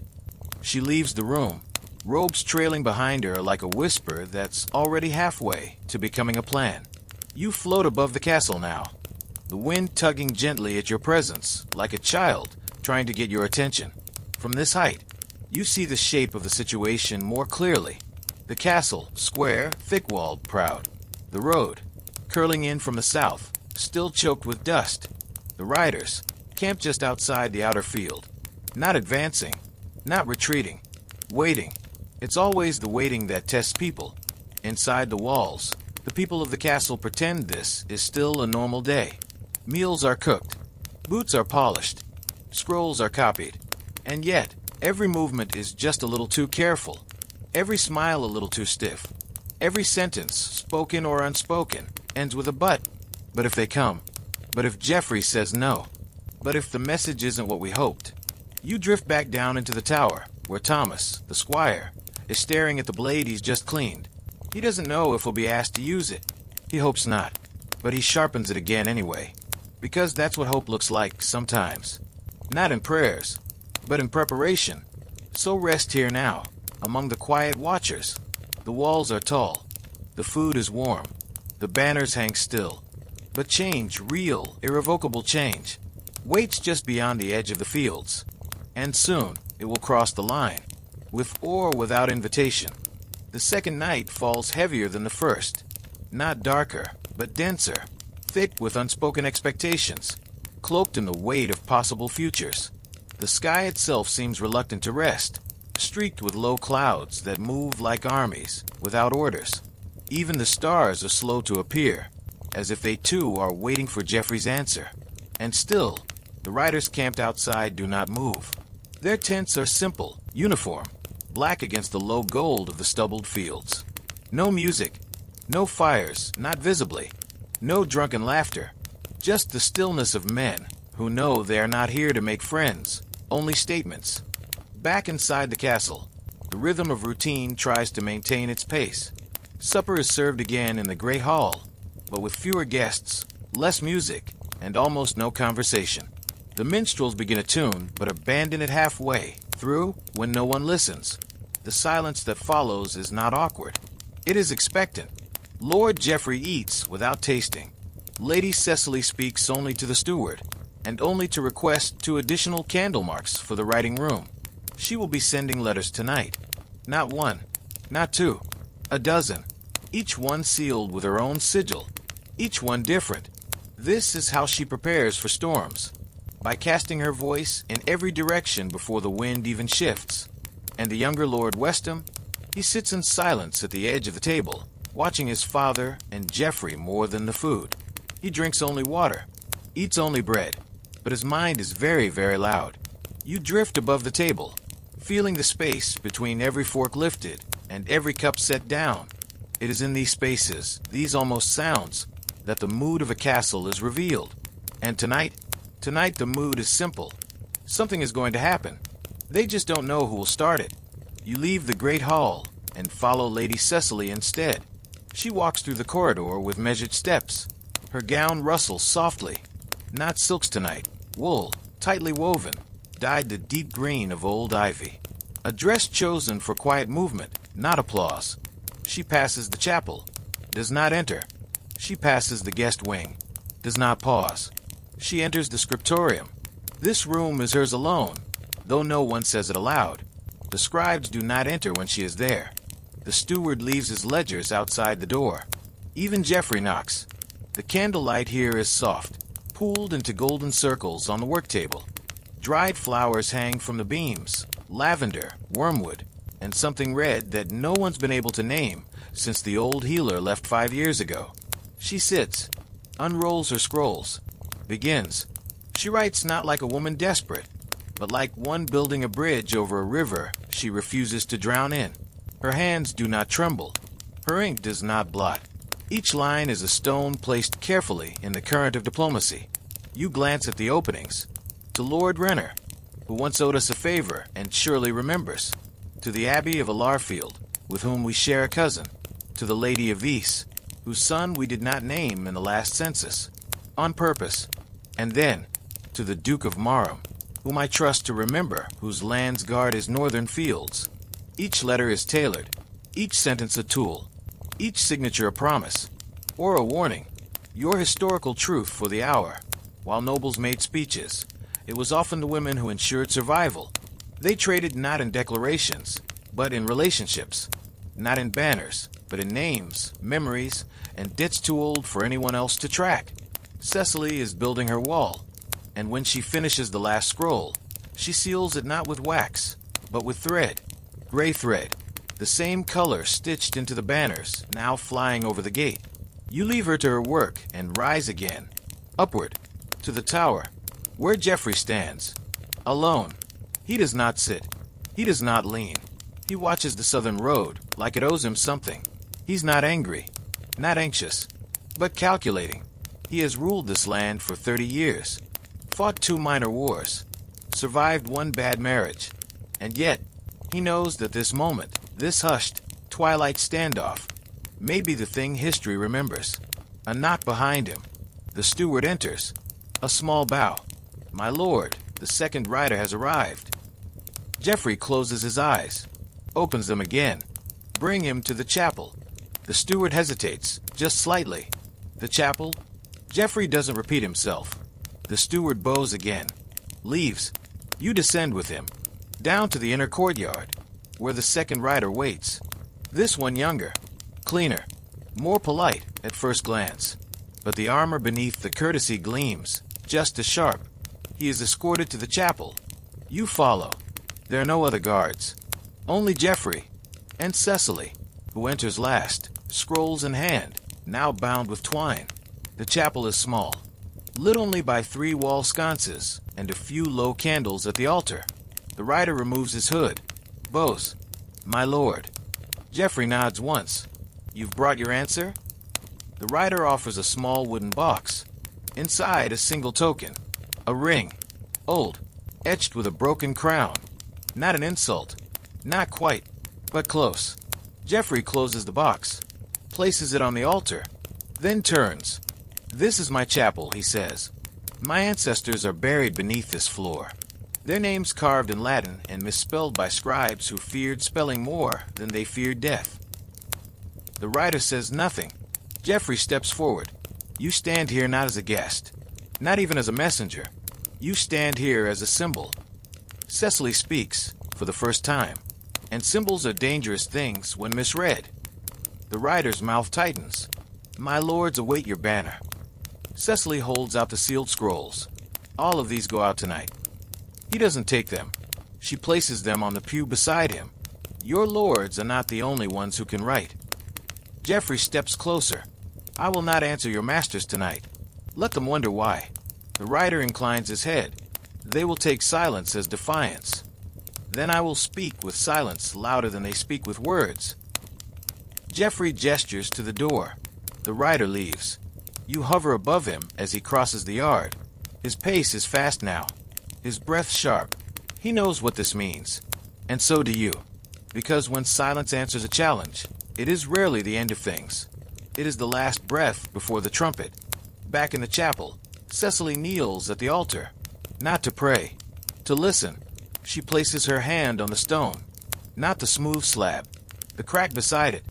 She leaves the room, robes trailing behind her like a whisper that's already halfway to becoming a plan. You float above the castle now, the wind tugging gently at your presence, like a child trying to get your attention. From this height, you see the shape of the situation more clearly. The castle, square, thick-walled, proud. The road, curling in from the south, still choked with dust. The riders, camped just outside the outer field. Not advancing, not retreating. Waiting. It's always the waiting that tests people. Inside the walls, the people of the castle pretend this is still a normal day. Meals are cooked. Boots are polished. Scrolls are copied. And yet, every movement is just a little too careful. Every smile a little too stiff. Every sentence, spoken or unspoken, ends with a but. But if they come. But if Geoffrey says no. But if the message isn't what we hoped. You drift back down into the tower, where Thomas, the squire, is staring at the blade he's just cleaned. He doesn't know if he'll be asked to use it. He hopes not. But he sharpens it again anyway. Because that's what hope looks like sometimes. Not in prayers, but in preparation. So rest here now, among the quiet watchers. The walls are tall. The food is warm. The banners hang still. But change, real, irrevocable change, waits just beyond the edge of the fields. And soon it will cross the line, with or without invitation. The second night falls heavier than the first. Not darker, but denser, thick with unspoken expectations, cloaked in the weight of possible futures. The sky itself seems reluctant to rest, streaked with low clouds that move like armies, without orders. Even the stars are slow to appear, as if they too are waiting for Geoffrey's answer. And still, the riders camped outside do not move. Their tents are simple, uniform, black against the low gold of the stubbled fields. No music, no fires, not visibly, no drunken laughter, just the stillness of men who know they are not here to make friends, only statements. Back inside the castle, The rhythm of routine tries to maintain its pace. Supper is served again in the great hall, but with fewer guests, less music, and almost no conversation. The minstrels begin a tune, but abandon it halfway through when no one listens. The silence that follows is not awkward. It is expectant. Lord Geoffrey eats without tasting. Lady Cecily speaks only to the steward, and only to request 2 additional candle marks for the writing room. She will be sending letters tonight. Not 1, not 2, a dozen, each one sealed with her own sigil, each one different. This is how she prepares for storms, by casting her voice in every direction before the wind even shifts. And the younger Lord Westham, he sits in silence at the edge of the table, watching his father and Geoffrey more than the food. He drinks only water, eats only bread, but his mind is very, very loud. You drift above the table, feeling the space between every fork lifted and every cup set down. It is in these spaces, these almost sounds, that the mood of a castle is revealed. And tonight the mood is simple. Something is going to happen. They just don't know who will start it. You leave the great hall and follow Lady Cecily instead. She walks through the corridor with measured steps. Her gown rustles softly. Not silks tonight, wool, tightly woven, dyed the deep green of old ivy. A dress chosen for quiet movement, not applause. She passes the chapel, does not enter. She passes the guest wing, does not pause. She enters the scriptorium. This room is hers alone, though no one says it aloud. The scribes do not enter when she is there. The steward leaves his ledgers outside the door. Even Geoffrey knocks. The candlelight here is soft, pooled into golden circles on the work table. Dried flowers hang from the beams, lavender, wormwood, and something red that no one's been able to name since the old healer left 5 years ago. She sits, unrolls her scrolls, begins. She writes not like a woman desperate, but like one building a bridge over a river she refuses to drown in. Her hands do not tremble. Her ink does not blot. Each line is a stone placed carefully in the current of diplomacy. You glance at the openings. To Lord Renner, who once owed us a favor and surely remembers. To the Abbey of Alarfield, with whom we share a cousin. To the Lady of Ys, whose son we did not name in the last census, on purpose. And then, to the Duke of Marham, whom I trust to remember, whose lands guard his northern fields. Each letter is tailored, each sentence a tool, each signature a promise, or a warning, your historical truth for the hour. While nobles made speeches, it was often the women who ensured survival. They traded not in declarations, but in relationships, not in banners, but in names, memories, and debts too old for anyone else to track. Cecily is building her wall, and when she finishes the last scroll, she seals it not with wax, but with thread, gray thread, the same color stitched into the banners now flying over the gate. You leave her to her work and rise again, upward, to the tower, where Geoffrey stands, alone. He does not sit. He does not lean. He watches the southern road like it owes him something. He's not angry, not anxious, but calculating. He has ruled this land for 30 years, fought 2 minor wars, survived 1 bad marriage, and yet he knows that this moment, this hushed, twilight standoff, may be the thing history remembers. A knock behind him. The steward enters. A small bow. My lord, the second rider has arrived. Geoffrey closes his eyes, opens them again. Bring him to the chapel. The steward hesitates, just slightly. The chapel? Geoffrey doesn't repeat himself. The steward bows again. Leaves. You descend with him, down to the inner courtyard, where the second rider waits. This one younger, cleaner, more polite at first glance. But the armor beneath the courtesy gleams, just as sharp. He is escorted to the chapel. You follow. There are no other guards. Only Geoffrey and Cecily, who enters last, scrolls in hand, now bound with twine. The chapel is small, lit only by 3 wall sconces and a few low candles at the altar. The rider removes his hood, bows. My lord. Geoffrey nods once. You've brought your answer? The rider offers a small wooden box. Inside, a single token. A ring. Old. Etched with a broken crown. Not an insult. Not quite. but close. Geoffrey closes the box, places it on the altar, then turns. "This is my chapel," he says. "My ancestors are buried beneath this floor. Their names carved in Latin and misspelled by scribes who feared spelling more than they feared death." The writer says nothing. Geoffrey steps forward. "You stand here not as a guest, not even as a messenger. You stand here as a symbol." Cecily speaks for the first time, and symbols are dangerous things when misread. The writer's mouth tightens. "My lords await your banner." Cecily holds out the sealed scrolls. "All of these go out tonight." He doesn't take them. She places them on the pew beside him. "Your lords are not the only ones who can write." Geoffrey steps closer. "I will not answer your masters tonight. Let them wonder why." The writer inclines his head. "They will take silence as defiance. Then I will speak with silence louder than they speak with words." Geoffrey gestures to the door. The writer leaves. You hover above him as he crosses the yard. His pace is fast now, his breath sharp. He knows what this means. And so do you. Because when silence answers a challenge, it is rarely the end of things. It is the last breath before the trumpet. Back in the chapel, Cecily kneels at the altar. Not to pray, to listen. She places her hand on the stone, not the smooth slab, the crack beside it,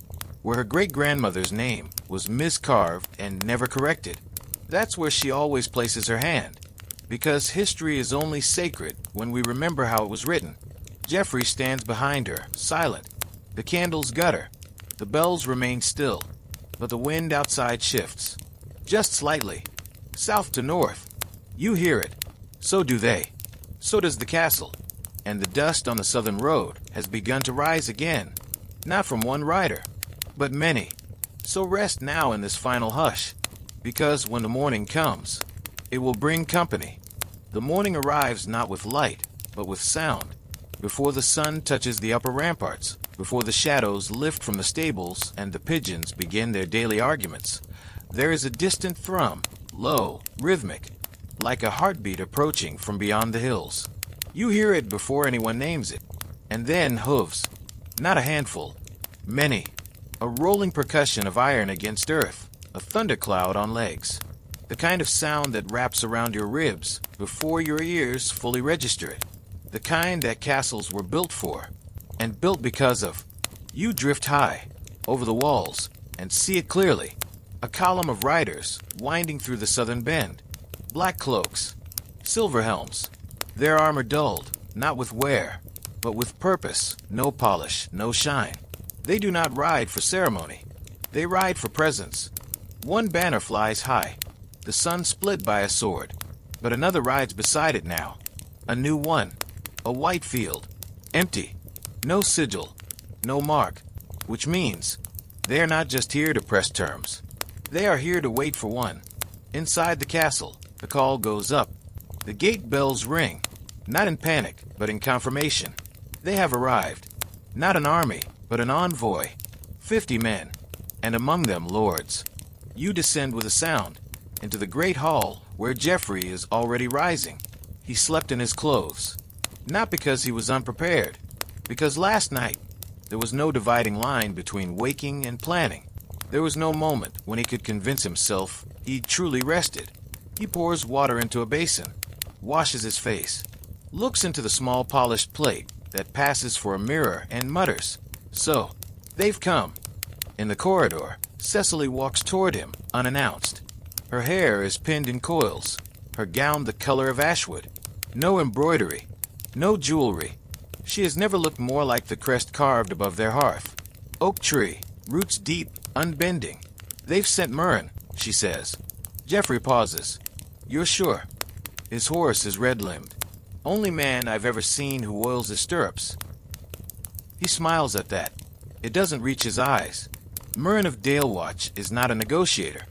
where her great-grandmother's name was miscarved and never corrected. That's where she always places her hand, because history is only sacred when we remember how it was written. Geoffrey stands behind her, silent. The candles gutter. The bells remain still, but the wind outside shifts. Just slightly. South to north. You hear it. So do they. So does the castle. And the dust on the southern road has begun to rise again. Not from one rider, but many. So rest now in this final hush, because when the morning comes, it will bring company. The morning arrives not with light, but with sound. Before the sun touches the upper ramparts, before the shadows lift from the stables and the pigeons begin their daily arguments, there is a distant thrum, low, rhythmic, like a heartbeat approaching from beyond the hills. You hear it before anyone names it, and then hooves. Not a handful, many. A rolling percussion of iron against earth, a thundercloud on legs. The kind of sound that wraps around your ribs before your ears fully register it. The kind that castles were built for, and built because of. You drift high, over the walls, and see it clearly. A column of riders winding through the southern bend. Black cloaks, silver helms. Their armor dulled, not with wear, but with purpose, no polish, no shine. They do not ride for ceremony. They ride for presence. One banner flies high, the sun split by a sword, but another rides beside it now. A new one, a white field, empty, no sigil, no mark, which means they are not just here to press terms. They are here to wait for one. Inside the castle, the call goes up. The gate bells ring, not in panic, but in confirmation. They have arrived. Not an army, but an envoy. 50 men, and among them lords. You descend with a sound into the great hall where Geoffrey is already rising. He slept in his clothes, not because he was unprepared, because last night there was no dividing line between waking and planning. There was no moment when he could convince himself he'd truly rested. He pours water into a basin, washes his face, looks into the small polished plate that passes for a mirror and mutters, "So, they've come." In the corridor, Cecily walks toward him, unannounced. Her hair is pinned in coils, her gown the color of ashwood. No embroidery, no jewelry. She has never looked more like the crest carved above their hearth. Oak tree, roots deep, unbending. "They've sent Murren," she says. Geoffrey pauses. "You're sure?" His horse is red-limbed. Only man I've ever seen who oils his stirrups. He smiles at that. It doesn't reach his eyes. Murren of Dalewatch is not a negotiator.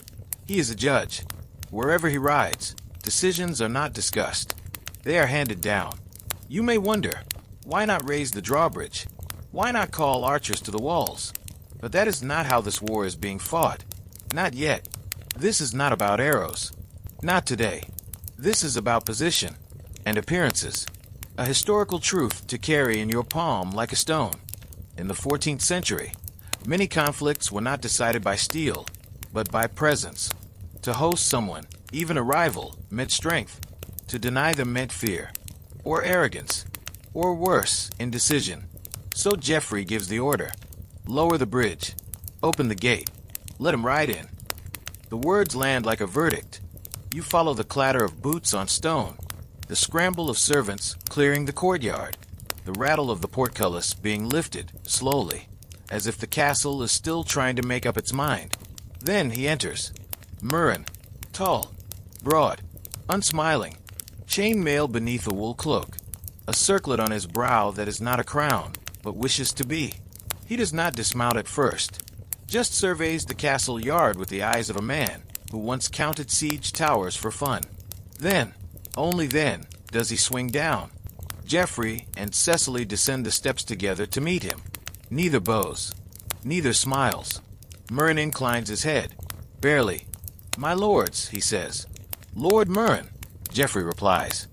He is a judge. Wherever he rides, decisions are not discussed. They are handed down. You may wonder, why not raise the drawbridge? Why not call archers to the walls? But that is not how this war is being fought. Not yet. This is not about arrows. Not today. This is about position and appearances. A historical truth to carry in your palm like a stone. In the 14th century, many conflicts were not decided by steel, but by presence. To host someone, even a rival, meant strength. To deny them meant fear, or arrogance, or worse, indecision. So Geoffrey gives the order. Lower the bridge. Open the gate. Let him ride in. The words land like a verdict. You follow the clatter of boots on stone, the scramble of servants clearing the courtyard, the rattle of the portcullis being lifted slowly, as if the castle is still trying to make up its mind. Then he enters. Murren, tall, broad, unsmiling, chainmail beneath a wool cloak, a circlet on his brow that is not a crown, but wishes to be. He does not dismount at first, just surveys the castle yard with the eyes of a man who once counted siege towers for fun. Then, only then, does he swing down. Geoffrey and Cecily descend the steps together to meet him. Neither bows, neither smiles. Murren inclines his head, barely. "My lords," he says. "Lord Murren," Geoffrey replies.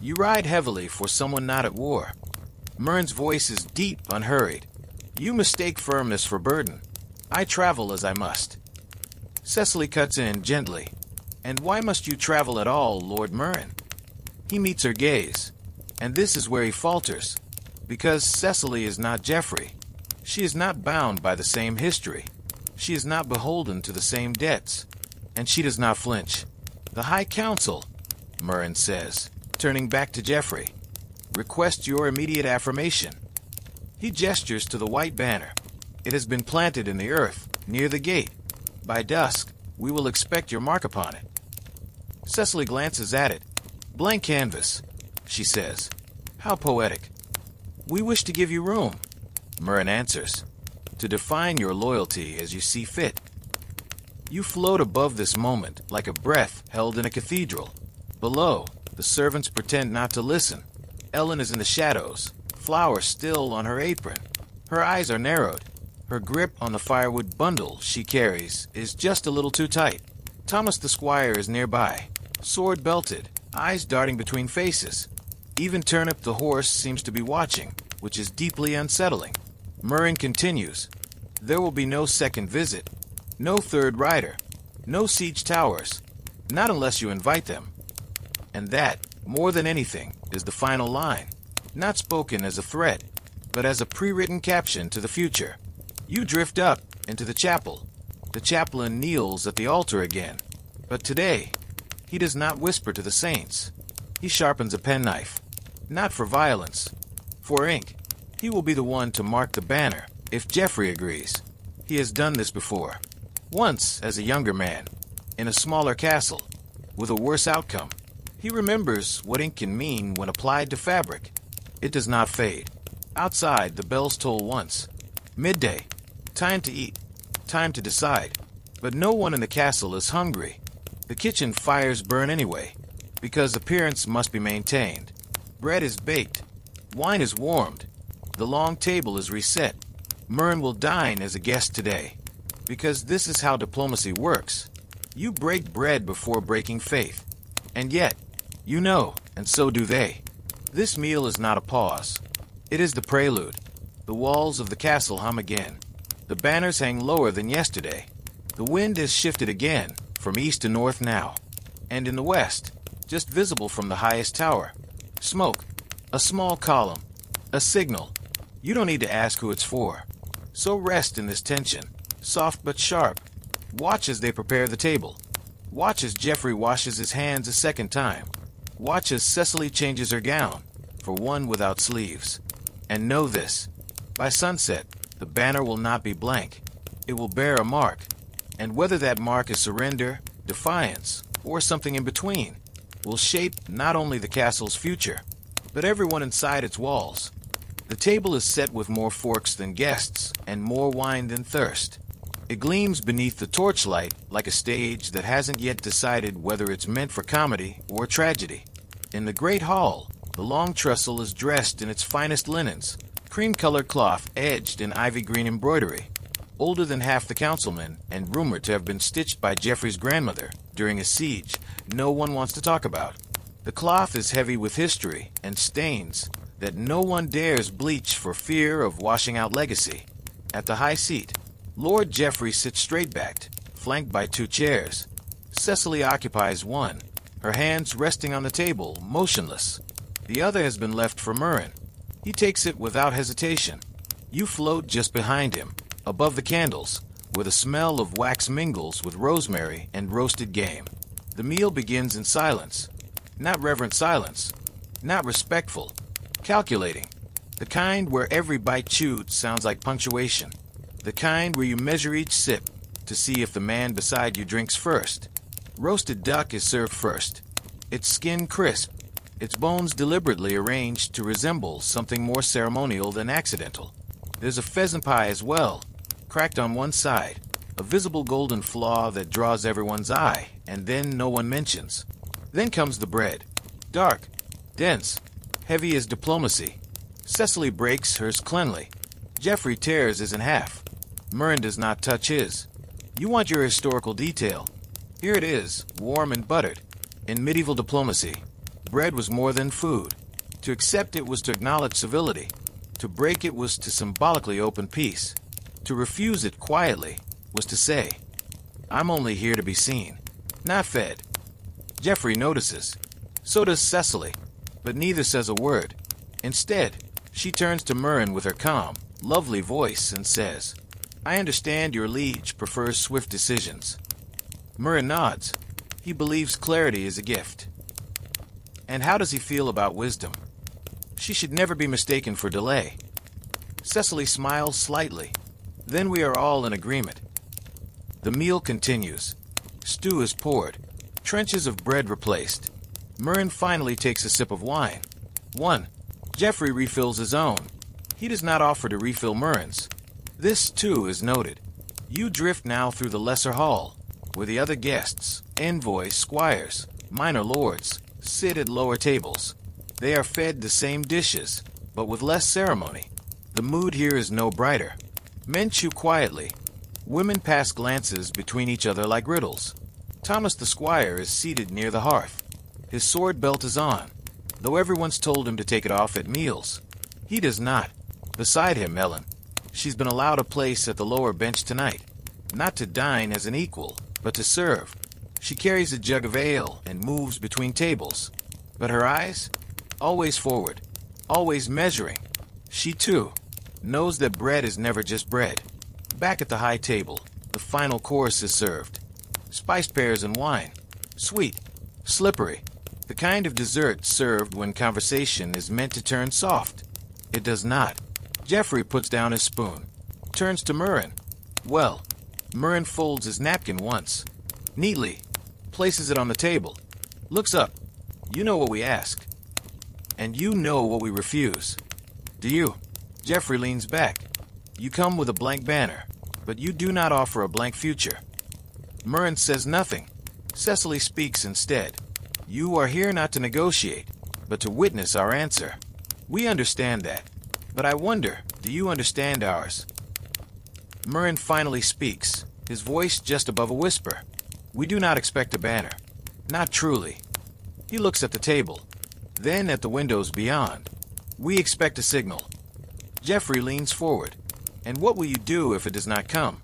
"You ride heavily for someone not at war." Murren's voice is deep, unhurried. "You mistake firmness for burden. I travel as I must." Cecily cuts in gently. "And why must you travel at all, Lord Murren?" He meets her gaze, and this is where he falters, because Cecily is not Geoffrey. She is not bound by the same history. She is not beholden to the same debts, and she does not flinch. "The High Council," Murren says, turning back to Geoffrey, "request your immediate affirmation." He gestures to the white banner. "It has been planted in the earth, near the gate. By dusk, we will expect your mark upon it." Cecily glances at it. "Blank canvas," she says. "How poetic." "We wish to give you room," Murren answers, "to define your loyalty as you see fit." You float above this moment like a breath held in a cathedral. Below, the servants pretend not to listen. Ellen is in the shadows, flowers still on her apron. Her eyes are narrowed. Her grip on the firewood bundle she carries is just a little too tight. Thomas the squire is nearby, sword belted, eyes darting between faces. Even Turnip the horse seems to be watching, which is deeply unsettling. Murren continues. "There will be no second visit, no third rider, no siege towers, not unless you invite them." And that, more than anything, is the final line, not spoken as a threat, but as a pre-written caption to the future. You drift up into the chapel. The chaplain kneels at the altar again, but today, he does not whisper to the saints. He sharpens a penknife, not for violence, for ink. He will be the one to mark the banner, if Geoffrey agrees. He has done this before. Once, as a younger man, in a smaller castle, with a worse outcome. He remembers what ink can mean when applied to fabric. It does not fade. Outside, the bells toll once. Midday. Time to eat. Time to decide. But no one in the castle is hungry. The kitchen fires burn anyway, because appearance must be maintained. Bread is baked. Wine is warmed. The long table is reset. Murren will dine as a guest today, because this is how diplomacy works. You break bread before breaking faith. And yet, you know, and so do they. This meal is not a pause. It is the prelude. The walls of the castle hum again. The banners hang lower than yesterday. The wind has shifted again, from east to north now. And in the west, just visible from the highest tower, smoke, a small column, a signal. You don't need to ask who it's for. So rest in this tension, soft but sharp. Watch as they prepare the table. Watch as Geoffrey washes his hands a second time. Watch as Cecily changes her gown, for one without sleeves. And know this, by sunset, the banner will not be blank. It will bear a mark. And whether that mark is surrender, defiance, or something in between, will shape not only the castle's future, but everyone inside its walls. The table is set with more forks than guests, and more wine than thirst. It gleams beneath the torchlight like a stage that hasn't yet decided whether it's meant for comedy or tragedy. In the great hall, the long trestle is dressed in its finest linens, cream-colored cloth edged in ivy-green embroidery, older than half the councilmen and rumored to have been stitched by Geoffrey's grandmother during a siege no one wants to talk about. The cloth is heavy with history and stains, that no one dares bleach for fear of washing out legacy. At the high seat, Lord Geoffrey sits straight-backed, flanked by two chairs. Cecily occupies one, her hands resting on the table, motionless. The other has been left for Murren. He takes it without hesitation. You float just behind him, above the candles, where the smell of wax mingles with rosemary and roasted game. The meal begins in silence. Not reverent silence. Not respectful. Calculating. The kind where every bite chewed sounds like punctuation. The kind where you measure each sip to see if the man beside you drinks first. Roasted duck is served first. Its skin crisp. Its bones deliberately arranged to resemble something more ceremonial than accidental. There's a pheasant pie as well, cracked on one side, a visible golden flaw that draws everyone's eye, and then no one mentions. Then comes the bread. Dark, dense, heavy as diplomacy. Cecily breaks hers cleanly. Geoffrey tears his in half. Murren does not touch his. You want your historical detail. Here it is, warm and buttered. In medieval diplomacy, bread was more than food. To accept it was to acknowledge civility. To break it was to symbolically open peace. To refuse it quietly was to say, I'm only here to be seen, not fed. Geoffrey notices. So does Cecily, but neither says a word. Instead, she turns to Murren with her calm, lovely voice and says, I understand your liege prefers swift decisions. Murren nods. He believes clarity is a gift. And how does he feel about wisdom? She should never be mistaken for delay. Cecily smiles slightly. Then we are all in agreement. The meal continues. Stew is poured. Trenches of bread replaced. Murren finally takes a sip of wine. 1. Geoffrey refills his own. He does not offer to refill Murren's. This, too, is noted. You drift now through the lesser hall, where the other guests, envoys, squires, minor lords, sit at lower tables. They are fed the same dishes, but with less ceremony. The mood here is no brighter. Men chew quietly. Women pass glances between each other like riddles. Thomas the squire is seated near the hearth. His sword belt is on, though everyone's told him to take it off at meals. He does not. Beside him, Ellen. She's been allowed a place at the lower bench tonight. Not to dine as an equal, but to serve. She carries a jug of ale and moves between tables. But her eyes? Always forward. Always measuring. She, too, knows that bread is never just bread. Back at the high table, the final course is served. Spiced pears and wine. Sweet. Slippery. The kind of dessert served when conversation is meant to turn soft. It does not. Geoffrey puts down his spoon. Turns to Murren. Well, Murren folds his napkin once. Neatly. Places it on the table. Looks up. You know what we ask. And you know what we refuse. Do you? Geoffrey leans back. You come with a blank banner, but you do not offer a blank future. Murren says nothing. Cecily speaks instead. You are here not to negotiate, but to witness our answer. We understand that. But I wonder, do you understand ours? Murren finally speaks, his voice just above a whisper. We do not expect a banner. Not truly. He looks at the table, then at the windows beyond. We expect a signal. Geoffrey leans forward. And what will you do if it does not come?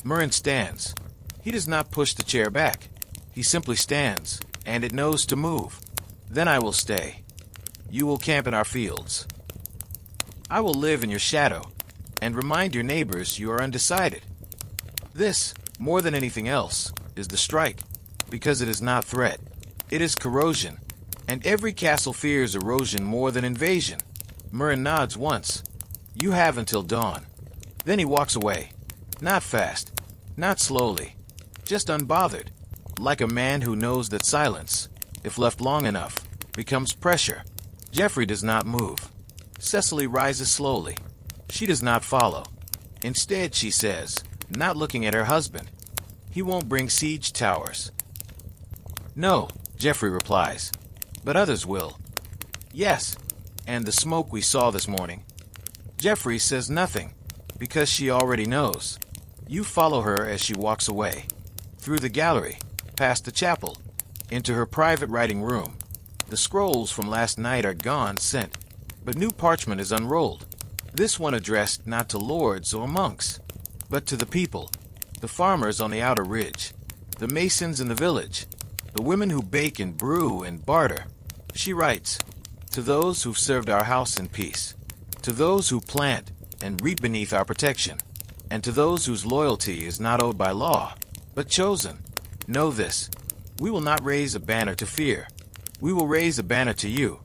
Murren stands. He does not push the chair back. He simply stands, and it knows to move. Then I will stay. You will camp in our fields. I will live in your shadow, and remind your neighbors you are undecided. This, more than anything else, is the strike, because it is not threat. It is corrosion, and every castle fears erosion more than invasion. Murren nods once. You have until dawn. Then he walks away. Not fast, not slowly, just unbothered, like a man who knows that silence, if left long enough, becomes pressure. Geoffrey does not move. Cecily rises slowly. She does not follow. Instead, she says, not looking at her husband, he won't bring siege towers. No, Geoffrey replies, but others will. Yes, and the smoke we saw this morning. Geoffrey says nothing, because she already knows. You follow her as she walks away, through the gallery, past the chapel, into her private writing room. The scrolls from last night are gone sent. But new parchment is unrolled. This one addressed not to lords or monks, but to the people, the farmers on the outer ridge, the masons in the village, the women who bake and brew and barter. She writes, "To those who've served our house in peace, to those who plant and reap beneath our protection, and to those whose loyalty is not owed by law, but chosen, know this, we will not raise a banner to fear. We will raise a banner to you.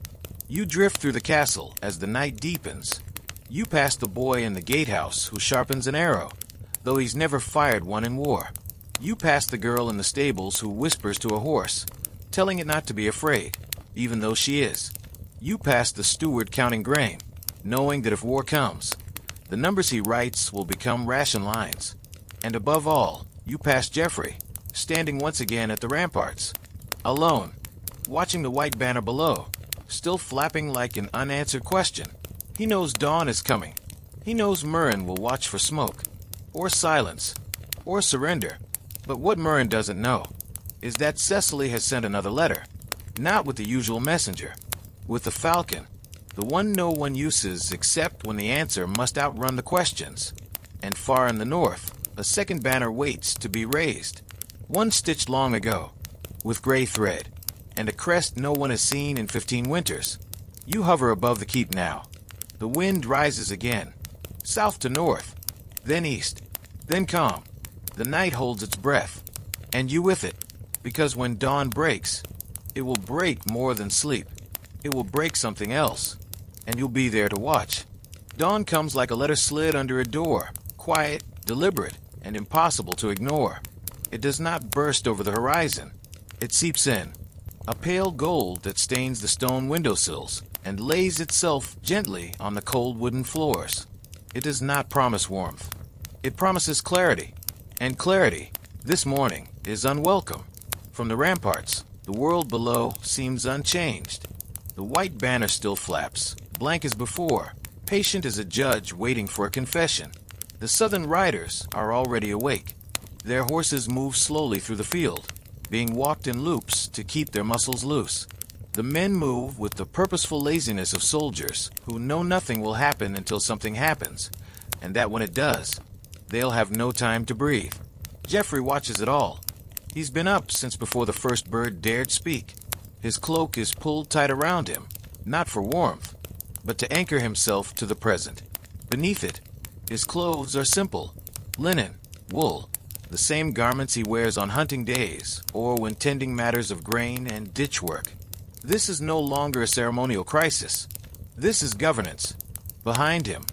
You drift through the castle as the night deepens. You pass the boy in the gatehouse who sharpens an arrow, though he's never fired one in war. You pass the girl in the stables who whispers to a horse, telling it not to be afraid, even though she is. You pass the steward counting grain, knowing that if war comes, the numbers he writes will become ration lines. And above all, you pass Geoffrey, standing once again at the ramparts, alone, watching the white banner below, still flapping like an unanswered question. He knows dawn is coming. He knows Murren will watch for smoke, or silence, or surrender. But what Murren doesn't know is that Cecily has sent another letter, not with the usual messenger, with the falcon, the one no one uses except when the answer must outrun the questions. And far in the north, a second banner waits to be raised, one stitched long ago, with gray thread, and a crest no one has seen in 15 winters. You hover above the keep now. The wind rises again, south to north, then east, then calm. The night holds its breath, and you with it, because when dawn breaks, it will break more than sleep. It will break something else, and you'll be there to watch. Dawn comes like a letter slid under a door, quiet, deliberate, and impossible to ignore. It does not burst over the horizon. It seeps in, a pale gold that stains the stone windowsills and lays itself gently on the cold wooden floors. It does not promise warmth. It promises clarity. And clarity, this morning, is unwelcome. From the ramparts, the world below seems unchanged. The white banner still flaps, blank as before, patient as a judge waiting for a confession. The southern riders are already awake. Their horses move slowly through the field, being walked in loops to keep their muscles loose. The men move with the purposeful laziness of soldiers who know nothing will happen until something happens, and that when it does, they'll have no time to breathe. Geoffrey watches it all. He's been up since before the first bird dared speak. His cloak is pulled tight around him, not for warmth, but to anchor himself to the present. Beneath it, his clothes are simple, linen, wool, the same garments he wears on hunting days or when tending matters of grain and ditch work. This is no longer a ceremonial crisis. This is governance. Behind him,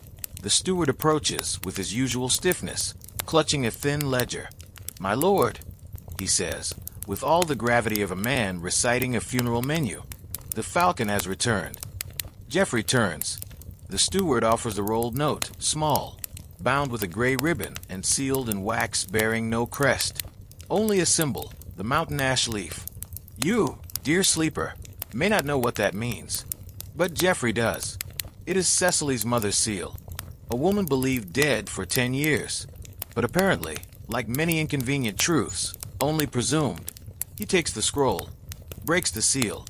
the steward approaches with his usual stiffness, clutching a thin ledger. "My lord," he says, with all the gravity of a man reciting a funeral menu. "The falcon has returned." Geoffrey turns. The steward offers a rolled note, small, bound with a gray ribbon and sealed in wax bearing no crest. Only a symbol, the mountain ash leaf. You, dear sleeper, may not know what that means, but Geoffrey does. It is Cecily's mother's seal, a woman believed dead for 10 years, but apparently, like many inconvenient truths, only presumed. He takes the scroll, breaks the seal,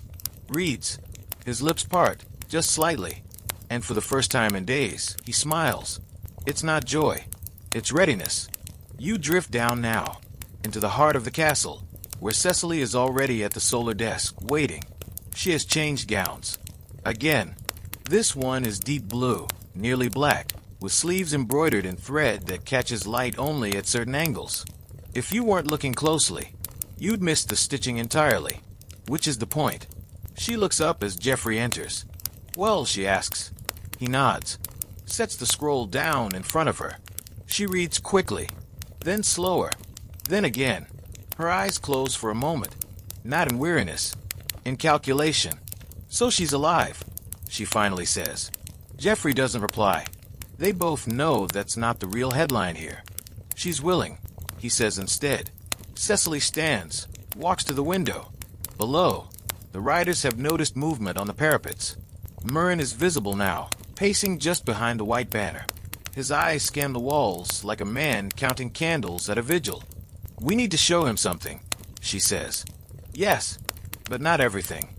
reads. His lips part, just slightly, and for the first time in days, he smiles. It's not joy, it's readiness. You drift down now, into the heart of the castle, where Cecily is already at the solar desk, waiting. She has changed gowns. Again, this one is deep blue, nearly black, with sleeves embroidered in thread that catches light only at certain angles. If you weren't looking closely, you'd miss the stitching entirely, which is the point. She looks up as Geoffrey enters. "Well," she asks. He nods, sets the scroll down in front of her. She reads quickly, then slower, then again. Her eyes close for a moment, not in weariness, in calculation. "So she's alive," she finally says. Geoffrey doesn't reply. They both know that's not the real headline here. "She's willing," he says instead. Cecily stands, walks to the window. Below, the riders have noticed movement on the parapets. Murren is visible now, pacing just behind the white banner. His eyes scan the walls like a man counting candles at a vigil. "We need to show him something," she says. "Yes, but not everything."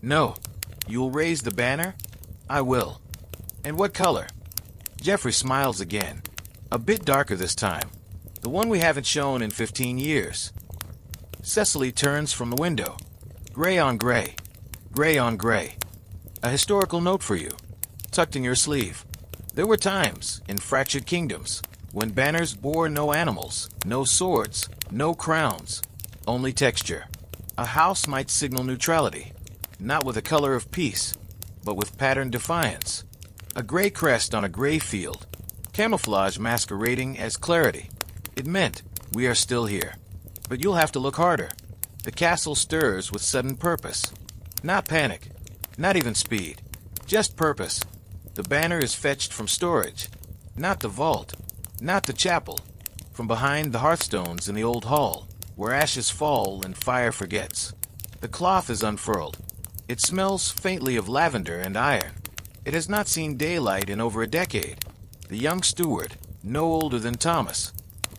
"No. You'll raise the banner?" I will. And what color? Jeffrey smiles again. A bit darker this time. The one we haven't shown in 15 years. Cecily turns from the window. Gray on gray. Gray on gray. A historical note for you, tucked in your sleeve. There were times, in fractured kingdoms, when banners bore no animals, no swords, no crowns, only texture. A house might signal neutrality, not with the color of peace, but with patterned defiance. A gray crest on a gray field, camouflage masquerading as clarity. It meant, we are still here. But you'll have to look harder. The castle stirs with sudden purpose. Not panic, not even speed, just purpose. The banner is fetched from storage, not the vault, not the chapel, from behind the hearthstones in the old hall, where ashes fall and fire forgets. The cloth is unfurled. It smells faintly of lavender and iron. It has not seen daylight in over a decade. The young steward, no older than Thomas,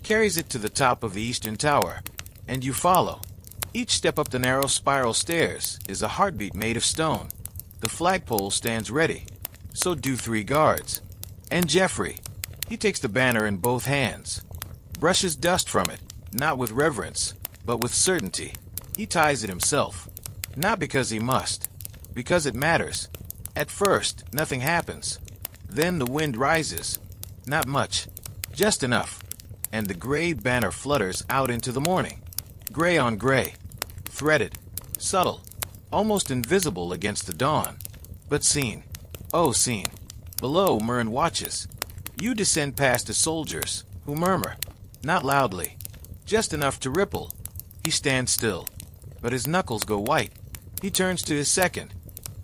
carries it to the top of the eastern tower, and you follow. Each step up the narrow spiral stairs is a heartbeat made of stone. The flagpole stands ready. So do 3 guards. And Jeffrey, he takes the banner in both hands, brushes dust from it, not with reverence, but with certainty. He ties it himself, not because he must, because it matters. At first, nothing happens. Then the wind rises. Not much, just enough. And the gray banner flutters out into the morning. Gray on gray, threaded, subtle, almost invisible against the dawn. But seen. Oh, seen. Below, Myrn watches. You descend past the soldiers, who murmur, not loudly, just enough to ripple. He stands still, but his knuckles go white. He turns to his second,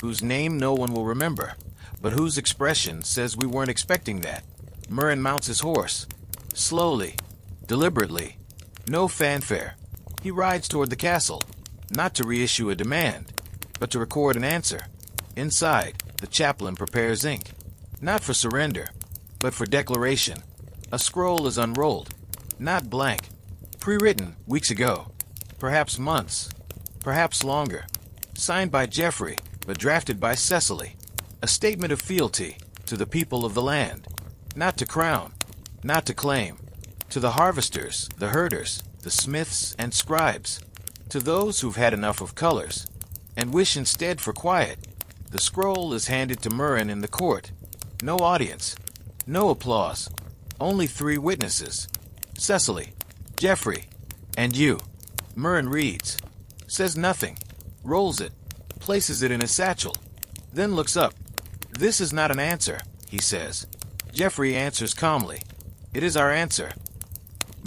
whose name no one will remember, but whose expression says we weren't expecting that. Myrn mounts his horse, slowly, deliberately, no fanfare. He rides toward the castle, not to reissue a demand, but to record an answer. Inside, the chaplain prepares ink, not for surrender, but for declaration. A scroll is unrolled, not blank, pre-written weeks ago, perhaps months, perhaps longer, signed by Jeffrey, but drafted by Cecily. A statement of fealty to the people of the land, not to crown, not to claim, to the harvesters, the herders, the smiths and scribes, to those who've had enough of colors, and wish instead for quiet. The scroll is handed to Myrn in the court. No audience, no applause, only 3 witnesses. Cecily, Jeffrey, and you. Myrn reads, says nothing, rolls it, places it in his satchel, then looks up. This is not an answer, he says. Jeffrey answers calmly. It is our answer.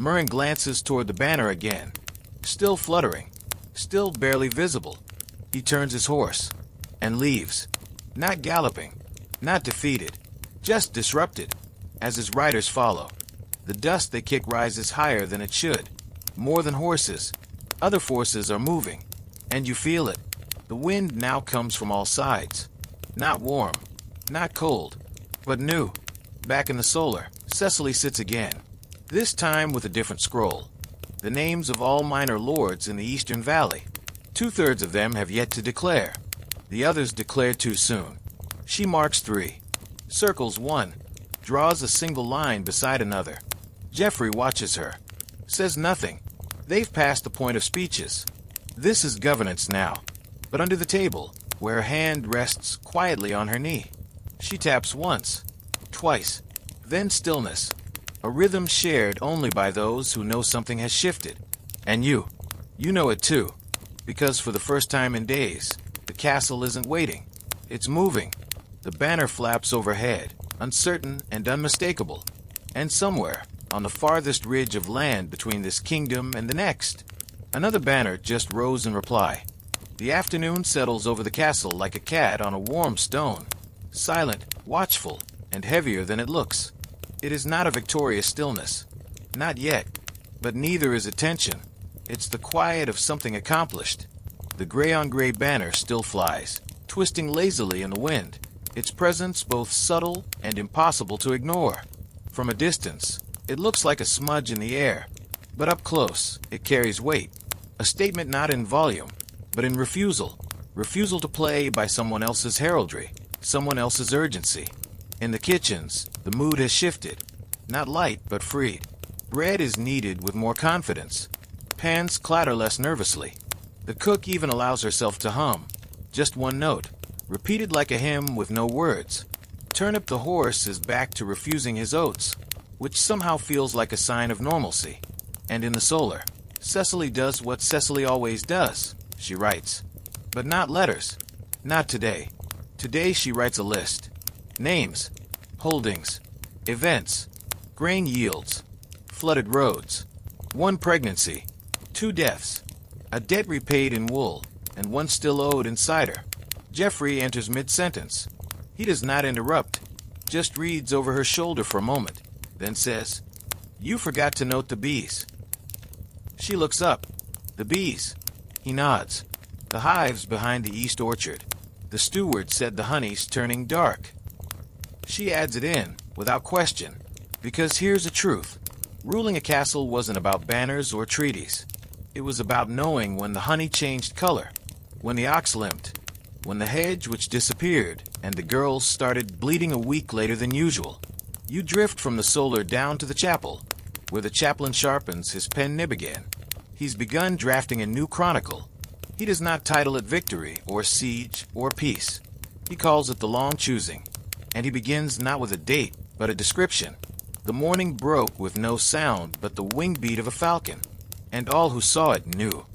Myrn glances toward the banner again, still fluttering, still barely visible. He turns his horse and leaves, not galloping, not defeated, just disrupted, as his riders follow. The dust they kick rises higher than it should, more than horses. Other forces are moving, and you feel it. The wind now comes from all sides, not warm, not cold, but new. Back in the solar, Cecily sits again, this time with a different scroll. The names of all minor lords in the Eastern Valley. 2/3 of them have yet to declare. The others declare too soon. She marks 3, circles 1, draws a single line beside another. Jeffrey watches her, says nothing. They've passed the point of speeches. This is governance now. But under the table, where her hand rests quietly on her knee, she taps once, twice, then stillness. A rhythm shared only by those who know something has shifted. And you know it too. Because for the first time in days, the castle isn't waiting. It's moving. The banner flaps overhead, uncertain and unmistakable. And somewhere, on the farthest ridge of land between this kingdom and the next, another banner just rose in reply. The afternoon settles over the castle like a cat on a warm stone, silent, watchful, and heavier than it looks. It is not a victorious stillness. Not yet. But neither is it tension. It's the quiet of something accomplished. The gray-on-gray banner still flies, twisting lazily in the wind, its presence both subtle and impossible to ignore. From a distance, it looks like a smudge in the air, but up close, it carries weight. A statement not in volume, but in refusal. Refusal to play by someone else's heraldry. someone else's urgency. In the kitchens, the mood has shifted. Not light, but freed. Bread is kneaded with more confidence. Pans clatter less nervously. The cook even allows herself to hum. Just one note, repeated like a hymn with no words. Turnip the horse is back to refusing his oats, which somehow feels like a sign of normalcy. And in the solar, Cecily does what Cecily always does. She writes. But not letters. Not today. Today she writes a list. Names, holdings, events, grain yields, flooded roads, 1 pregnancy, 2 deaths, a debt repaid in wool, and 1 still owed in cider. Jeffrey enters mid-sentence. He does not interrupt, just reads over her shoulder for a moment, then says, "You forgot to note the bees." She looks up. The bees. He nods. The hives behind the east orchard. The steward said the honey's turning dark. She adds it in, without question, because here's the truth. Ruling a castle wasn't about banners or treaties. It was about knowing when the honey changed color, when the ox limped, when the hedge which disappeared, and the girls started bleeding a week later than usual. You drift from the solar down to the chapel, where the chaplain sharpens his pen nib again. He's begun drafting a new chronicle. He does not title it Victory, or Siege, or Peace. He calls it The Long Choosing, and he begins not with a date, but a description. The morning broke with no sound but the wing beat of a falcon, and all who saw it knew.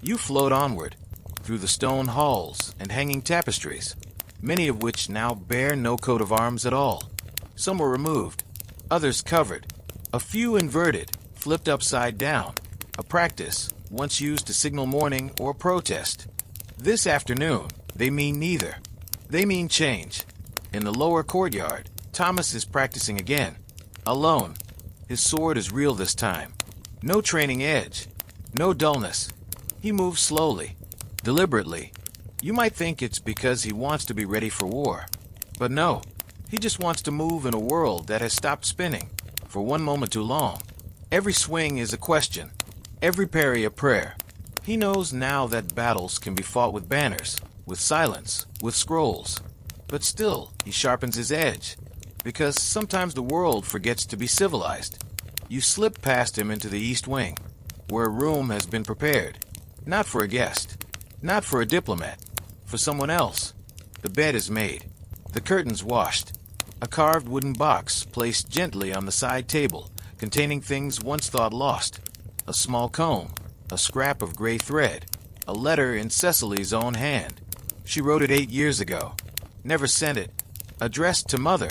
You float onward, through the stone halls and hanging tapestries, many of which now bear no coat of arms at all. Some were removed, others covered, a few inverted, flipped upside down, a practice once used to signal mourning or protest. This afternoon, they mean neither. They mean change. In the lower courtyard, Thomas is practicing again. Alone. His sword is real this time. No training edge. No dullness. He moves slowly, deliberately. You might think it's because he wants to be ready for war. But no. He just wants to move in a world that has stopped spinning for one moment too long. Every swing is a question. Every parry a prayer. He knows now that battles can be fought with banners, with silence, with scrolls. But still, he sharpens his edge, because sometimes the world forgets to be civilized. You slip past him into the east wing, where a room has been prepared. Not for a guest, not for a diplomat, for someone else. The bed is made, the curtains washed, a carved wooden box placed gently on the side table, containing things once thought lost. A small comb, a scrap of gray thread, a letter in Cecily's own hand. She wrote it 8 years ago. Never sent it. Addressed to Mother.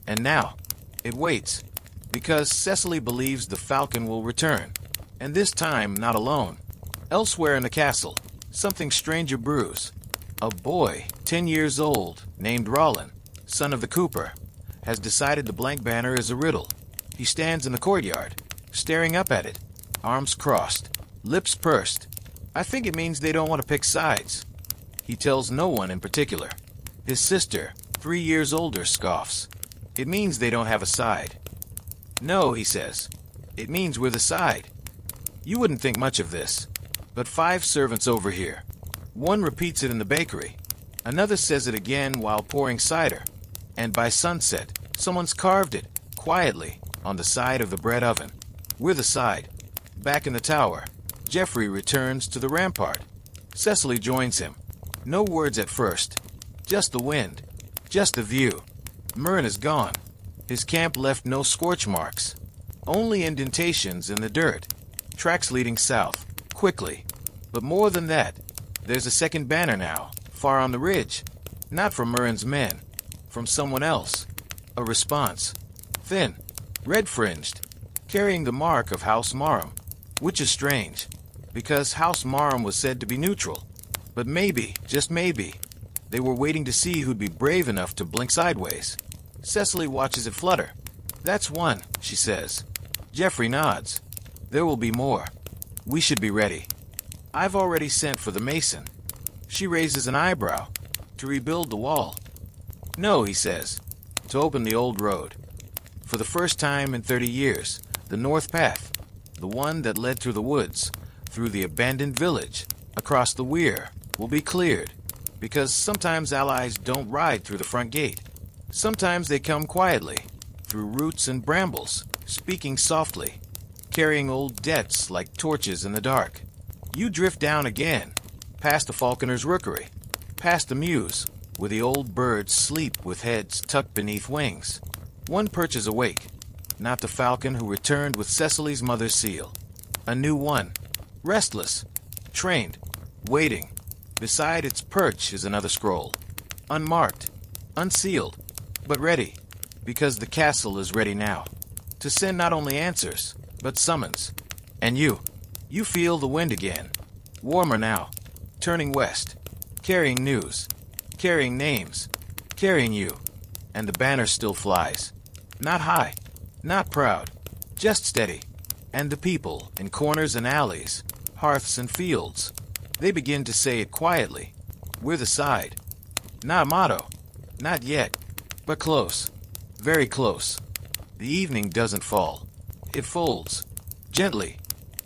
And now, it waits, because Cecily believes the falcon will return, and this time not alone. Elsewhere in the castle, something stranger brews. A boy, 10 years old, named Rollin, son of the cooper, has decided the blank banner is a riddle. He stands in the courtyard, staring up at it, arms crossed, lips pursed. I think it means they don't want to pick sides. He tells no one in particular. His sister, 3 years older, scoffs. It means they don't have a side. No, he says. It means we're the side. You wouldn't think much of this, but 5 servants over here. One repeats it in the bakery. Another says it again while pouring cider. And by sunset, someone's carved it, quietly, on the side of the bread oven. We're the side. Back in the tower, Jeffrey returns to the rampart. Cecily joins him. No words at first. Just the wind. Just the view. Myrn is gone. His camp left no scorch marks. Only indentations in the dirt. Tracks leading south. Quickly. But more than that, there's a second banner now, far on the ridge. Not from Myrn's men. From someone else. A response. Thin. Red-fringed. Carrying the mark of House Marham. Which is strange, because House Marham was said to be neutral. But maybe, just maybe, they were waiting to see who'd be brave enough to blink sideways. Cecily watches it flutter. That's one, she says. Jeffrey nods. There will be more. We should be ready. I've already sent for the mason. She raises an eyebrow. To rebuild the wall. No, he says. To open the old road. For the first time in 30 years, the north path, the one that led through the woods, through the abandoned village, across the weir, will be cleared. because sometimes allies don't ride through the front gate. Sometimes they come quietly, through roots and brambles, speaking softly, carrying old debts like torches in the dark. You drift down again, past the falconer's rookery, past the mews, where the old birds sleep with heads tucked beneath wings. One perch is awake, not the falcon who returned with Cecily's mother's seal. A new one, restless, trained, waiting. Beside its perch is another scroll, unmarked, unsealed, but ready, because the castle is ready now, to send not only answers, but summons. And you feel the wind again, warmer now, turning west, carrying news, carrying names, carrying you, and the banner still flies. Not high, not proud, just steady. And the people, in corners and alleys, hearths and fields, they begin to say it quietly. We're the side. Not a motto, not yet, but close, very close. The evening doesn't fall. It folds, gently,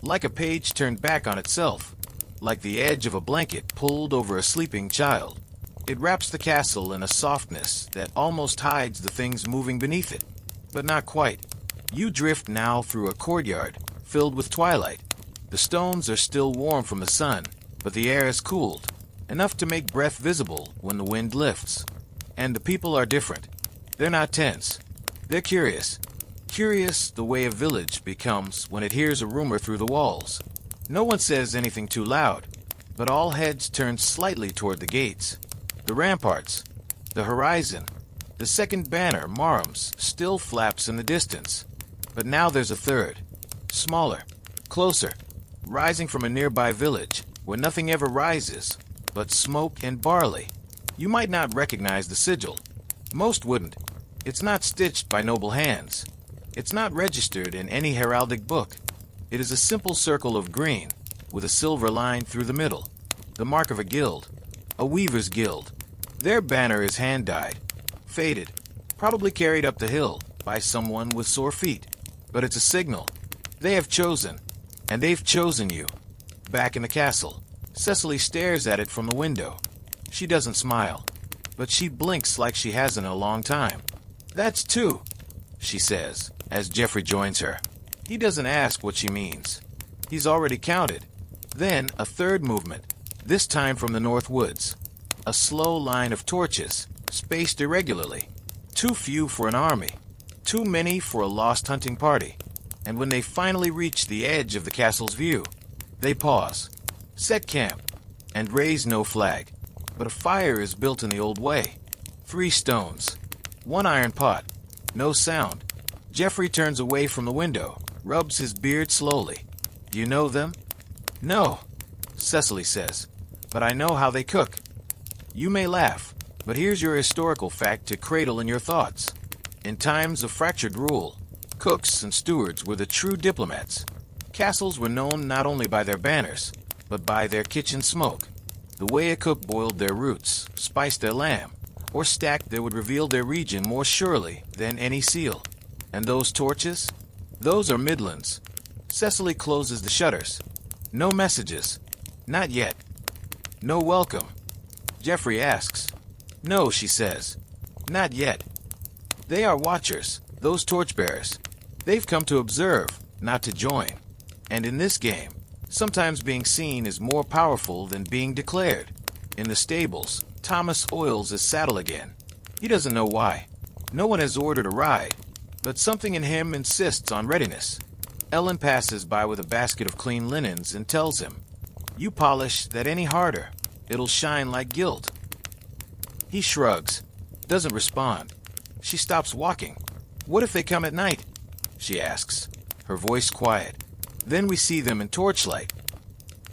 like a page turned back on itself, like the edge of a blanket pulled over a sleeping child. It wraps the castle in a softness that almost hides the things moving beneath it, but not quite. You drift now through a courtyard filled with twilight. The stones are still warm from the sun, but the air is cooled, enough to make breath visible when the wind lifts. And the people are different. They're not tense. They're curious. Curious the way a village becomes when it hears a rumor through the walls. No one says anything too loud, but all heads turn slightly toward the gates. The ramparts, the horizon, the second banner, Marham's, still flaps in the distance. But now there's a third, smaller, closer, rising from a nearby village where nothing ever rises but smoke and barley. You might not recognize the sigil. Most wouldn't. It's not stitched by noble hands. It's not registered in any heraldic book. It is a simple circle of green with a silver line through the middle, the mark of a guild, a weaver's guild. Their banner is hand-dyed, faded, probably carried up the hill by someone with sore feet. But it's a signal. They have chosen, and they've chosen you. Back in the castle, Cecily stares at it from the window. She doesn't smile, but she blinks like she hasn't in a long time. "That's two," she says, as Geoffrey joins her. He doesn't ask what she means. He's already counted. Then a third movement, this time from the north woods. A slow line of torches, spaced irregularly. Too few for an army, too many for a lost hunting party. And when they finally reach the edge of the castle's view, they pause, set camp, and raise no flag. But a fire is built in the old way. 3 stones, 1 iron pot, no sound. Geoffrey turns away from the window, rubs his beard slowly. "You know them?" "No," Cecily says, "but I know how they cook." You may laugh, but here's your historical fact to cradle in your thoughts. In times of fractured rule, cooks and stewards were the true diplomats. Castles were known not only by their banners, but by their kitchen smoke. The way a cook boiled their roots, spiced their lamb, or stacked there would reveal their region more surely than any seal. And those torches? Those are Midlands. Cecily closes the shutters. No messages. Not yet. No welcome. Geoffrey asks. "No," she says. "Not yet." They are watchers, those torchbearers. They've come to observe, not to join. And in this game, sometimes being seen is more powerful than being declared. In the stables, Thomas oils his saddle again. He doesn't know why. No one has ordered a ride, but something in him insists on readiness. Ellen passes by with a basket of clean linens and tells him, "You polish that any harder, it'll shine like gilt." He shrugs, doesn't respond. She stops walking. "What if they come at night?" she asks, her voice quiet. "Then we see them in torchlight.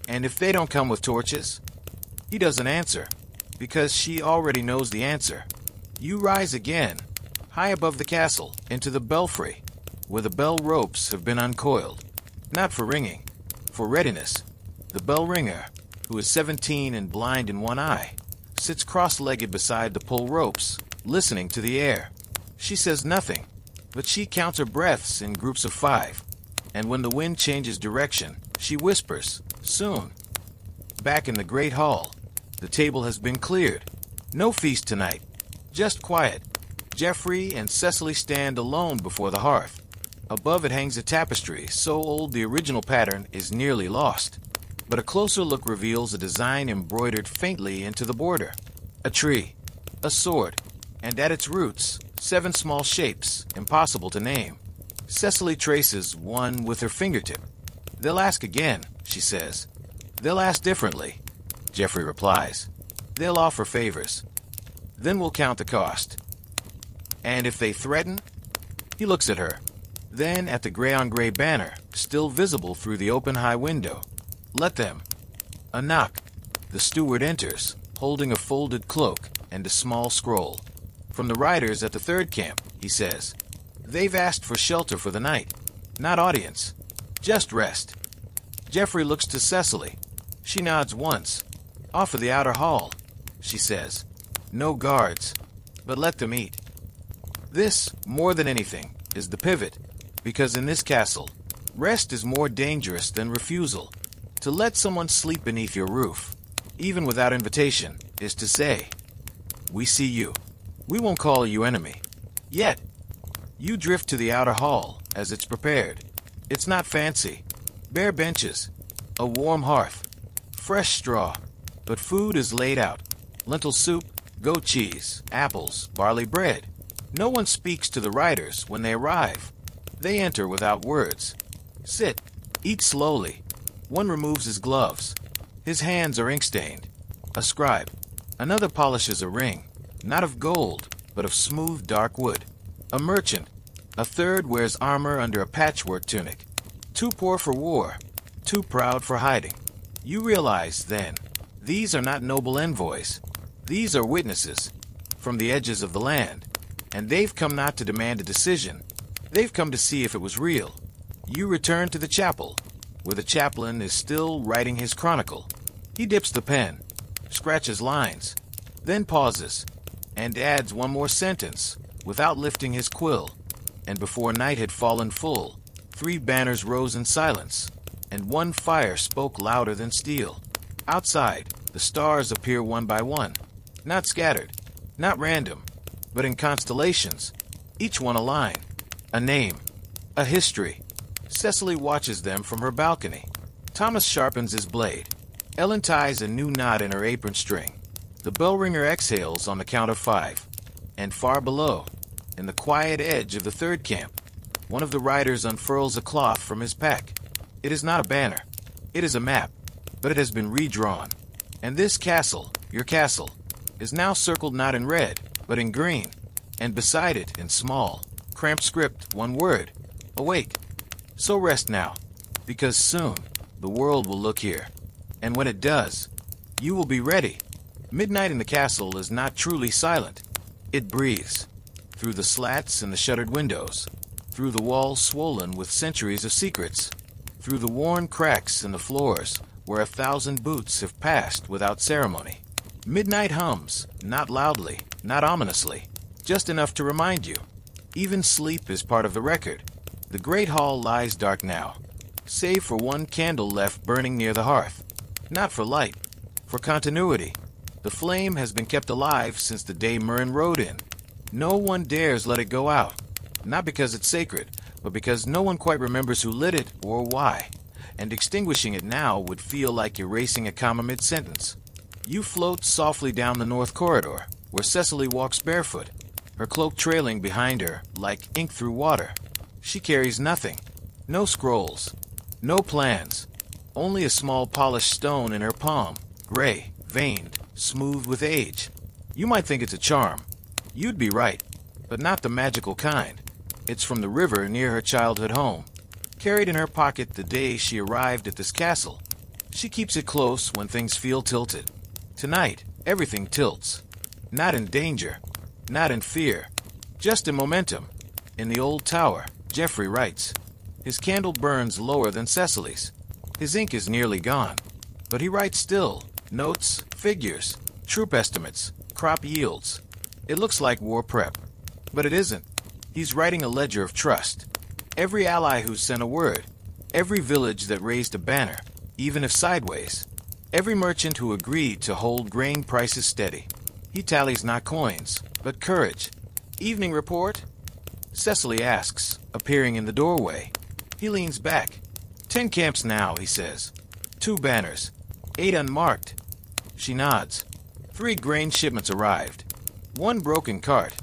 And if they don't come with torches?" He doesn't answer, because she already knows the answer. You rise again, high above the castle, into the belfry, where the bell ropes have been uncoiled. Not for ringing, for readiness. The bell ringer, who is 17 and blind in one eye, sits cross-legged beside the pull ropes, listening to the air. She says nothing, but she counts her breaths in groups of 5. And when the wind changes direction, she whispers, "Soon." Back in the great hall, The table has been cleared. No feast tonight. Just quiet. Geoffrey and Cecily stand alone before the hearth. Above it hangs a tapestry so old the original pattern is nearly lost. But a closer look reveals a design embroidered faintly into the border. A tree, a sword, and at its roots, 7 small shapes, impossible to name. Cecily traces one with her fingertip. "They'll ask again," she says. "They'll ask differently," Geoffrey replies. "They'll offer favors. Then we'll count the cost. And if they threaten?" He looks at her, then at the gray-on-gray banner, still visible through the open high window. "Let them." A knock. The steward enters, holding a folded cloak and a small scroll. "From the riders at the 3rd camp," he says. "They've asked for shelter for the night. Not audience. Just rest." Geoffrey looks to Cecily. She nods once. "Off of the outer hall," she says. "No guards, but let them eat." This, more than anything, is the pivot, because in this castle, rest is more dangerous than refusal. To let someone sleep beneath your roof, even without invitation, is to say, "We see you. We won't call you enemy." Yet, you drift to the outer hall as it's prepared. It's not fancy. Bare benches, a warm hearth, fresh straw, but food is laid out. Lentil soup, goat cheese, apples, barley bread. No one speaks to the riders when they arrive. They enter without words. Sit, eat slowly. One removes his gloves. His hands are ink-stained. A scribe. Another polishes a ring, not of gold, but of smooth dark wood. A merchant. A third wears armor under a patchwork tunic. Too poor for war, too proud for hiding. You realize, then, these are not noble envoys. These are witnesses from the edges of the land, and they've come not to demand a decision. They've come to see if it was real. You return to the chapel, where the chaplain is still writing his chronicle. He dips the pen, scratches lines, then pauses, and adds one more sentence without lifting his quill. And before night had fallen full, 3 banners rose in silence, and one fire spoke louder than steel. Outside, the stars appear one by one, not scattered, not random, but in constellations, each one a line, a name, a history. Cecily watches them from her balcony. Thomas sharpens his blade. Ellen ties a new knot in her apron string. The bell ringer exhales on the count of 5. And far below, in the quiet edge of the 3rd camp, one of the riders unfurls a cloth from his pack. It is not a banner. It is a map, but it has been redrawn. And this castle, your castle, is now circled not in red, but in green. And beside it, in small, cramped script, one word, awake. So rest now, because soon the world will look here. And when it does, you will be ready. Midnight in the castle is not truly silent. It breathes. Through the slats in the shuttered windows, through the walls swollen with centuries of secrets, through the worn cracks in the floors where 1,000 boots have passed without ceremony. Midnight hums, not loudly, not ominously, just enough to remind you. Even sleep is part of the record. The great hall lies dark now, save for one candle left burning near the hearth. Not for light, for continuity. The flame has been kept alive since the day Murren rode in. No one dares let it go out, not because it's sacred, but because no one quite remembers who lit it or why, and extinguishing it now would feel like erasing a comma mid-sentence. You float softly down the north corridor, where Cecily walks barefoot, her cloak trailing behind her like ink through water. She carries nothing, no scrolls, no plans, only a small polished stone in her palm, gray, veined, smooth with age. You might think it's a charm. You'd be right, but not the magical kind. It's from the river near her childhood home, carried in her pocket the day she arrived at this castle. She keeps it close when things feel tilted. Tonight, everything tilts. Not in danger, not in fear, just in momentum. In the old tower, Geoffrey writes. His candle burns lower than Cecily's. His ink is nearly gone, but he writes still. Notes, figures, troop estimates, crop yields. It looks like war prep, but it isn't. He's writing a ledger of trust. Every ally who sent a word, every village that raised a banner, even if sideways. Every merchant who agreed to hold grain prices steady. He tallies not coins, but courage. Evening report? Cecily asks, appearing in the doorway. He leans back. 10 camps now, he says. 2 banners. 8 unmarked. She nods. 3 grain shipments arrived. 1 broken cart.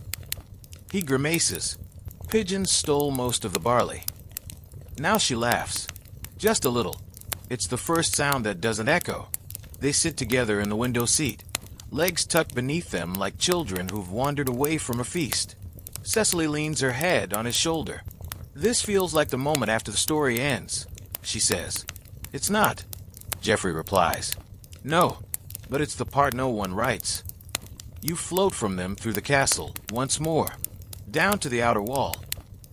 He grimaces. Pigeons stole most of the barley. Now she laughs. Just a little. It's the first sound that doesn't echo. They sit together in the window seat, legs tucked beneath them like children who've wandered away from a feast. Cecily leans her head on his shoulder. This feels like the moment after the story ends, she says. It's not, Geoffrey replies. No, but it's the part no one writes. You float from them through the castle, once more, down to the outer wall,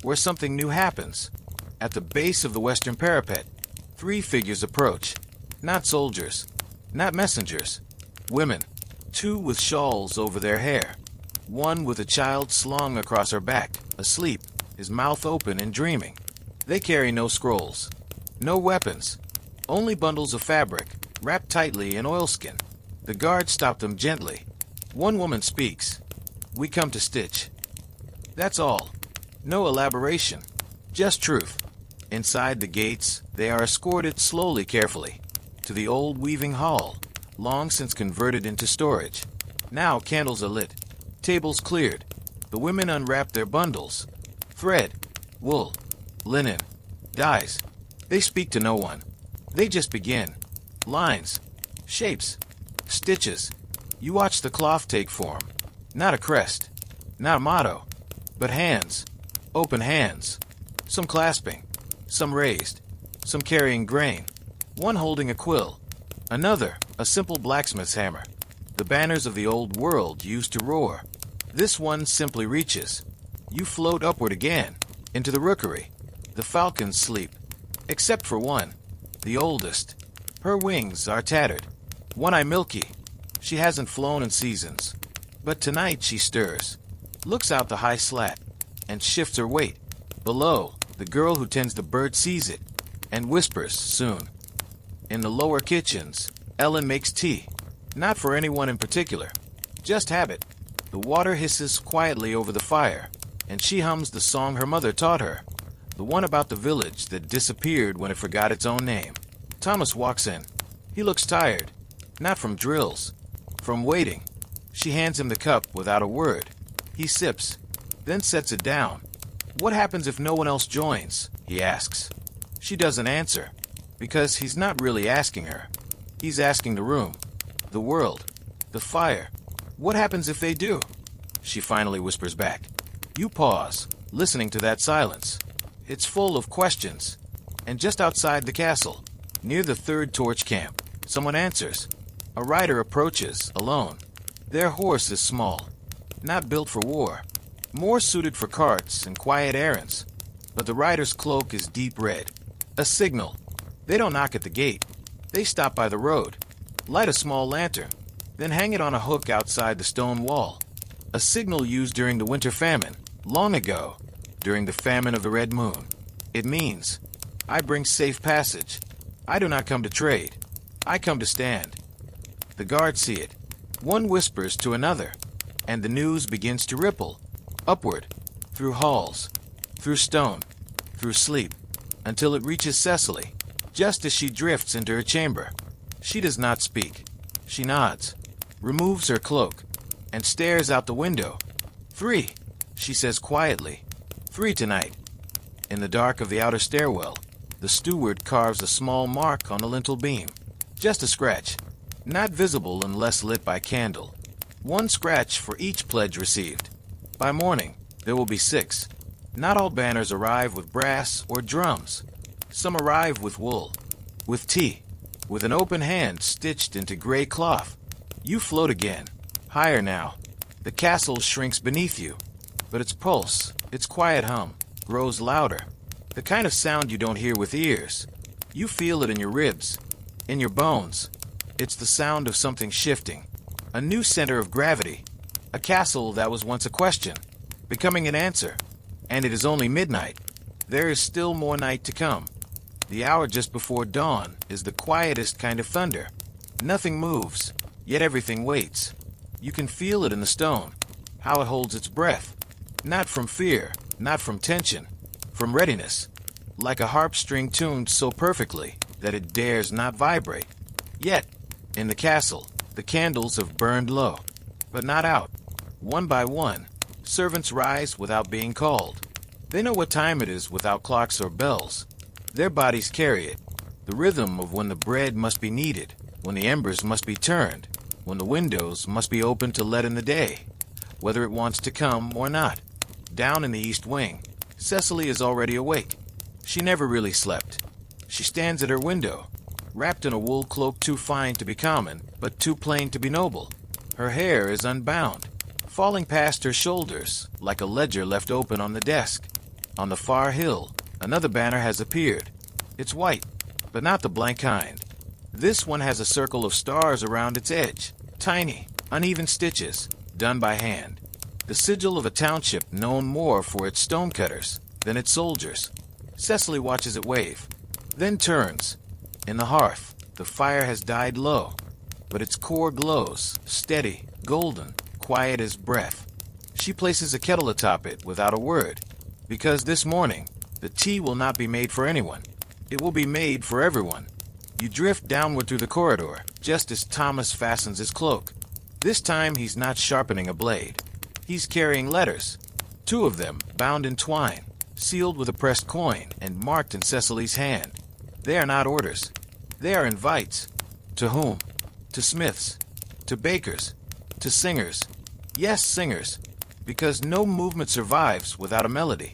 where something new happens. At the base of the western parapet, 3 figures approach. Not soldiers, not messengers. Women, 2 with shawls over their hair. 1 with a child slung across her back, asleep, his mouth open and dreaming. They carry no scrolls, no weapons, only bundles of fabric, wrapped tightly in oilskin. The guards stop them gently. 1 woman speaks. We come to stitch. That's all. No elaboration, just truth. Inside the gates, they are escorted slowly, carefully, to the old weaving hall, long since converted into storage. Now candles are lit, tables cleared. The women unwrap their bundles. Thread, wool, linen, dyes. They speak to no one. They just begin. Lines, shapes, stitches. You watch the cloth take form. Not a crest, not a motto, but hands, open hands. Some clasping, some raised, some carrying grain. 1 holding a quill, another a simple blacksmith's hammer. The banners of the old world used to roar. This one simply reaches. You float upward again, into the rookery. The falcons sleep, except for 1, the oldest. Her wings are tattered. One-eye milky. She hasn't flown in seasons. But tonight she stirs, looks out the high slat, and shifts her weight. Below, the girl who tends the bird sees it, and whispers soon. In the lower kitchens, Ellen makes tea. Not for anyone in particular, just habit. The water hisses quietly over the fire, and she hums the song her mother taught her, the one about the village that disappeared when it forgot its own name. Thomas walks in. He looks tired, not from drills, from waiting. She hands him the cup without a word. He sips, then sets it down. What happens if no one else joins? He asks. She doesn't answer, because he's not really asking her. He's asking the room, the world, the fire. What happens if they do? She finally whispers back. You pause, listening to that silence. It's full of questions. And just outside the castle, near the 3rd torch camp, someone answers. A rider approaches, alone. Their horse is small, not built for war, more suited for carts and quiet errands. But the rider's cloak is deep red. A signal. They don't knock at the gate. They stop by the road, light a small lantern, then hang it on a hook outside the stone wall. A signal used during the winter famine, long ago, during the famine of the Red Moon. It means, I bring safe passage. I do not come to trade. I come to stand. The guards see it. One whispers to another, and the news begins to ripple, upward, through halls, through stone, through sleep, until it reaches Cecily, just as she drifts into her chamber. She does not speak. She nods, removes her cloak, and stares out the window. 3, she says quietly. 3 tonight. In the dark of the outer stairwell, the steward carves a small mark on the lintel beam. Just a scratch, not visible unless lit by candle. 1 scratch for each pledge received. By morning, there will be 6. Not all banners arrive with brass or drums. Some arrive with wool, with tea, with an open hand stitched into gray cloth. You float again, higher now. The castle shrinks beneath you, but its pulse, its quiet hum, grows louder. The kind of sound you don't hear with ears. You feel it in your ribs, in your bones. It's the sound of something shifting, a new center of gravity, a castle that was once a question, becoming an answer. And it is only midnight. There is still more night to come. The hour just before dawn is the quietest kind of thunder. Nothing moves, yet everything waits. You can feel it in the stone, how it holds its breath. Not from fear, not from tension, from readiness. Like a harp string tuned so perfectly that it dares not vibrate. Yet, in the castle, the candles have burned low, but not out. One by one, servants rise without being called. They know what time it is without clocks or bells. Their bodies carry it, the rhythm of when the bread must be kneaded, when the embers must be turned, when the windows must be opened to let in the day, whether it wants to come or not. Down in the east wing, Cecily is already awake. She never really slept. She stands at her window, wrapped in a wool cloak too fine to be common, but too plain to be noble. Her hair is unbound, falling past her shoulders like a ledger left open on the desk. On the far hill, another banner has appeared. It's white, but not the blank kind. This one has a circle of stars around its edge, tiny, uneven stitches, done by hand. The sigil of a township known more for its stonecutters than its soldiers. Cecily watches it wave, then turns. In the hearth, the fire has died low, but its core glows, steady, golden, quiet as breath. She places a kettle atop it without a word, because this morning, the tea will not be made for anyone. It will be made for everyone. You drift downward through the corridor, just as Thomas fastens his cloak. This time he's not sharpening a blade. He's carrying letters, 2 of them bound in twine, sealed with a pressed coin and marked in Cecily's hand. They are not orders. They are invites. To whom? To smiths, to bakers, to singers. Yes, singers, because no movement survives without a melody.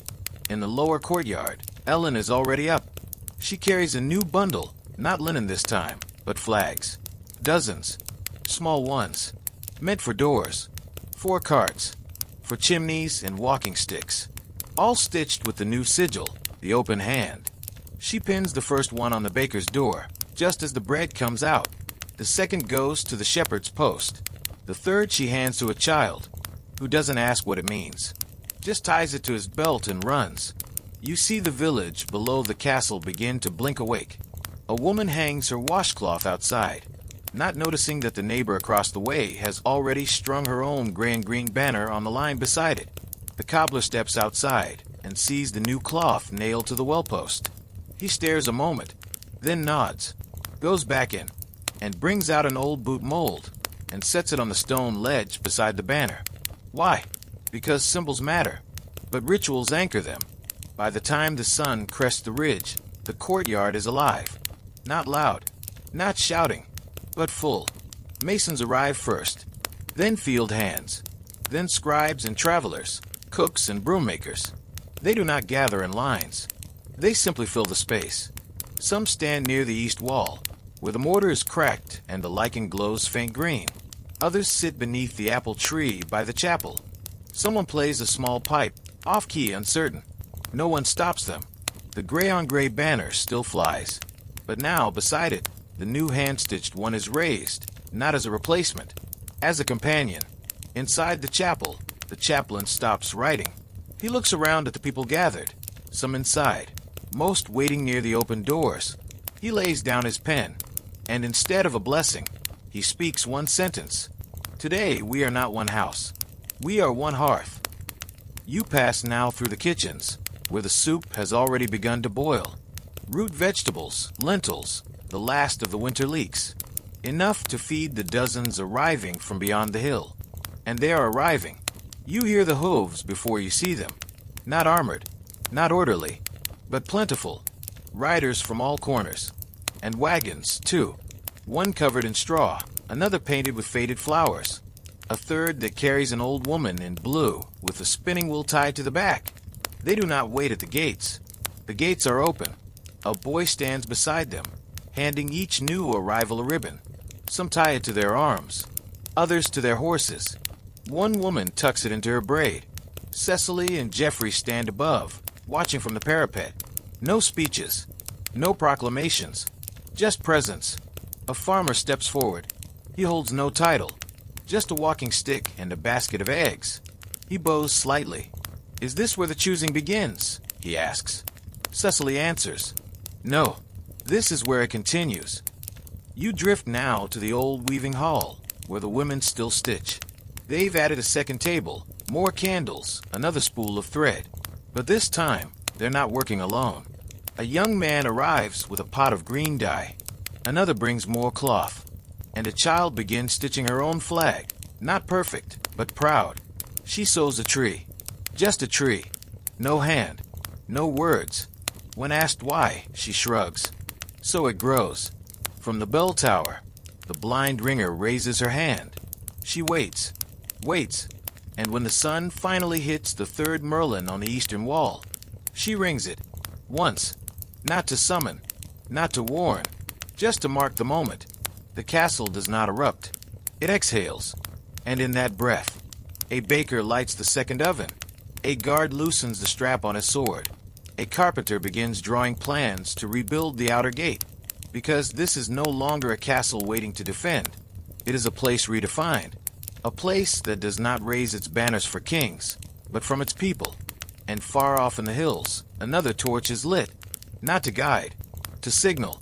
In the lower courtyard, Ellen is already up. She carries a new bundle, not linen this time, but flags. Dozens, small ones, meant for doors, 4 carts, for chimneys and walking sticks, all stitched with the new sigil, the open hand. She pins the first one on the baker's door, just as the bread comes out. The second goes to the shepherd's post. The third she hands to a child, who doesn't ask what it means, just ties it to his belt and runs. You see the village below the castle begin to blink awake. A woman hangs her washcloth outside, not noticing that the neighbor across the way has already strung her own gray and green banner on the line beside it. The cobbler steps outside and sees the new cloth nailed to the well-post. He stares a moment, then nods, goes back in, and brings out an old boot mold and sets it on the stone ledge beside the banner. Why? Because symbols matter, but rituals anchor them. By the time the sun crests the ridge, the courtyard is alive. Not loud, not shouting, but full. Masons arrive first, then field hands, then scribes and travelers, cooks and broom makers. They do not gather in lines. They simply fill the space. Some stand near the east wall, where the mortar is cracked and the lichen glows faint green. Others sit beneath the apple tree by the chapel. Someone plays a small pipe, off-key, uncertain. No one stops them. The gray-on-gray banner still flies. But now, beside it, the new hand-stitched one is raised, not as a replacement, as a companion. Inside the chapel, the chaplain stops writing. He looks around at the people gathered, some inside, most waiting near the open doors. He lays down his pen, and instead of a blessing, he speaks one sentence. Today we are not one house. We are one hearth. You pass now through the kitchens, where the soup has already begun to boil. Root vegetables, lentils, the last of the winter leeks. Enough to feed the dozens arriving from beyond the hill. And they are arriving. You hear the hooves before you see them. Not armored, not orderly, but plentiful. Riders from all corners. And wagons, too. One covered in straw, another painted with faded flowers. A third that carries an old woman in blue with a spinning wheel tied to the back. They do not wait at the gates. The gates are open. A boy stands beside them, handing each new arrival a ribbon. Some tie it to their arms, others to their horses. One woman tucks it into her braid. Cecily and Geoffrey stand above, watching from the parapet. No speeches, no proclamations, just presence. A farmer steps forward. He holds no title, just a walking stick and a basket of eggs. He bows slightly. "Is this where the choosing begins?" he asks. Cecily answers, "No, this is where it continues." You drift now to the old weaving hall, where the women still stitch. They've added a second table, more candles, another spool of thread. But this time, they're not working alone. A young man arrives with a pot of green dye. Another brings more cloth. And a child begins stitching her own flag. Not perfect, but proud. She sews a tree. Just a tree. No hand. No words. When asked why, she shrugs. So it grows. From the bell tower, the blind ringer raises her hand. She waits. Waits. And when the sun finally hits the third merlin on the eastern wall, she rings it. Once. Not to summon. Not to warn. Just to mark the moment. The castle does not erupt. It exhales. And in that breath, a baker lights the second oven. A guard loosens the strap on his sword. A carpenter begins drawing plans to rebuild the outer gate. Because this is no longer a castle waiting to defend. It is a place redefined. A place that does not raise its banners for kings, but from its people. And far off in the hills, another torch is lit. Not to guide, to signal.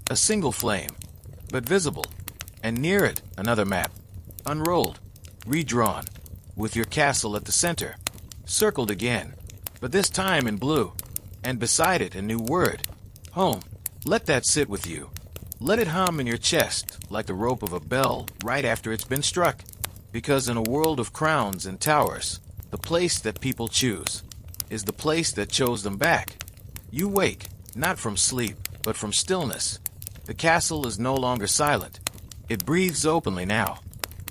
A single flame, but visible. And near it, another map. Unrolled, redrawn, with your castle at the center. Circled again, but this time in blue. And beside it, a new word. Home. Let that sit with you. Let it hum in your chest like the rope of a bell right after it's been struck. Because in a world of crowns and towers, the place that people choose is the place that chose them back. You wake, not from sleep, but from stillness. The castle is no longer silent. It breathes openly now,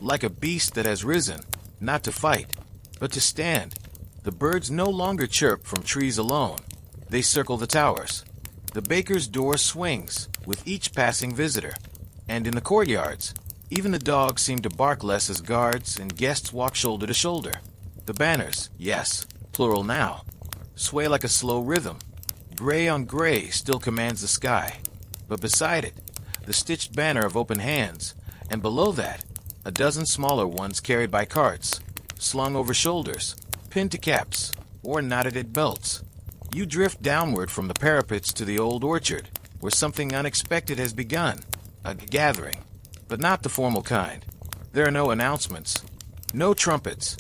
like a beast that has risen, not to fight, but to stand. The birds no longer chirp from trees alone. They circle the towers. The baker's door swings with each passing visitor. And in the courtyards, even the dogs seem to bark less as guards and guests walk shoulder to shoulder. The banners, yes, plural now, sway like a slow rhythm. Gray on gray still commands the sky. But beside it, the stitched banner of open hands, and below that, a dozen smaller ones carried by carts, slung over shoulders, pinned to caps, or knotted at belts. You drift downward from the parapets to the old orchard, where something unexpected has begun. A gathering, but not the formal kind. There are no announcements, no trumpets,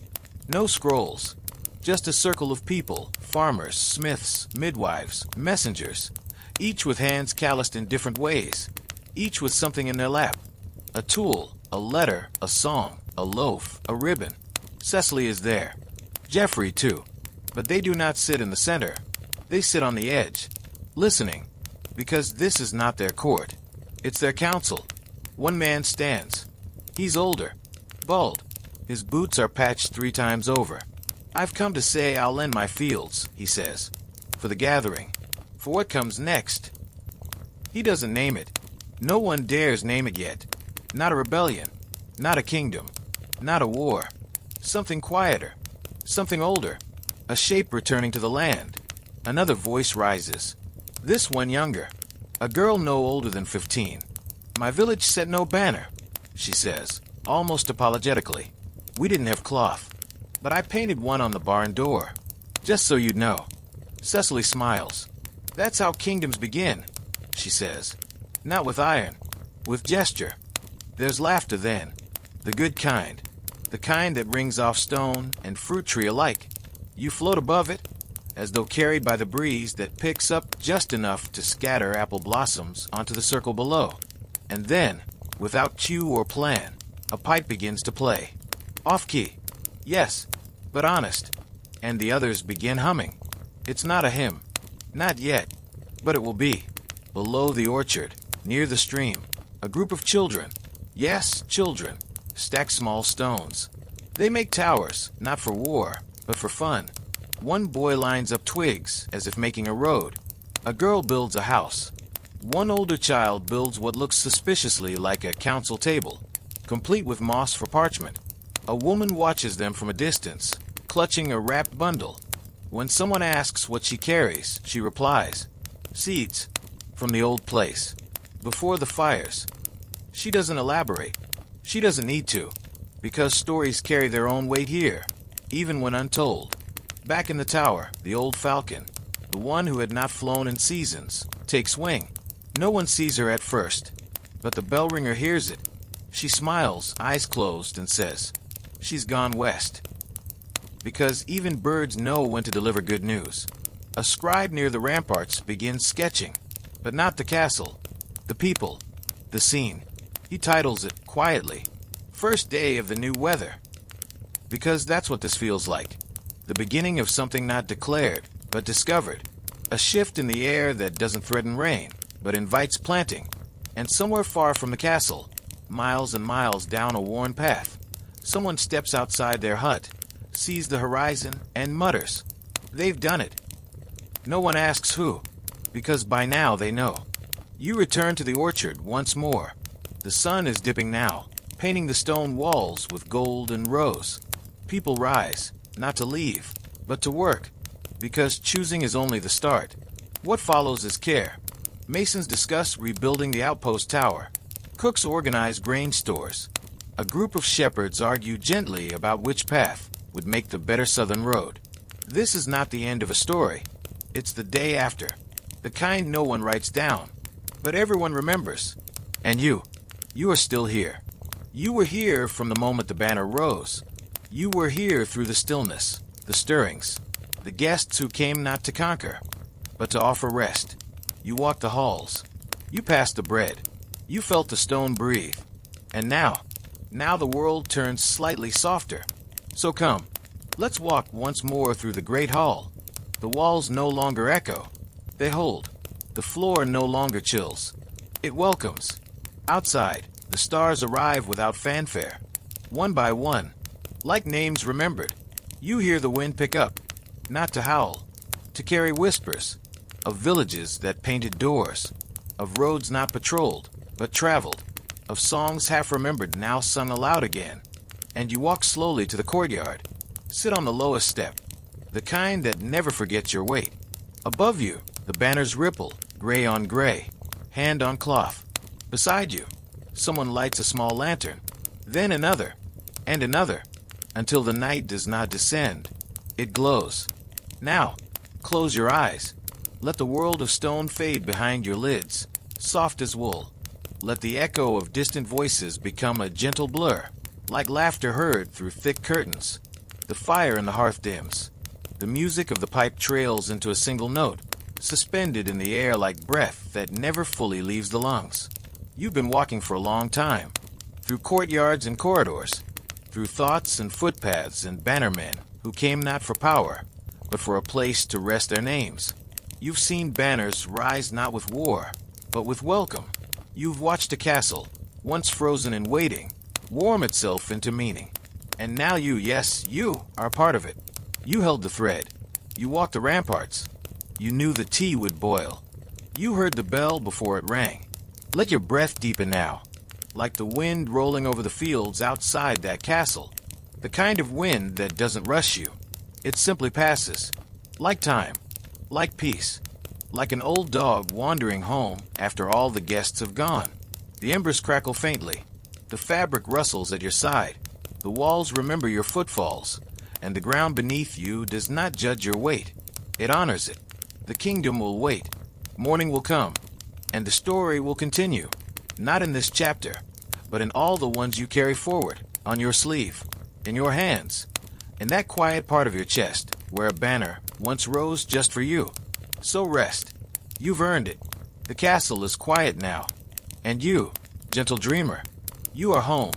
no scrolls, just a circle of people, farmers, smiths, midwives, messengers, each with hands calloused in different ways, each with something in their lap. A tool, a letter, a song, a loaf, a ribbon. Cecily is there. Geoffrey, too. But they do not sit in the center. They sit on the edge, listening, because this is not their court. It's their council. One man stands. He's older, bald. His boots are patched 3 times over. I've come to say I'll lend my fields, he says, for the gathering, for what comes next. He doesn't name it. No one dares name it yet. Not a rebellion, not a kingdom, not a war. Something quieter, something older, a shape returning to the land. Another voice rises, this one younger, a girl no older than 15. My village set no banner, she says, almost apologetically. We didn't have cloth, but I painted one on the barn door, just so you'd know. Cecily smiles. That's how kingdoms begin, she says. Not with iron, with gesture. There's laughter then, the good kind, the kind that rings off stone and fruit tree alike. You float above it, as though carried by the breeze that picks up just enough to scatter apple blossoms onto the circle below. And then, without cue or plan, a pipe begins to play. Off-key, yes, but honest. And the others begin humming. It's not a hymn, not yet, but it will be. Below the orchard, near the stream, a group of children, yes, children, stack small stones. They make towers, not for war, but for fun. One boy lines up twigs, as if making a road. A girl builds a house. One older child builds what looks suspiciously like a council table, complete with moss for parchment. A woman watches them from a distance, clutching a wrapped bundle. When someone asks what she carries, she replies, seeds, from the old place, before the fires. She doesn't elaborate. She doesn't need to, because stories carry their own weight here, even when untold. Back in the tower, the old falcon, the one who had not flown in seasons, takes wing. No one sees her at first. But the bell ringer hears it. She smiles, eyes closed, and says, "She's gone west." Because even birds know when to deliver good news. A scribe near the ramparts begins sketching, but not the castle, the people, the scene. He titles it, quietly, "First Day of the New Weather." Because that's what this feels like. The beginning of something not declared, but discovered. A shift in the air that doesn't threaten rain, but invites planting. And somewhere far from the castle, miles and miles down a worn path, someone steps outside their hut, sees the horizon, and mutters, "They've done it." No one asks who, because by now they know. You return to the orchard once more. The sun is dipping now, painting the stone walls with gold and rose. People rise, not to leave, but to work, because choosing is only the start. What follows is care. Masons discuss rebuilding the outpost tower. Cooks organize grain stores. A group of shepherds argue gently about which path would make the better southern road. This is not the end of a story. It's the day after. The kind no one writes down, but everyone remembers. And you are still here. You were here from the moment the banner rose. You were here through the stillness, the stirrings, the guests who came not to conquer, but to offer rest. You walked the halls. You passed the bread. You felt the stone breathe. And now the world turns slightly softer. So come, let's walk once more through the great hall. The walls no longer echo. They hold. The floor no longer chills. It welcomes. Outside, the stars arrive without fanfare. One by one, like names remembered. You hear the wind pick up, not to howl, to carry whispers, of villages that painted doors, of roads not patrolled, but traveled, of songs half remembered now sung aloud again. And you walk slowly to the courtyard, sit on the lowest step, the kind that never forgets your weight. Above you, the banners ripple, gray on gray, hand on cloth. Beside you, someone lights a small lantern, then another, and another, until the night does not descend. It glows. Now, close your eyes. Let the world of stone fade behind your lids, soft as wool. Let the echo of distant voices become a gentle blur, like laughter heard through thick curtains. The fire in the hearth dims. The music of the pipe trails into a single note, suspended in the air like breath that never fully leaves the lungs. You've been walking for a long time, through courtyards and corridors, through thoughts and footpaths and bannermen who came not for power, but for a place to rest their names. You've seen banners rise not with war, but with welcome. You've watched a castle, once frozen in waiting, warm itself into meaning. And now you, yes, you, are part of it. You held the thread. You walked the ramparts. You knew the tea would boil. You heard the bell before it rang. Let your breath deepen now, like the wind rolling over the fields outside that castle. The kind of wind that doesn't rush you. It simply passes, like time. Like peace, like an old dog wandering home after all the guests have gone. The embers crackle faintly. The fabric rustles at your side. The walls remember your footfalls, and the ground beneath you does not judge your weight. It honors it. The kingdom will wait. Morning will come, and the story will continue. Not in this chapter, but in all the ones you carry forward, on your sleeve, in your hands, in that quiet part of your chest, where a banner once rose just for you. So rest. You've earned it. The castle is quiet now. And you, gentle dreamer, you are home.